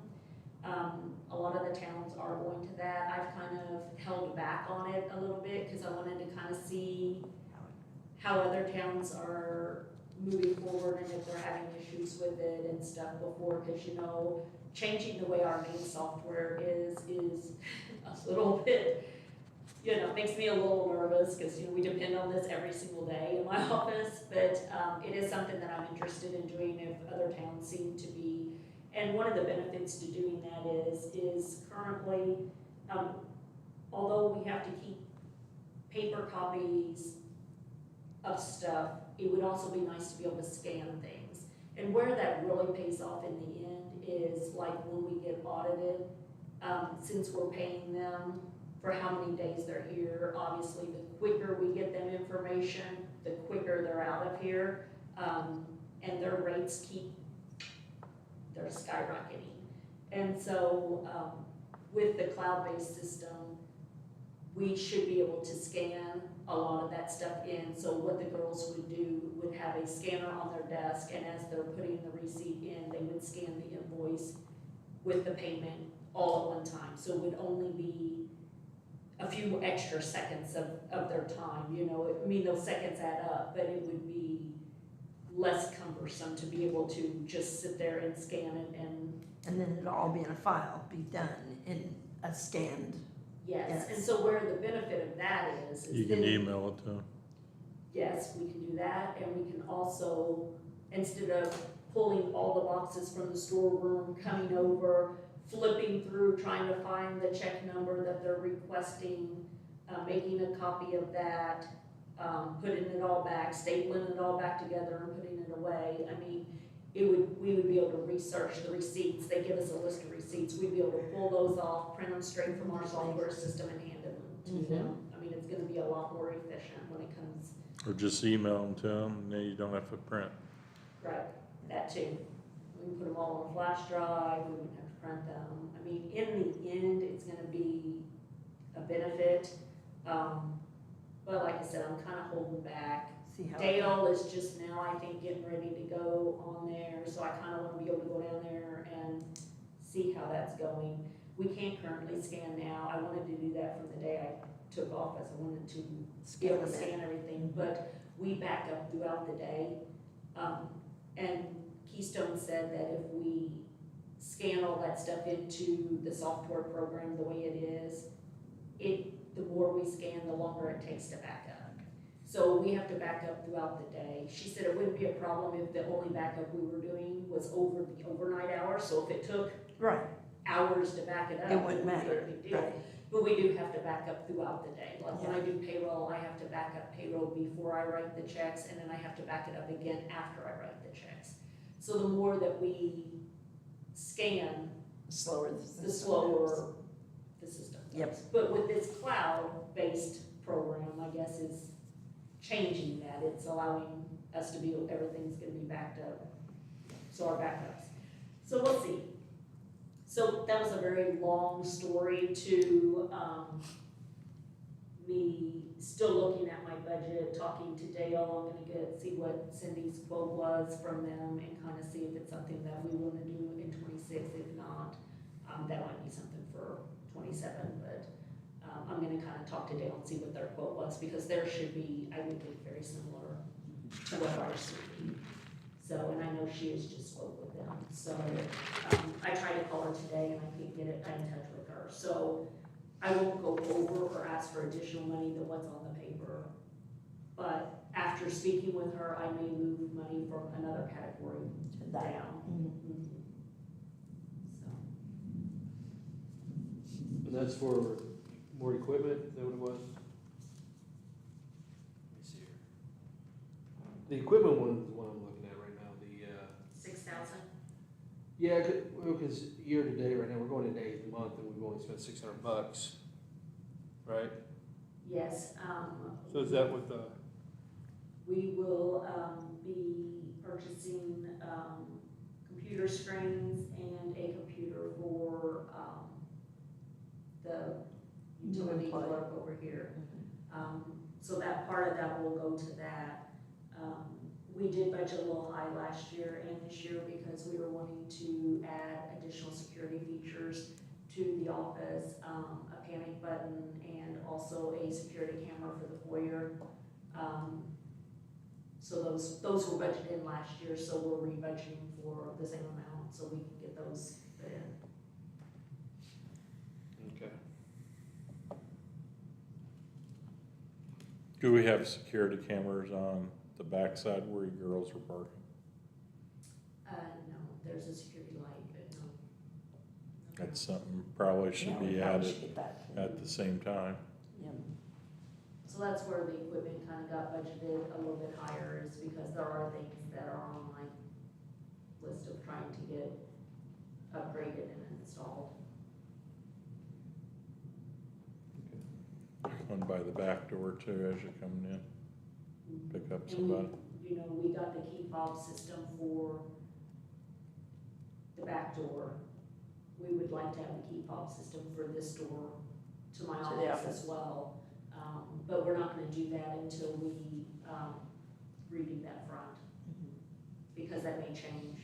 A lot of the towns are going to that. I've kind of held back on it a little bit, cause I wanted to kind of see how other towns are moving forward and if they're having issues with it and stuff before, cause you know, changing the way our main software is a little bit, you know, makes me a little nervous, cause you know, we depend on this every single day in my office, but, it is something that I'm interested in doing if other towns seem to be And one of the benefits to doing that is currently, although we have to keep paper copies of stuff, it would also be nice to be able to scan things. And where that really pays off in the end is like when we get audited, since we're paying them for how many days they're here, obviously the quicker we get them information, the quicker they're out of here. And their rates they're skyrocketing. And so with the cloud-based system, we should be able to scan a lot of that stuff in. So what the girls would do would have a scanner on their desk, and as they're putting the receipt in, they would scan the invoice with the payment all at one time. So it would only be a few extra seconds of their time, you know. I mean, those seconds add up, but it would be less cumbersome to be able to just sit there and scan it And then it'll all be in a file, be done in a scanned. yes. Yes. And so where the benefit of that is You can then- email it to them. Yes, we can do that, and we can also, instead of pulling all the boxes from the storeroom, coming over, flipping through, trying to find the check number that they're requesting, making a copy of that, putting it all back, stapling it all back together and putting it away. I mean, we would be able to research the receipts. They give us a list of receipts. We'd be able to pull those off, print them straight from our software system and hand them to them. I mean, it's gonna be a lot more efficient when it comes, Or just email them to them, and then you don't have to print. right, that too. We can put them all on a flash drive, we wouldn't have to print them. I mean, in the end, it's gonna be a benefit. But like I said, I'm kinda holding back. See how. Dale is just now, I think, getting ready to go on there, so I kinda wanna be able to go down there and see how that's going. We can't currently scan now. I wanted to do that from the day I took office. I wanted to be able to scan everything, but we back up throughout the day. And Keystone said that if we scan all that stuff into the software program the way it is, the more we scan, the longer it takes to back up. So we have to back up throughout the day. She said it wouldn't be a problem if the only backup we were doing was over the overnight hours, so if it took Right, hours to back it up. it wouldn't wouldn't be a matter, big deal. right. But we do have to back up throughout the day. Like when I do payroll, I have to back up payroll before I write the checks, and then I have to back it up again after I write the checks. So the more that we scan, Slower the slower the system goes. Yep. But with this cloud-based program, I guess is changing that. It's allowing us to be, everything's gonna be backed up. So our backups. So we'll see. So that was a very long story to, me still looking at my budget, talking to Dale. I'm gonna see what Cindy's quote was from them and kind of see if it's something that we wanna do in 26. If not, that might be something for 27, but, I'm gonna kind of talk to Dale and see what their quote was, because theirs should be, I would think, very similar to what ours should be. So, and I know she has just spoke with them, so, I tried to call her today and I can't get in touch with her. So I won't go over or ask for additional money than what's on the paper. But after speaking with her, I may move money from another category down. So, And that's for more equipment, is that what it was? Let me see here. The equipment one is the one I'm looking at right now, the, 6,000? yeah, because year to date right now, we're going into 8th month and we've only spent $600, right? Yes, So is that with the, we will, be purchasing, computer screens and a computer for, the utility employee. clerk over here. So that part of that will go to that. We did budget a little high last year and this year because we were wanting to add additional security features to the office, a panic button and also a security camera for the foyer. So those were budgeted in last year, so we're re-budgeting for the same amount, so we can get those put in. okay. Do we have security cameras on the backside where you girls are parking? No, there's a security light, but That's something probably should Yeah, we be probably added should get that. at the same time. Yeah. So that's where the equipment kind of got budgeted a little bit higher, is because there are things that are on my list of trying to get upgraded and installed. One by the back door too, as you're coming in, pick up And somebody. we, we got the key fob system for the back door. We would like to have a key fob system for this door to my To the office as well. But we're not gonna do that until we, redo that front, because that may change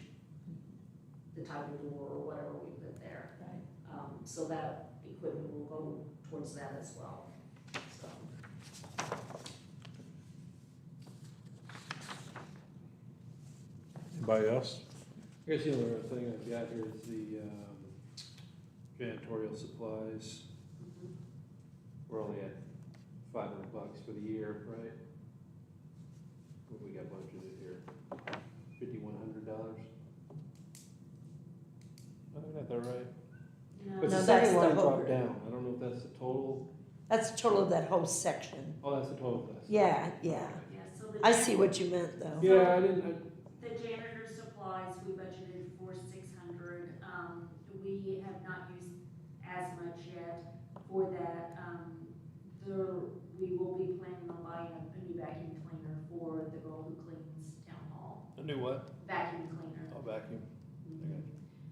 the type of door or whatever we put there. Right. So that equipment will go towards that as well, so. Anybody else? I guess the only other thing I've got here is the, janitorial supplies. We're only at $500 for the year, right? What we got budgeted here? $5,100? I got that right? No, But No, the that's second the line whole- dropped down. I don't know if that's the total. That's the total of that whole section. Oh, that's the total of this. Yeah, yeah. yeah, so the. I see what you meant though. Yeah, I didn't, The janitor supplies, we budgeted for 600, we have not used as much yet for that. We will be planning on buying a new vacuum cleaner for the girl who cleans town hall, I knew what? vacuum cleaner. Oh, vacuum.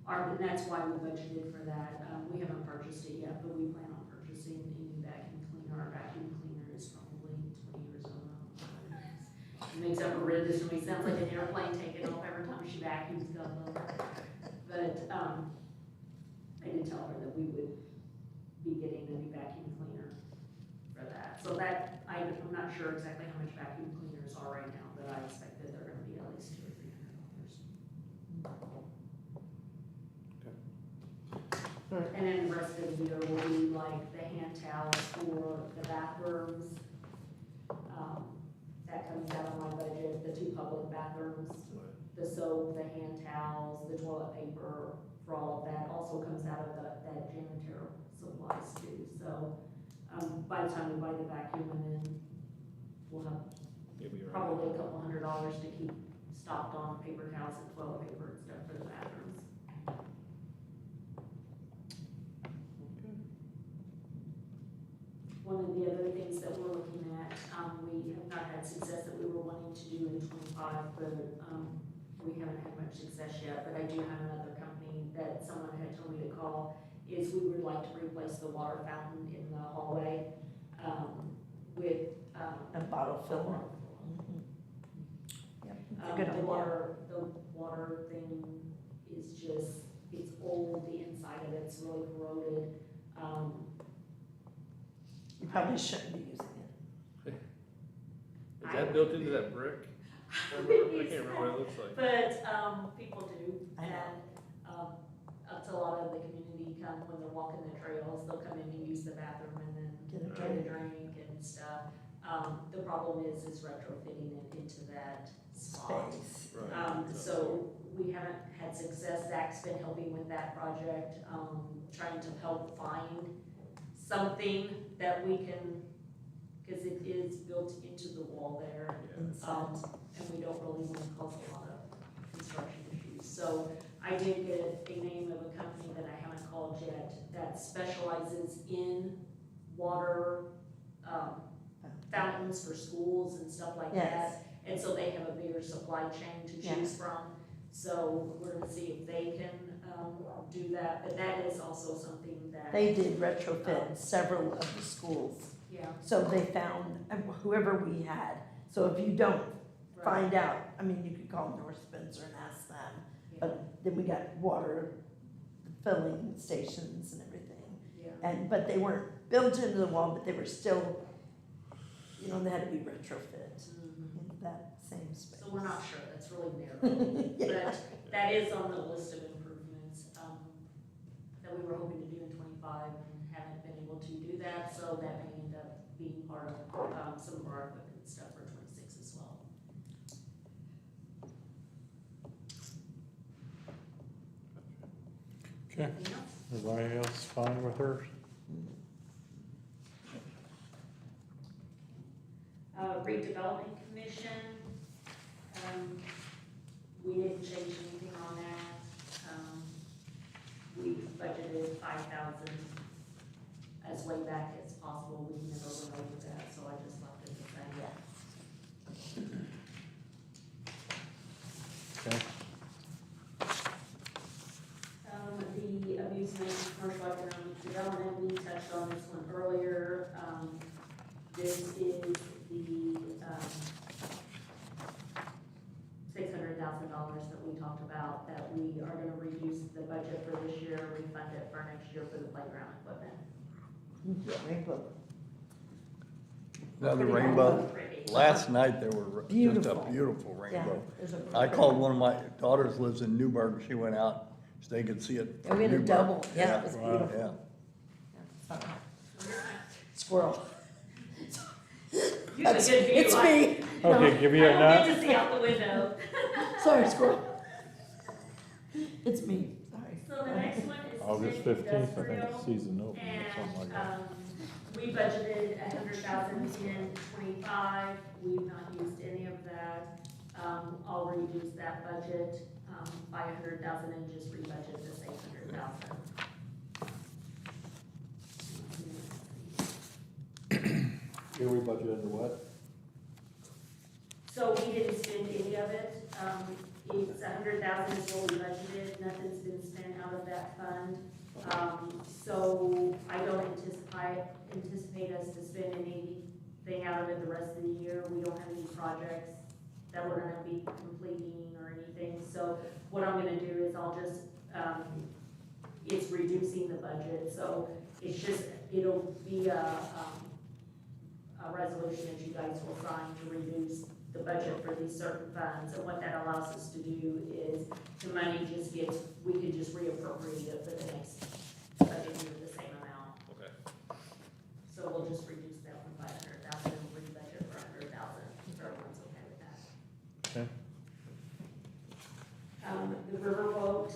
And that's why we budgeted for that, we haven't purchased it yet, but we plan on purchasing a new vacuum cleaner. Our vacuum cleaner is probably 20 years old now. It makes up horrendous to me, sounds like an airplane taking off every time she vacuums, God love her. But, I did tell her that we would be getting a new vacuum cleaner for that. So that, I'm not sure exactly how much vacuum cleaners are right now, but I expect that they're gonna be at least $200 or $300. And then the rest of the year will be like the hand towels for the bathrooms. That comes out of my budget, the 2 public bathrooms, the soap, the hand towels, the toilet paper, for all of that, also comes out of that janitor supplies too. So, by the time we buy the vacuum, and then we'll have probably a couple $100 to keep stocked on paper towels and toilet paper and stuff for the bathrooms. One of the other things that we're looking at, we have not had success that we were wanting to do in 25, but, we haven't had much success yet, but I do have another company that someone had told me to call, is we would like to replace the water fountain in the hallway, with, A bottle filler. Yep, it's a good idea. the water thing is just, it's old, the inside of it's really corroded, You probably shouldn't be using it. Is that built into that brick? I can't remember what it looks like. But, people do, I know. and, up to a lot of the community come, when they're walking the trails, they'll come in and use the bathroom and then Get a get a drink and stuff. The problem is retrofitting it into that spot. Space. So we haven't had success. Zach's been helping with that project, trying to help find something that we can, because it is built into the wall there. Inside. And we don't really want to cause a lot of construction issues. So I did get a name of a company that I haven't called yet that specializes in water, fountains for schools and stuff like Yes. that. And so they have a bigger supply chain to Yeah. choose from. So we're gonna see if they can, do that, but that is also something that. They did retrofit several of the schools. Yeah. So they found whoever we had. So if you don't Right. find out, I mean, you could call North Spencer and ask them. Yeah. But then we got water filling stations and everything. Yeah. And, but they weren't built into the wall, but they were still, they had to be retrofit Mhm. into that same space. So we're not sure, that's really narrow, Yeah. but that is on the list of improvements, that we were hoping to do in 25 and haven't been able to do that, so that may end up being part of, some of our equipment stuff for 26 as well. Okay, Anything else? Everybody else fine with hers? Redevelopment Commission, we didn't change anything on that. We budgeted 5,000 as way back as possible, we never went over that, so I just left it the same. Okay. The amusement and commercial economic development, we touched on this one earlier. This is the, $600,000 that we talked about, that we are gonna reduce the budget for this year, refund it for next year for the playground equipment. Rainbow. Another Pretty rainbow. pretty. Last night there were just a Beautiful. beautiful Yeah, rainbow. there's a. I called one of my daughters lives in Newburgh. She went out so they could see it. Yeah, we had a Newburgh. double, yeah, it was Wow. beautiful. Yeah. Squirrel. You have a That's- good view. It's me. No, Okay, give I me a don't nut. get to see out the window. sorry, squirrel. It's me, sorry. So the next one is August Smith 15th, I think Industrial, it's season opening or something like and, that. we budgeted 100,000 in '25, we've not used any of that. I'll reduce that budget, by 100,000 and just rebudget the same 100,000. Here we budget under what? So we didn't spend any of it, it's 100,000 is what we budgeted, nothing's been spent out of that fund. So I don't anticipate us to spend anything out of it the rest of the year. We don't have any projects that we're gonna be completing or anything. So what I'm gonna do is I'll just, it's reducing the budget, so it's just, it'll be a resolution that you guys will sign to reduce the budget for these certain funds. And what that allows us to do is the money just gets, we can just reappropriate it for the next budget year, the same amount. Okay. So we'll just reduce that one by 100,000 and re-budget for 100,000, if everyone's okay with that. Okay. The riverboat,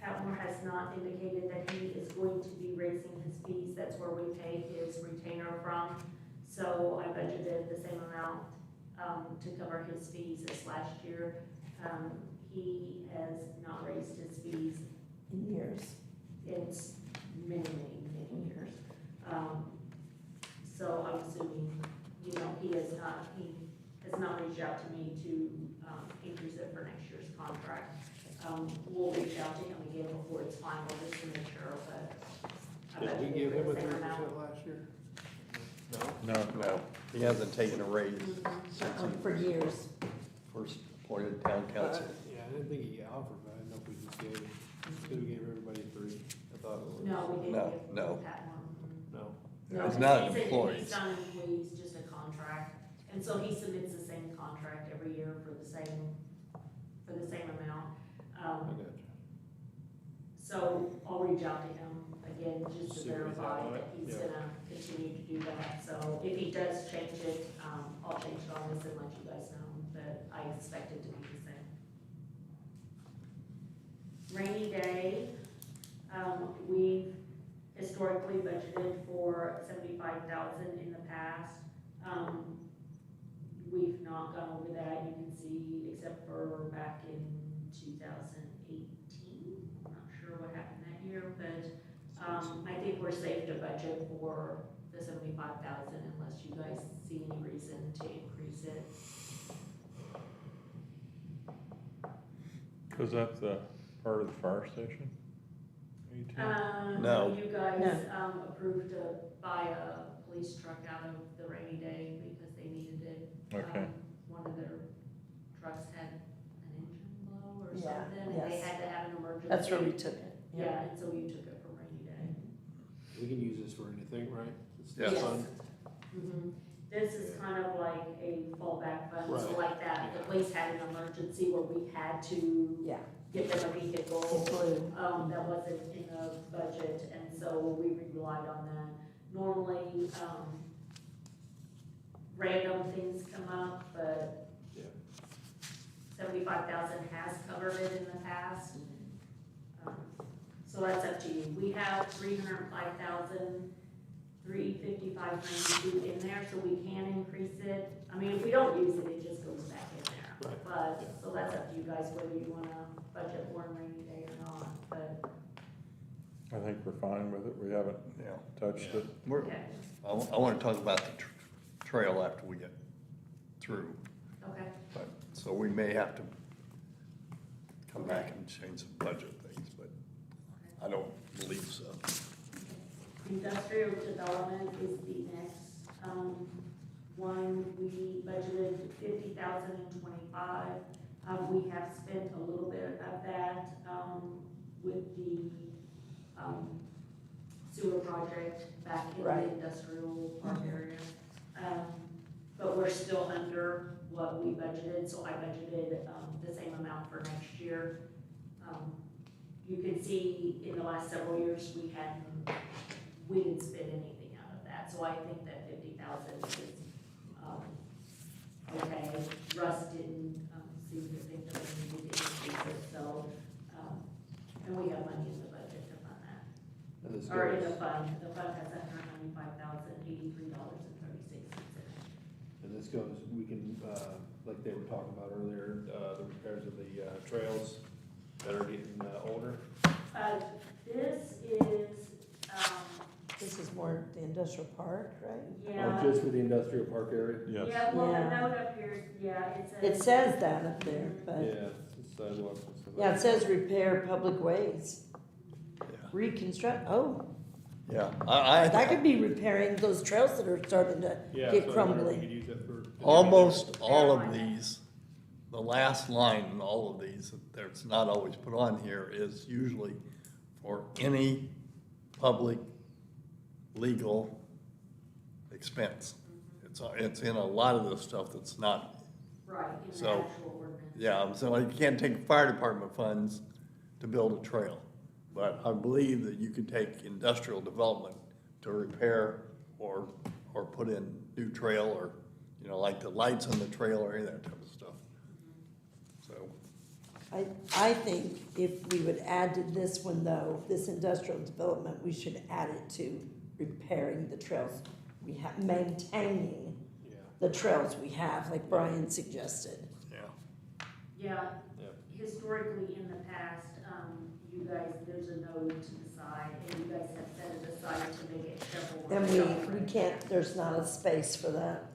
Pat Moore has not indicated that he is going to be raising his fees, that's where we pay his retainer from. So I budgeted the same amount, to cover his fees as last year. He has not raised his fees In years. it's many years. So I'm assuming, he has not reached out to me to, increase it for next year's contract. We'll reach out to him again before it's final, just to make sure, but. I Did we budgeted give him the a same 3% amount. last year? No, No, he hasn't taken a raise since For he years. first appointed town council. Yeah, I didn't think he got offered, but I didn't know if we just gave, we gave everybody 3. I thought it was. No, we didn't No, give no. Pat one. No. No, He's not an he's employee. He's not an employee, he's just a contract, and so he submits the same contract every year for the same amount. I got you. So I'll reach out to him again, just to See what he's verify at, that he's yeah. gonna continue to do that. So if he does change it, I'll change it on this and let you guys know, but I expect it to be the same. Rainy day, we've historically budgeted for 75,000 in the past. We've not gone over that, you can see, except for back in 2018. I'm not sure what happened that year, but, I think we're safe to budget for the 75,000 unless you guys see any reason to increase it. cause that's the part of the fire station? No. You guys, No. approved to buy a police truck out of the rainy day because they needed it. Okay. One of their trucks had an engine blow or Yeah, something, and they yes. had to have an emergency. That's where we took it. Yeah, and so you took it for rainy day. We can use this for anything, right? It's Yes. fun. This is kind of like a fallback fund, so Right. like that, the police had an emergency where we had to Yeah. get them a vehicle. Blue. That wasn't in the budget, and so we relied on that. Normally, random things come up, but Yeah. 75,000 has covered it in the past. So that's up to you. We have 305,355.92 in there, so we can increase it. I mean, if we don't use it, it just goes back in there. Right. But, so that's up to you guys whether you wanna budget for a rainy day or not, but, I think we're fine with it. We haven't Yeah. touched it. We're, okay, I want to talk about the trail after we get through, okay. but, so we may have to come back and change some budget things, but I don't believe so. Industrial development is the next, one. We budgeted 50,025. We have spent a little bit of that, with the, sewer project back in Right. the industrial park area. But we're still under what we budgeted, so I budgeted, the same amount for next year. You can see in the last several years, we didn't spend anything out of that, so I think that 50,000 is, okay. Russ didn't, seem to think that we needed to increase it, so, and we have money in the budget to fund that. And this Or in goes, the fund has $195,083.36 in it. and this goes, we can, like they were talking about earlier, the repairs of the, trails that are getting, older. This is, This is more the industrial park, right? yeah. Just for the industrial park area? Yes. Yeah, well, the Yeah. note up here, yeah, it says. It says that up there, but, Yeah, it's the sidewalks and stuff. yeah, it says repair public ways, Yeah. reconstruct, oh, Yeah, that could be repairing those trails that are starting to Yeah, get so I wonder if we crumbling. could use that for. almost all of these, the last line in all of these, that's not always put on here, is usually for any public legal expense. It's in a lot of this stuff that's not, Right, in the So, actual ordinance. yeah, so you can't take fire department funds to build a trail. But I believe that you could take industrial development to repair or put in new trail or, you know, like the lights on the trail or any of that type of stuff. So, I think if we would add to this one though, this industrial development, we should add it to repairing the trails we have, maintaining Yeah. the trails we have, like Brian suggested. yeah. Yeah, Yep. historically in the past, you guys, there's a note to the side, and you guys have set it aside to make it shovel. And we can't, there's not a space for that.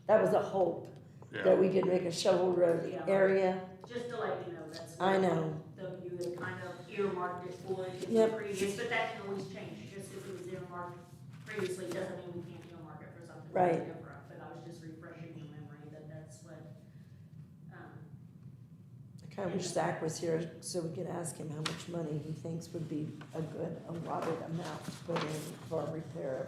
That was a hope, Yeah. that we could make a shovel road Yeah. area. Just to let you know, that's. I know. You had kind of earmarked it for it in the Yep. previous, but that can always change, just because it was earmarked previously doesn't mean we can't earmark it for something Right. different. But I was just refreshing your memory that that's what, I kinda wish Zach was here so we could ask him how much money he thinks would be a good allotted amount to put in for repair,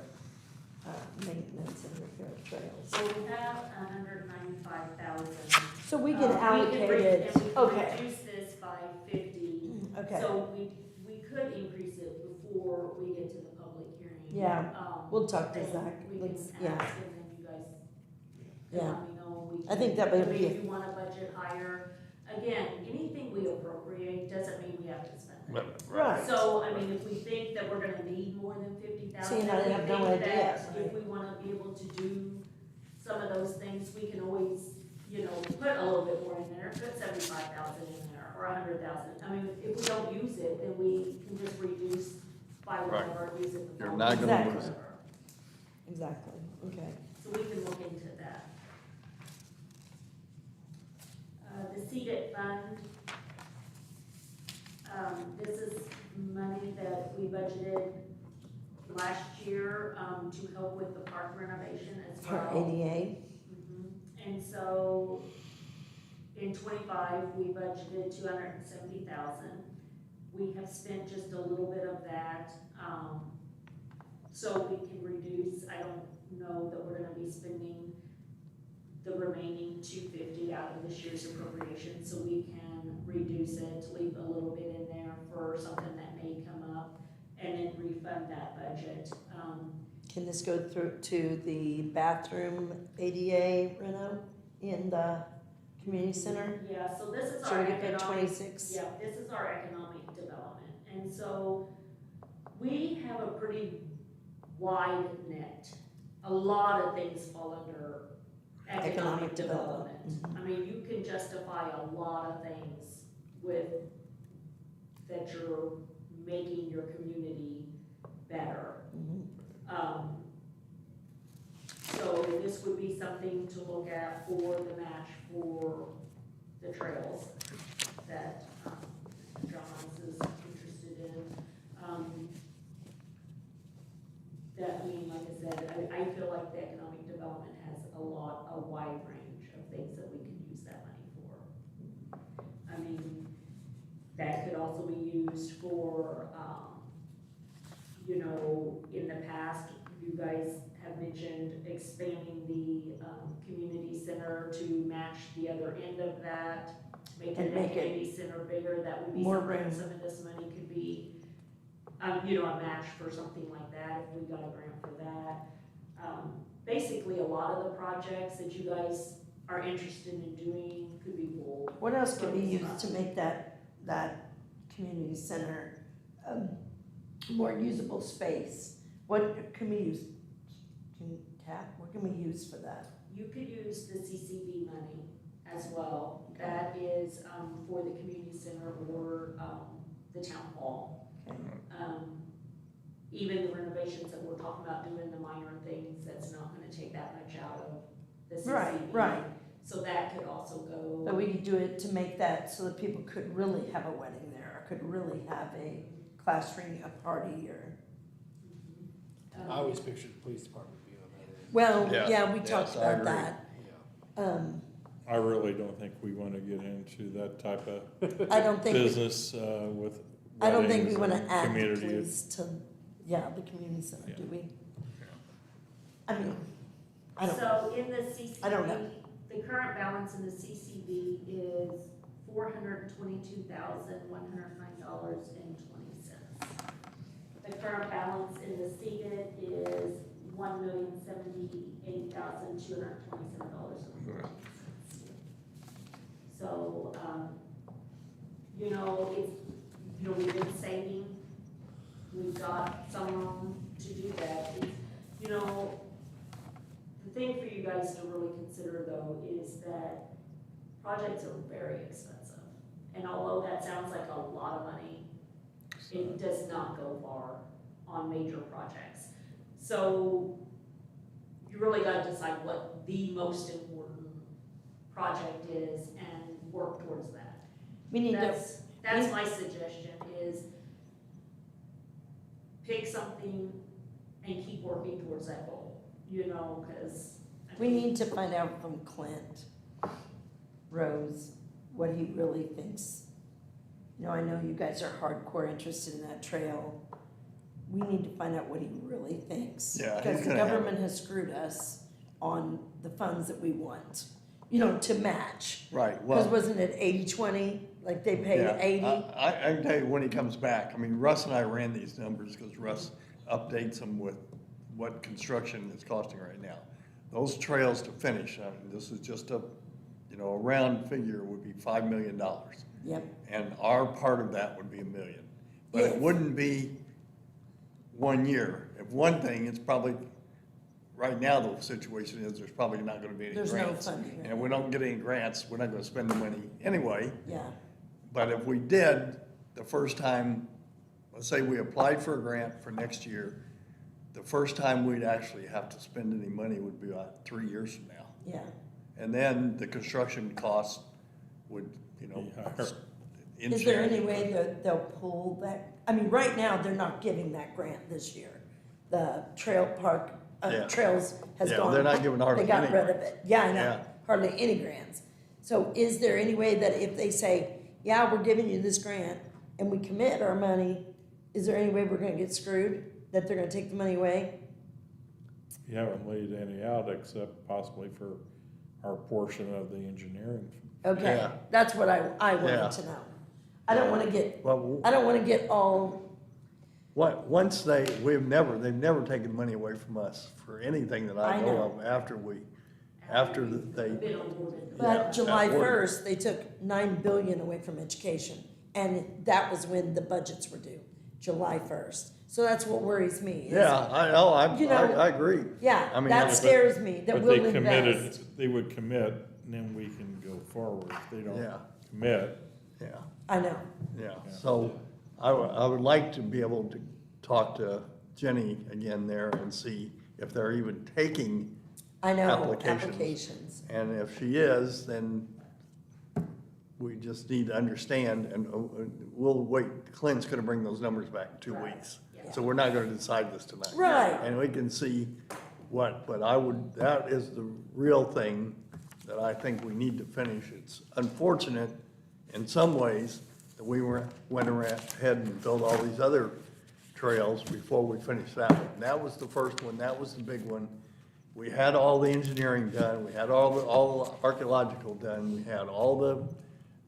maintenance and repair of trails. so we have 195,000. So we can allocate it, And we can okay, reduce this by 50. okay, So we could increase it before we get to the public hearing. Yeah, we'll talk to then Zach. We Let's- can yeah. ask, and then you guys can yeah. let me know. We I think can- that would I mean, be- if you want a budget higher, again, anything we appropriate doesn't mean we have to spend it. Right. So, I mean, if we think that we're gonna need more than 50,000. See, and I have no idea, If right. we wanna be able to do some of those things, we can always, you know, put a little bit more in there, put 75,000 in there, or 100,000. I mean, if we don't use it, then we can just reduce by Right. whatever, use it. You're not gonna Exactly. lose it. Exactly, okay. So we can look into that. The seeded fund, this is money that we budgeted last year, to help with the park renovation as well. For ADA, Mhm. And so, in 25, we budgeted 270,000. We have spent just a little bit of that, so we can reduce. I don't know that we're gonna be spending the remaining 250 out of this year's appropriation, so we can reduce it, leave a little bit in there for something that may come up, and then refund that budget. can this go through to the bathroom ADA reno in the community center? Yeah, so this is Should our we get paid economic, 26? yeah, this is our economic development. And so we have a pretty wide net. A lot of things fall under economic development. I mean, you can justify a lot of things with, that you're making your community better. So this would be something to look at for the match for the trails that John's is interested in. That, I mean, like I said, I feel like the economic development has a wide range of things that we can use that money for. I mean, that could also be used for, you know, in the past, you guys have mentioned expanding the, community center to match the other end of that, making And the make it community center bigger. That would be more something, room. some of this money could be, you know, a match for something like that, if we got a grant for that. Basically, a lot of the projects that you guys are interested in doing could be pulled. What else could be from this used to fund. make that community center, more usable space? What can we use, what can we use for that? You could use the CCB money as well. That is, for the community center or, the town hall. Okay. Even the renovations that we're talking about doing, the minor things, that's not gonna take that much out of the CCB. Right. So that could also go. But we could do it to make that so that people could really have a wedding there, or could really have a classroom, a party, or, um, I always pictured the police department being on that end. well, Yeah. yeah, we Yes, talked I about agree. that. Yeah. I really don't think we want to get into that type of I don't think, business with I don't think we weddings wanna and add the community. police to, yeah, the community center, do we? I mean, I don't, So in the CCB. I don't know. The current balance in the CCB is $422,109.20. The current balance in the CEDAT is $1,078,227.14. So, you know, it's, you know, we've been saving, we've got some room to do that. It's, you know, the thing for you guys to really consider though is that projects are very expensive. And although that sounds like a lot of money, it does not go far on major projects. So you really gotta decide what the most important project is and work towards that. we need to, That's my suggestion is pick something and keep working towards that goal, you know, cause. we need to find out from Clint Rose what he really thinks. You know, I know you guys are hardcore interested in that trail. We need to find out what he really thinks. Yeah, he's Because the gonna have- government has screwed us on the funds that we want, you know, to match. Right, Because well, wasn't it 80-20, like they paid yeah, 80? I can tell you when he comes back, I mean, Russ and I ran these numbers because Russ updates them with what construction is costing right now. Those trails to finish, I mean, this is just a, you know, a round figure would be $5 million. Yep, And our part of that would be $1 million. But it Yes. wouldn't be 1 year. If one thing, it's probably, right now the situation is there's probably not gonna be any there's no grants. funding. And if we don't get any grants, we're not gonna spend the money anyway. Yeah, But if we did, the first time, let's say we applied for a grant for next year, the first time we'd actually have to spend any money would be about 3 years from now. yeah. And then the construction costs would, you know, Yeah. Is there any way that they'll pull that? I mean, right now, they're not giving that grant this year. The trail park, Yeah. trails has Yeah, gone. they're not giving hardly They got any rid of it. Yeah, I know, Yeah. hardly any grants. So is there any way that if they say, yeah, we're giving you this grant and we commit our money, is there any way we're gonna get screwed? That they're gonna take the money away? You haven't laid any out except possibly for our portion of the engineering. Okay, Yeah. that's what I Yeah. wanted to know. I don't wanna get, Well, I don't wanna get all, once they've never taken money away from us for anything that I I know know. of after we, after they, Been awarded. But July that word. 1st, they took 9 billion away from education, and that was when the budgets were due, July 1st. So that's what worries me. is- yeah, I know, You know, I agree. Yeah, I mean, that but- scares me, that But we'll they committed, invest. they would commit, and then we can go forward. If they don't Yeah, commit, yeah, I know, yeah. So I would like to be able to talk to Jenny again there and see if they're even taking, I know, Applications. applications. and if she is, then we just need to understand, and we'll wait. Clint's gonna bring those numbers back in 2 Right. weeks. So we're not gonna decide this tonight. Right. And we can see but I would, that is the real thing that I think we need to finish. It's unfortunate in some ways that we went ahead and built all these other trails before we finished that one. That was the first one, that was the big one. We had all the engineering done, we had all the archaeological done, we had all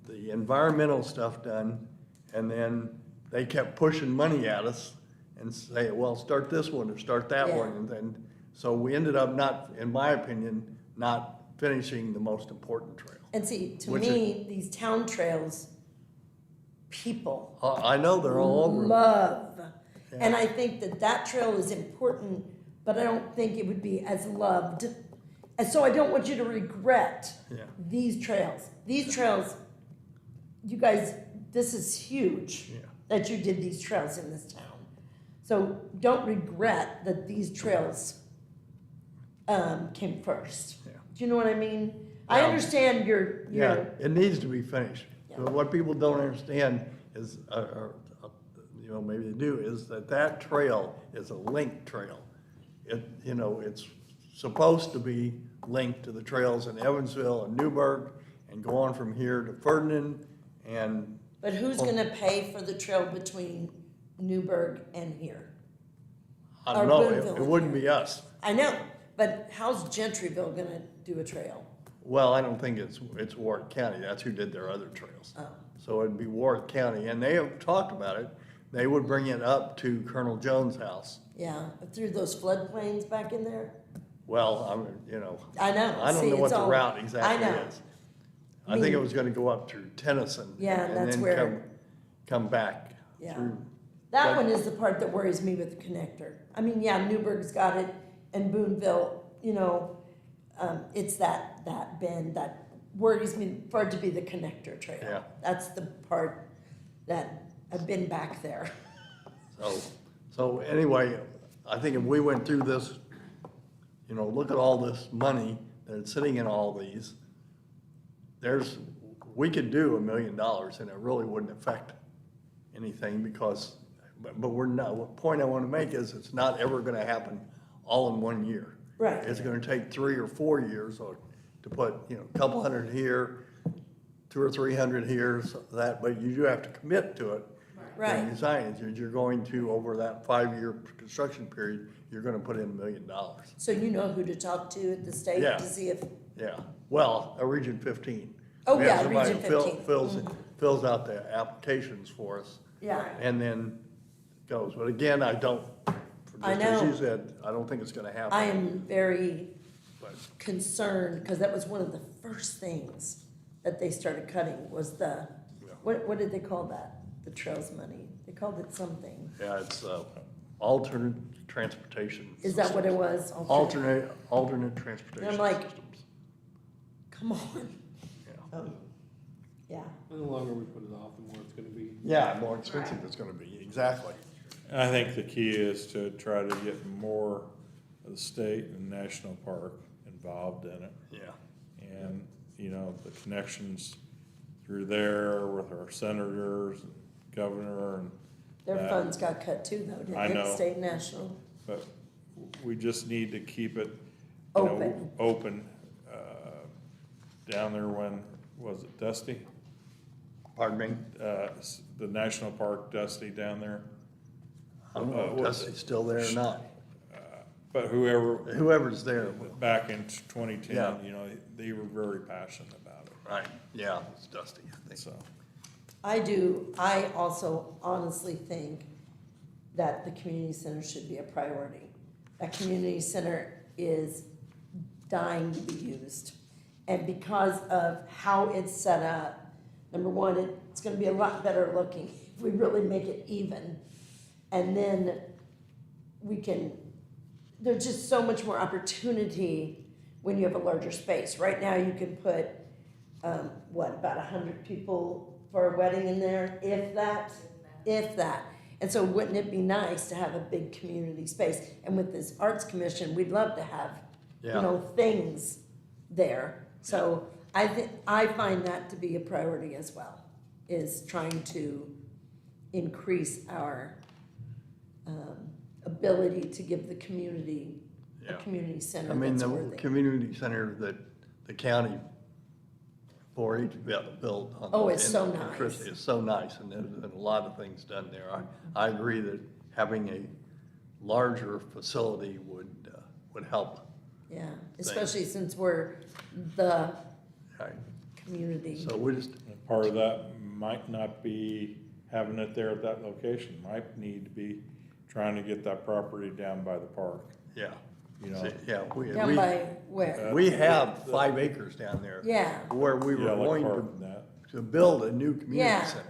the environmental stuff done, and then they kept pushing money at us and say, well, start this one or start that Yeah. one, and then, so we ended up not, in my opinion, not finishing the most important trail. And see, to Which me, these town trails, people I know they're all over. love. Yeah. And I think that that trail is important, but I don't think it would be as loved. And so I don't want you to regret Yeah. these trails. These trails, you guys, this is huge Yeah. that you did these trails in this town. So don't regret that these trails came first. Yeah. Do you know what I mean? I Yeah. understand your, Yeah, it needs to be finished. Yeah. But what people don't understand is, you know, maybe they do, is that trail is a linked trail. It's supposed to be linked to the trails in Evansville and Newburgh and go on from here to Ferdinand and, But who's gonna pay for the trail between Newburgh and here? I don't Or know, Boonville it wouldn't be us. I know, but how's Gentryville gonna do a trail? Well, I don't think it's Warwick County, that's who did their other trails. Oh, So it'd be Warwick County, and they have talked about it. They would bring it up to Colonel Jones' house. yeah, through those floodplains back in there? Well, I know. I don't See, know what it's the all- route exactly I know. is. I think it was gonna go up through Tennyson. Yeah, and that's then where- come back Yeah. through. That But- one is the part that worries me with the connector. I mean, yeah, Newburgh's got it, and Boonville, it's that bend that worries me for it to be the connector trail. Yeah. That's the part that, I've been back there. So anyway, I think if we went through this, look at all this money that's sitting in all these, we could do $1 million and it really wouldn't affect anything because, but we're not, what point I want to make is it's not ever gonna happen all in 1 year. Right. It's gonna take 3 or 4 years or to put, a couple hundred here, 200 or 300 here, so that, but you do have to commit to it. When Right. you sign it, you're going to, over that 5-year construction period, you're gonna put in $1 million. So you know who to talk to at the state Yeah. to see if, Yeah, well, Region 15. Oh, We have yeah, somebody Region who 15. fills out the applications for us yeah, and then goes. But again, I don't, I just as know. you said, I don't think it's gonna happen. I am very But, concerned, because that was one of the first things that they started cutting was the, what did they call that? The trails money, they called it something. yeah, it's, alternate transportation. Is that what it systems. was? Alternate transportation And I'm like- systems. Come on. Yeah. Yeah, The longer we put it off, the more it's gonna be. Yeah, more expensive it's gonna be, exactly. I think the key is to try to get more of the state and national park involved in it. Yeah. And, the connections through there with our senators, and governor, and their that. funds got cut too, though, I didn't know. it, state and national? But we just need to keep it, Open. open. Down there when, was it Dusty? Pardon me? The national park, Dusty down there. I don't know if Dusty's still there or not. But whoever, Whoever's there. back in 2010, Yeah. they were very passionate about it, Right, yeah, it's Dusty, I think. so. I also honestly think that the community center should be a priority. That community center is dying to be used. And because of how it's set up, number one, it's gonna be a lot better looking if we really make it even. And then there's just so much more opportunity when you have a larger space. Right now, you can put, about 100 people for a wedding in there, if that. And so wouldn't it be nice to have a big community space? And with this Arts Commission, we'd love to have, things there. So I find that to be a priority as well, is trying to increase our ability to give the community a community center I mean, that's the worthy. community center that the county 4-H built on. Oh, it's so in nice. Christie is so nice, and there's been a lot of things done there. I agree that having a larger facility would help. Yeah, especially since we're the Right. community. So we just, And part of that might not be having it there at that location, might need to be trying to get that property down by the park, yeah, you know? yeah, Down by where? we have 5 acres down there. Yeah, Where we were Yeah, like going park and that. to build a new community Yeah. center.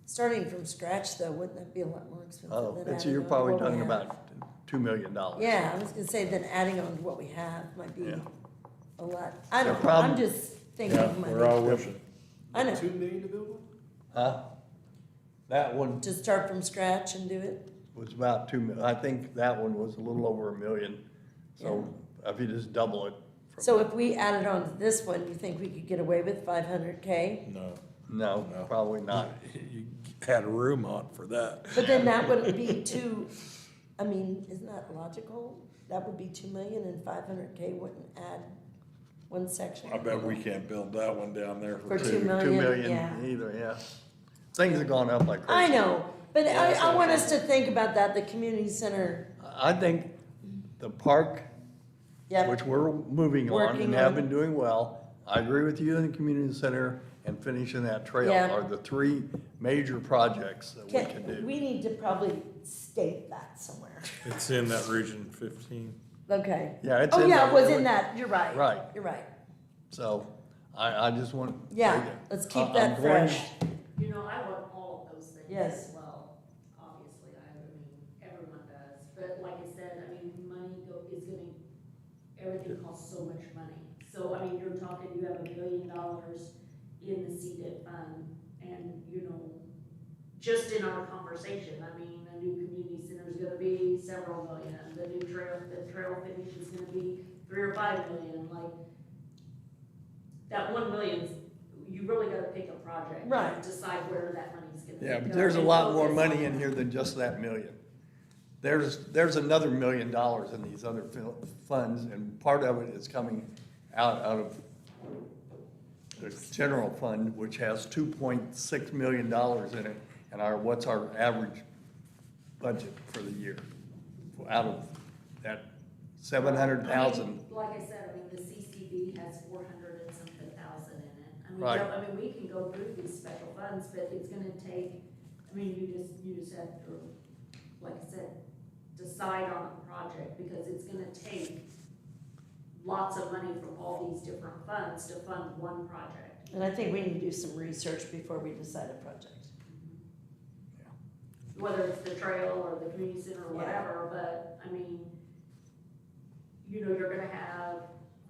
starting from scratch though, wouldn't that be a lot more expensive Oh, than it's, adding you're on to probably what we talking have? about $2 million. Yeah, I was gonna say then adding on to what we have might be Yeah. a lot. I don't The know, problem- I'm just thinking Yeah, of we're all money. wishing. I know, $2 million to build one? Huh? That one to start from scratch and do it. was about 2 million. I think that one was a little over $1 million. So if you just double it. from- So if we added on to this one, you think we could get away with 500K? No. No, No. probably not. You had a room on for that. But then that wouldn't be I mean, isn't that logical? That would be 2 million and 500K wouldn't add one section. I bet we can't build that one down there For for 2 two. 2 million, million yeah. either, yeah. Things have gone up like crazy. I know, but Yeah, that's I what want I'm us to think about that, the community center, I think the park, yep, which we're moving on Working and have on. been doing well, I agree with you in the community center and finishing that trail Yeah. are the 3 major projects that we can do. we need to probably state that somewhere. It's in that region 15. Okay. Yeah, it's Oh, in yeah, there. it was in that, you're right. Right. You're right. So I just want. Yeah, let's keep I'm that going- fresh. You know, I want all of those things Yes. as well, obviously, I mean, everyone does, but like I said, I mean, everything costs so much money. So, I mean, you're talking, you have $1 billion in the CDIP fund, and, you know, just in our conversation, I mean, a new community center is gonna be several million, the trail finish is gonna be 3 or 5 million, like, that 1 million's, you really gotta pick a project. and Right. Decide where that money's gonna go. Yeah, but there's a and lot more focus money on in here that. than just that million. There's another $1 million in these other funds, and part of it is coming out of the general fund, which has $2.6 million in it, and what's our average budget for the year? Out of that 700,000, I mean, like I said, I mean, the CCD has 400 and something thousand in it. I mean, Right. I mean, we can go through these special funds, but it's gonna take, I mean, you just have to, like I said, decide on a project, because it's gonna take lots of money from all these different funds to fund one project. And I think we need to do some research before we decide a project. Whether it's the trail or the community center or Yeah. whatever, but, I mean, you know, you're gonna have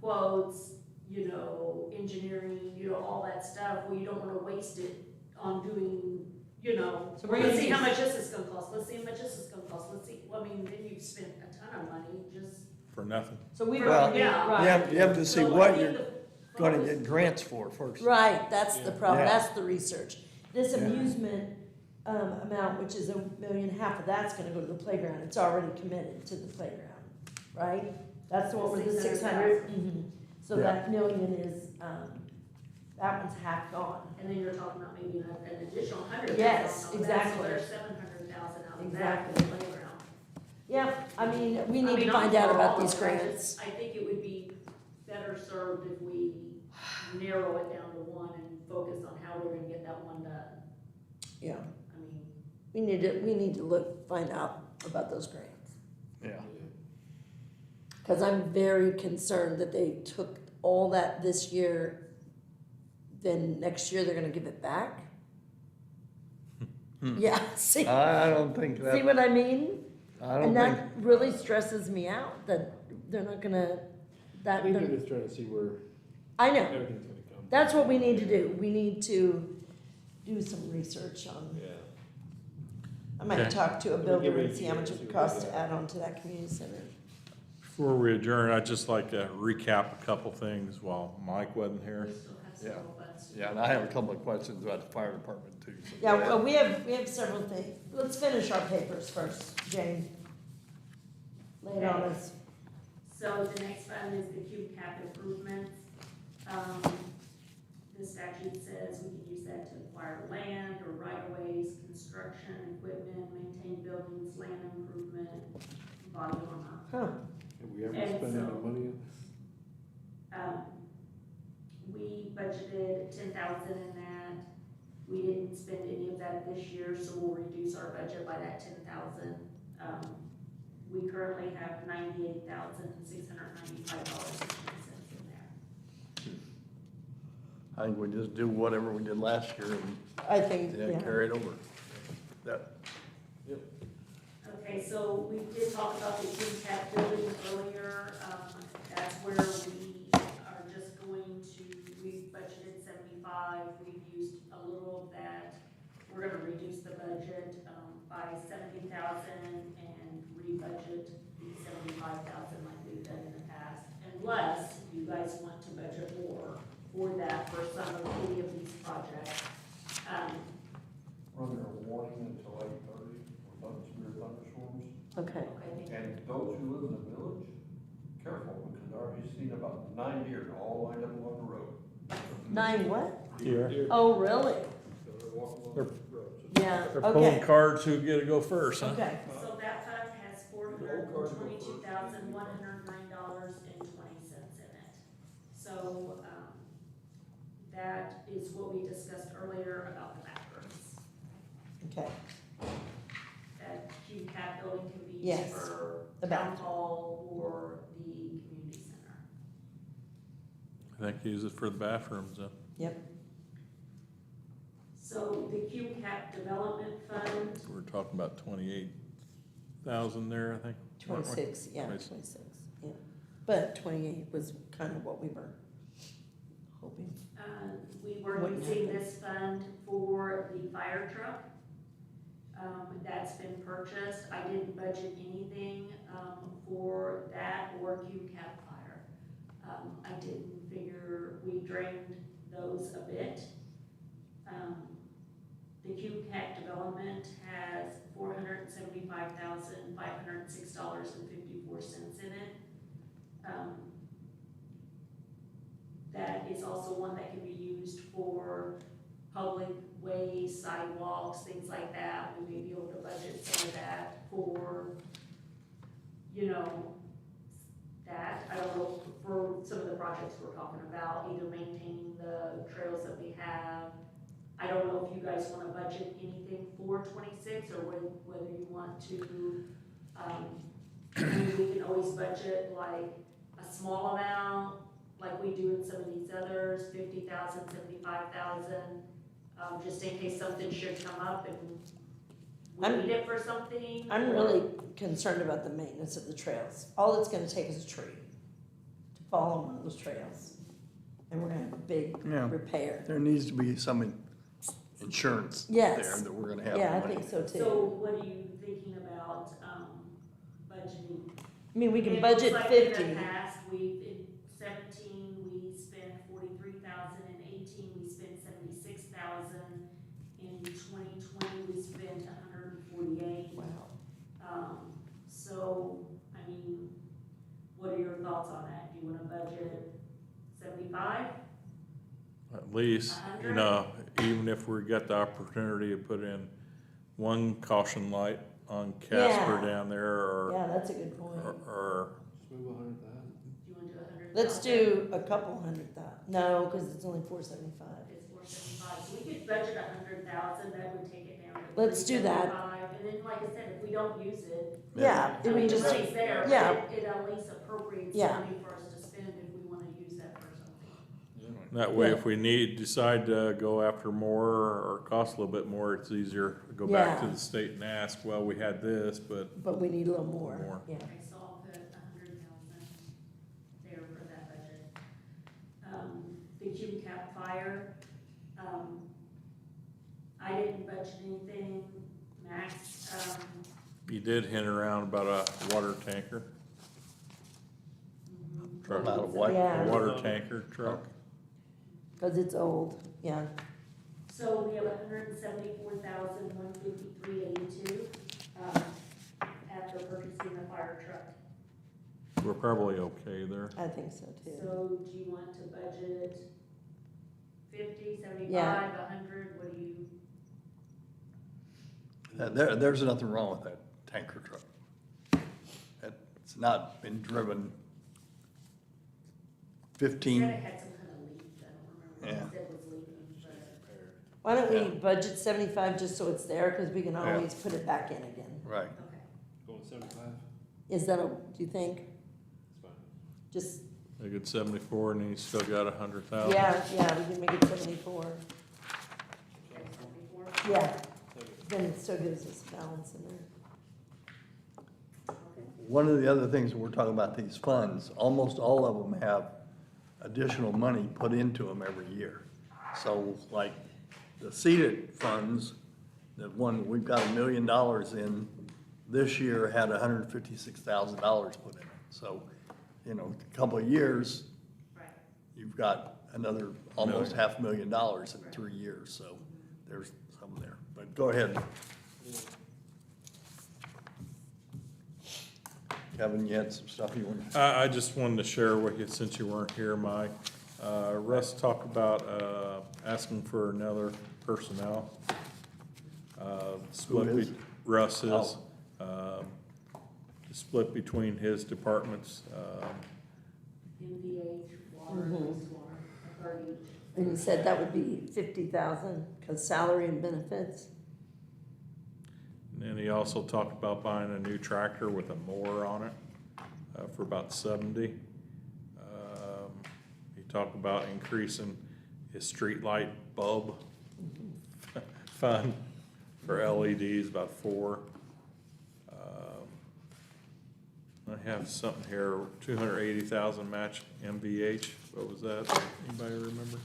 quotes, you know, engineering, you know, all that stuff, well, you don't wanna waste it on doing, you know, So we're let's gonna see do- how much this is gonna cost, let's see how much this is gonna cost, let's see, well, I mean, then you've spent a ton of money just. For nothing. So we've Well, already, yeah. right, you have to see So I what think you're the gonna focus- get grants for first. right, that's the problem, Yeah. that's the research. This Yeah. amusement, amount, which is $1.5 million, half of that's gonna go to the playground, it's already committed to the playground, right? That's the one with the 600. So Yeah. that million is, that one's half gone. And then you're talking about maybe an additional 100,000. Yes, on that, exactly. So there's 700,000 out of that for the playground. Yeah, I mean, we I need mean, to find I'm out for about all these of it. I grants. just- I think it would be better served if we narrow it down to one and focus on how we're gonna get that one done. Yeah, I mean, we need to find out about those grants. Yeah. Cause I'm very concerned that they took all that this year, then next year they're gonna give it back. Yeah, see, I don't think see that, what I mean? I don't And think, that really stresses me out, that they're not gonna, I think they're they're- just trying to see where I know, everything's gonna come. that's what we need to do, we need to do some research on. Yeah. I might Okay. talk to a We'll builder give it and a see how year, much see it would what we cost to got. add on to that community center. Before we adjourn, I'd just like to recap a couple things while Mike wasn't here. We still have some Yeah. little butts. yeah, and I have a couple of questions about the fire department too. so Yeah, go ahead. well, we have several things, let's finish our papers first, Jane. Lay it on us. So the next fund is the cube cap improvements. The statute says we can use that to acquire land or right-of-ways, construction, equipment, maintain buildings, land improvement, body armor. Huh, Have we ever And spent any so- money on? We budgeted 10,000 in that. We didn't spend any of that this year, so we'll reduce our budget by that 10,000. We currently have $98,695.20 in there. I think we just do whatever we did last year and I think, yeah, yeah, carry it over. That, Okay, so we did talk about the cube cap building earlier. That's where we are just going to, we budgeted 75. We've used a little of that. We're gonna reduce the budget, by 70,000 and re-budget the 75,000 like we've done in the past. Unless you guys want to budget more for that for some of any of these projects. Run their warning until 8:30 for severe thunderstorms. okay. Okay, And those who live in the village, careful, because I already seen about 9 deer all lined up along the road. 9 what? Here. Oh, really? So they're walking along They're- the road. Yeah, They're pulling okay, cards who get to go first, huh? okay. so that fund has $422,109.20 in it. So, that is what we discussed earlier about the bathrooms. Okay, That cube cap building can be Yes, used for the town bathroom. hall or the community center. I think use it for the bathrooms then. yep, So the cube cap development fund, We're talking about 28,000 there, I think. 26, yeah, 26. 26, yeah. But 28 was kind of what we were hoping. we were Wouldn't using happen. this fund for the fire truck. That's been purchased. I didn't budget anything, for that or cube cap fire. I didn't figure, we drained those a bit. The cube cap development has $475,506.54 in it. That is also one that can be used for public ways, sidewalks, things like that. We may be able to budget some of that for, that. I don't know, for some of the projects we're talking about, either maintaining the trails that we have. I don't know if you guys wanna budget anything for 26 or whether you want to, we can always budget like a small amount, like we do in some of these others, 50,000, 75,000, just in case something should come up and we need it for something. I'm really concerned about the maintenance of the trails. All it's gonna take is a tree to fall on one of those trails. And we're gonna have a big Yeah. repair. there needs to be some insurance Yes. there that we're gonna have. Yeah, I to think make. so too. So what are you thinking about, budgeting? I mean, we can It looks budget like 50. In the past, in 17, we spent 43,000, in 18, we spent 76,000, in 2020, we spent 148. Wow. So, I mean, what are your thoughts on that? Do you wanna budget 75? At least, 100? even if we got the opportunity to put in one caution light on Casper Yeah. down there Yeah, that's a good point. or Just move 100,000. Do you wanna do 100,000? Let's do a couple 100,000. No, because it's only 475. It's 475, so we could budget 100,000, that would take it down to Let's do that. 375, and then, like I said, if we don't use it, Yeah, I it mean, would the just, money's there, yeah. but it at least appropriates Yeah. money for us to spend if we wanna use that for something. That way, Yeah. if we decide to go after more or cost a little bit more, it's easier to go back to Yeah. the state and ask, well, we had this, but But we need a little more, More. yeah. Okay, so I'll put 100,000 there for that budget. The Cuban Cap Fire, I didn't budget anything, Max, you did hint around about a water tanker, truck, About a what? Yeah. a water tanker truck. Cause it's old, yeah. so we have 174,153.82, after purchasing the fire truck. We're probably okay there. I think so too. So do you want to budget 50, 75, Yeah. 100, what do you? There's nothing wrong with that tanker truck. It's not been driven Said 15, it had some kind of leak, I don't remember what it said was leaking, but, Why don't we budget 75 just so it's there, cause we can Yeah. always put it back in again. right. okay. Going 75? Is that do you think? It's fine. Just, Make it 74 and you still got 100,000. yeah, we can make it 74. Okay, 74. Yeah, then it still gives us balance in there. Okay. One of the other things we're talking about, these funds, almost all of them have additional money put into them every year. So like the seated funds, the one we've got $1 million in, this year had $156,000 put in it. So, you know, a couple of years, Right. you've got another almost $500,000 in 3 years, so there's some there. But go ahead. Kevin, you had some stuff you wanted? I just wanted to share with you, since you weren't here, Mike. Russ talked about, asking for another personnel. Split Who is? Russ is. Oh. Split between his departments. MVH, water, Mhm. wastewater, a third each. And you said that would be 50,000, cause salary and benefits. And then he also talked about buying a new tractor with a mower on it, for about 70. He talked about increasing his street light bulb fund for LEDs, about 4. I have something here, 280,000 match MVH, what was that? Anybody remember?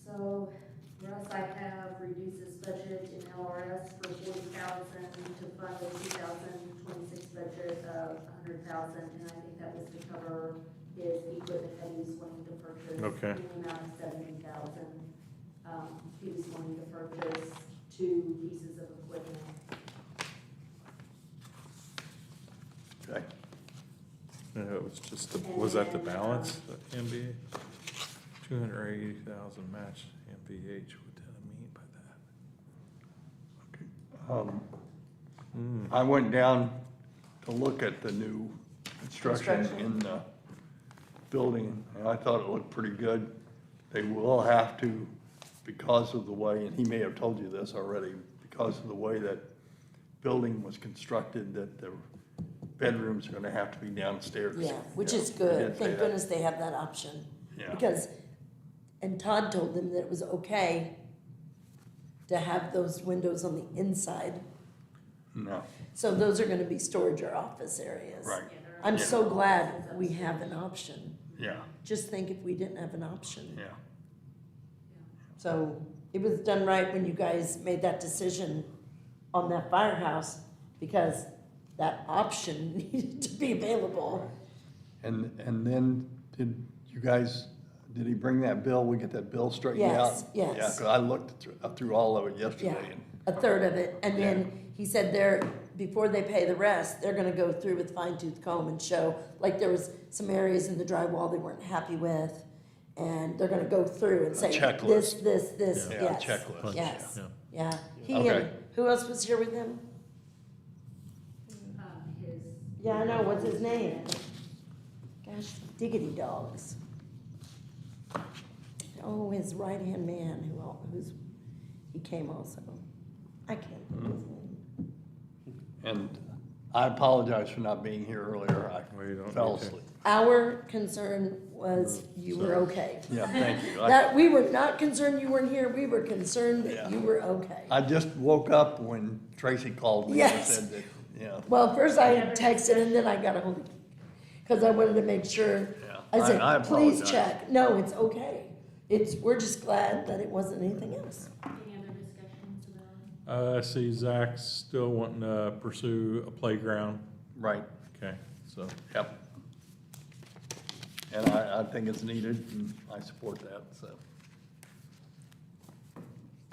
So, Russ, I have reduced this budget in LRS for 40,000 to fund the 2026 budget of 100,000, and I think that was to cover his equipment that he's wanting to purchase. Okay. In the amount of 70,000. He was wanting to purchase 2 pieces of equipment. Okay. It was just, was that the balance, the MVH? 280,000 match MVH, what did I mean by that? I went down to look at the new construction Construction. in the building, and I thought it looked pretty good. They will have to, because of the way, and he may have told you this already, because of the way that building was constructed, that the bedrooms are gonna have to be downstairs. Yeah, which is He good. did say Thank that. goodness they have that option. Yeah. Because, and Todd told them that it was okay to have those windows on the inside. No, So those are gonna be storage or office areas. right, Yeah, there are- I'm so glad we have an option. yeah, Just think if we didn't have an option. yeah. So it was done right when you guys made that decision on that firehouse, because that option needed to be available. And then, did you guys, did he bring that bill, we get that bill straightened out? Yes, yes. Yeah, 'cause I looked through all of it Yeah, yesterday, and, a third of it, and then he said before they pay the rest, they're gonna go through with fine tooth comb and show, like there was some areas in the drywall they weren't happy with, and they're gonna go through and say, checklist. this, Yeah, yes, checklist, yes, yeah. yeah. He Okay. and, who else was here with him? His. Yeah, I know, what's his name? Gosh, diggity dogs. oh, his right-hand man, he came also. I can't remember his name. And I apologize for not being here earlier. Well, you don't I fell need to. asleep. Our concern was you were okay. Yeah, thank you. That, we were not concerned you weren't here, we were concerned that Yeah. you were okay. I just woke up when Tracy called me and Yes. said that, yeah. Well, first I had texted and then I got a hold of you, because I wanted to make sure. Yeah. I I said, please apologize. check. No, it's okay. We're just glad that it wasn't anything else. Any other discussions about? I see Zach's still wanting to pursue a playground. Right, Okay, so, yep. And I think it's needed, and I support that, so.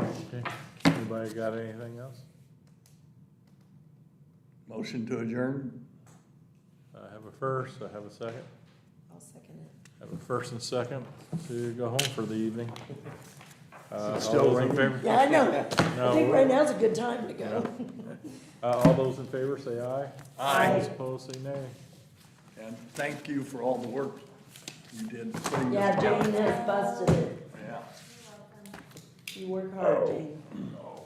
okay. Anybody got anything else? Motion to adjourn? I have a first, I have a second. I'll second it. I have a first and second to go home for the evening. All Still those in raining? favor? Yeah, I know. I think right No. now's a good time to go. All those in favor say aye. Aye. Those opposed say nay. And thank you for all the work you did putting this Yeah, together. Jane has busted it. Yeah. You work hard, Jane. Oh.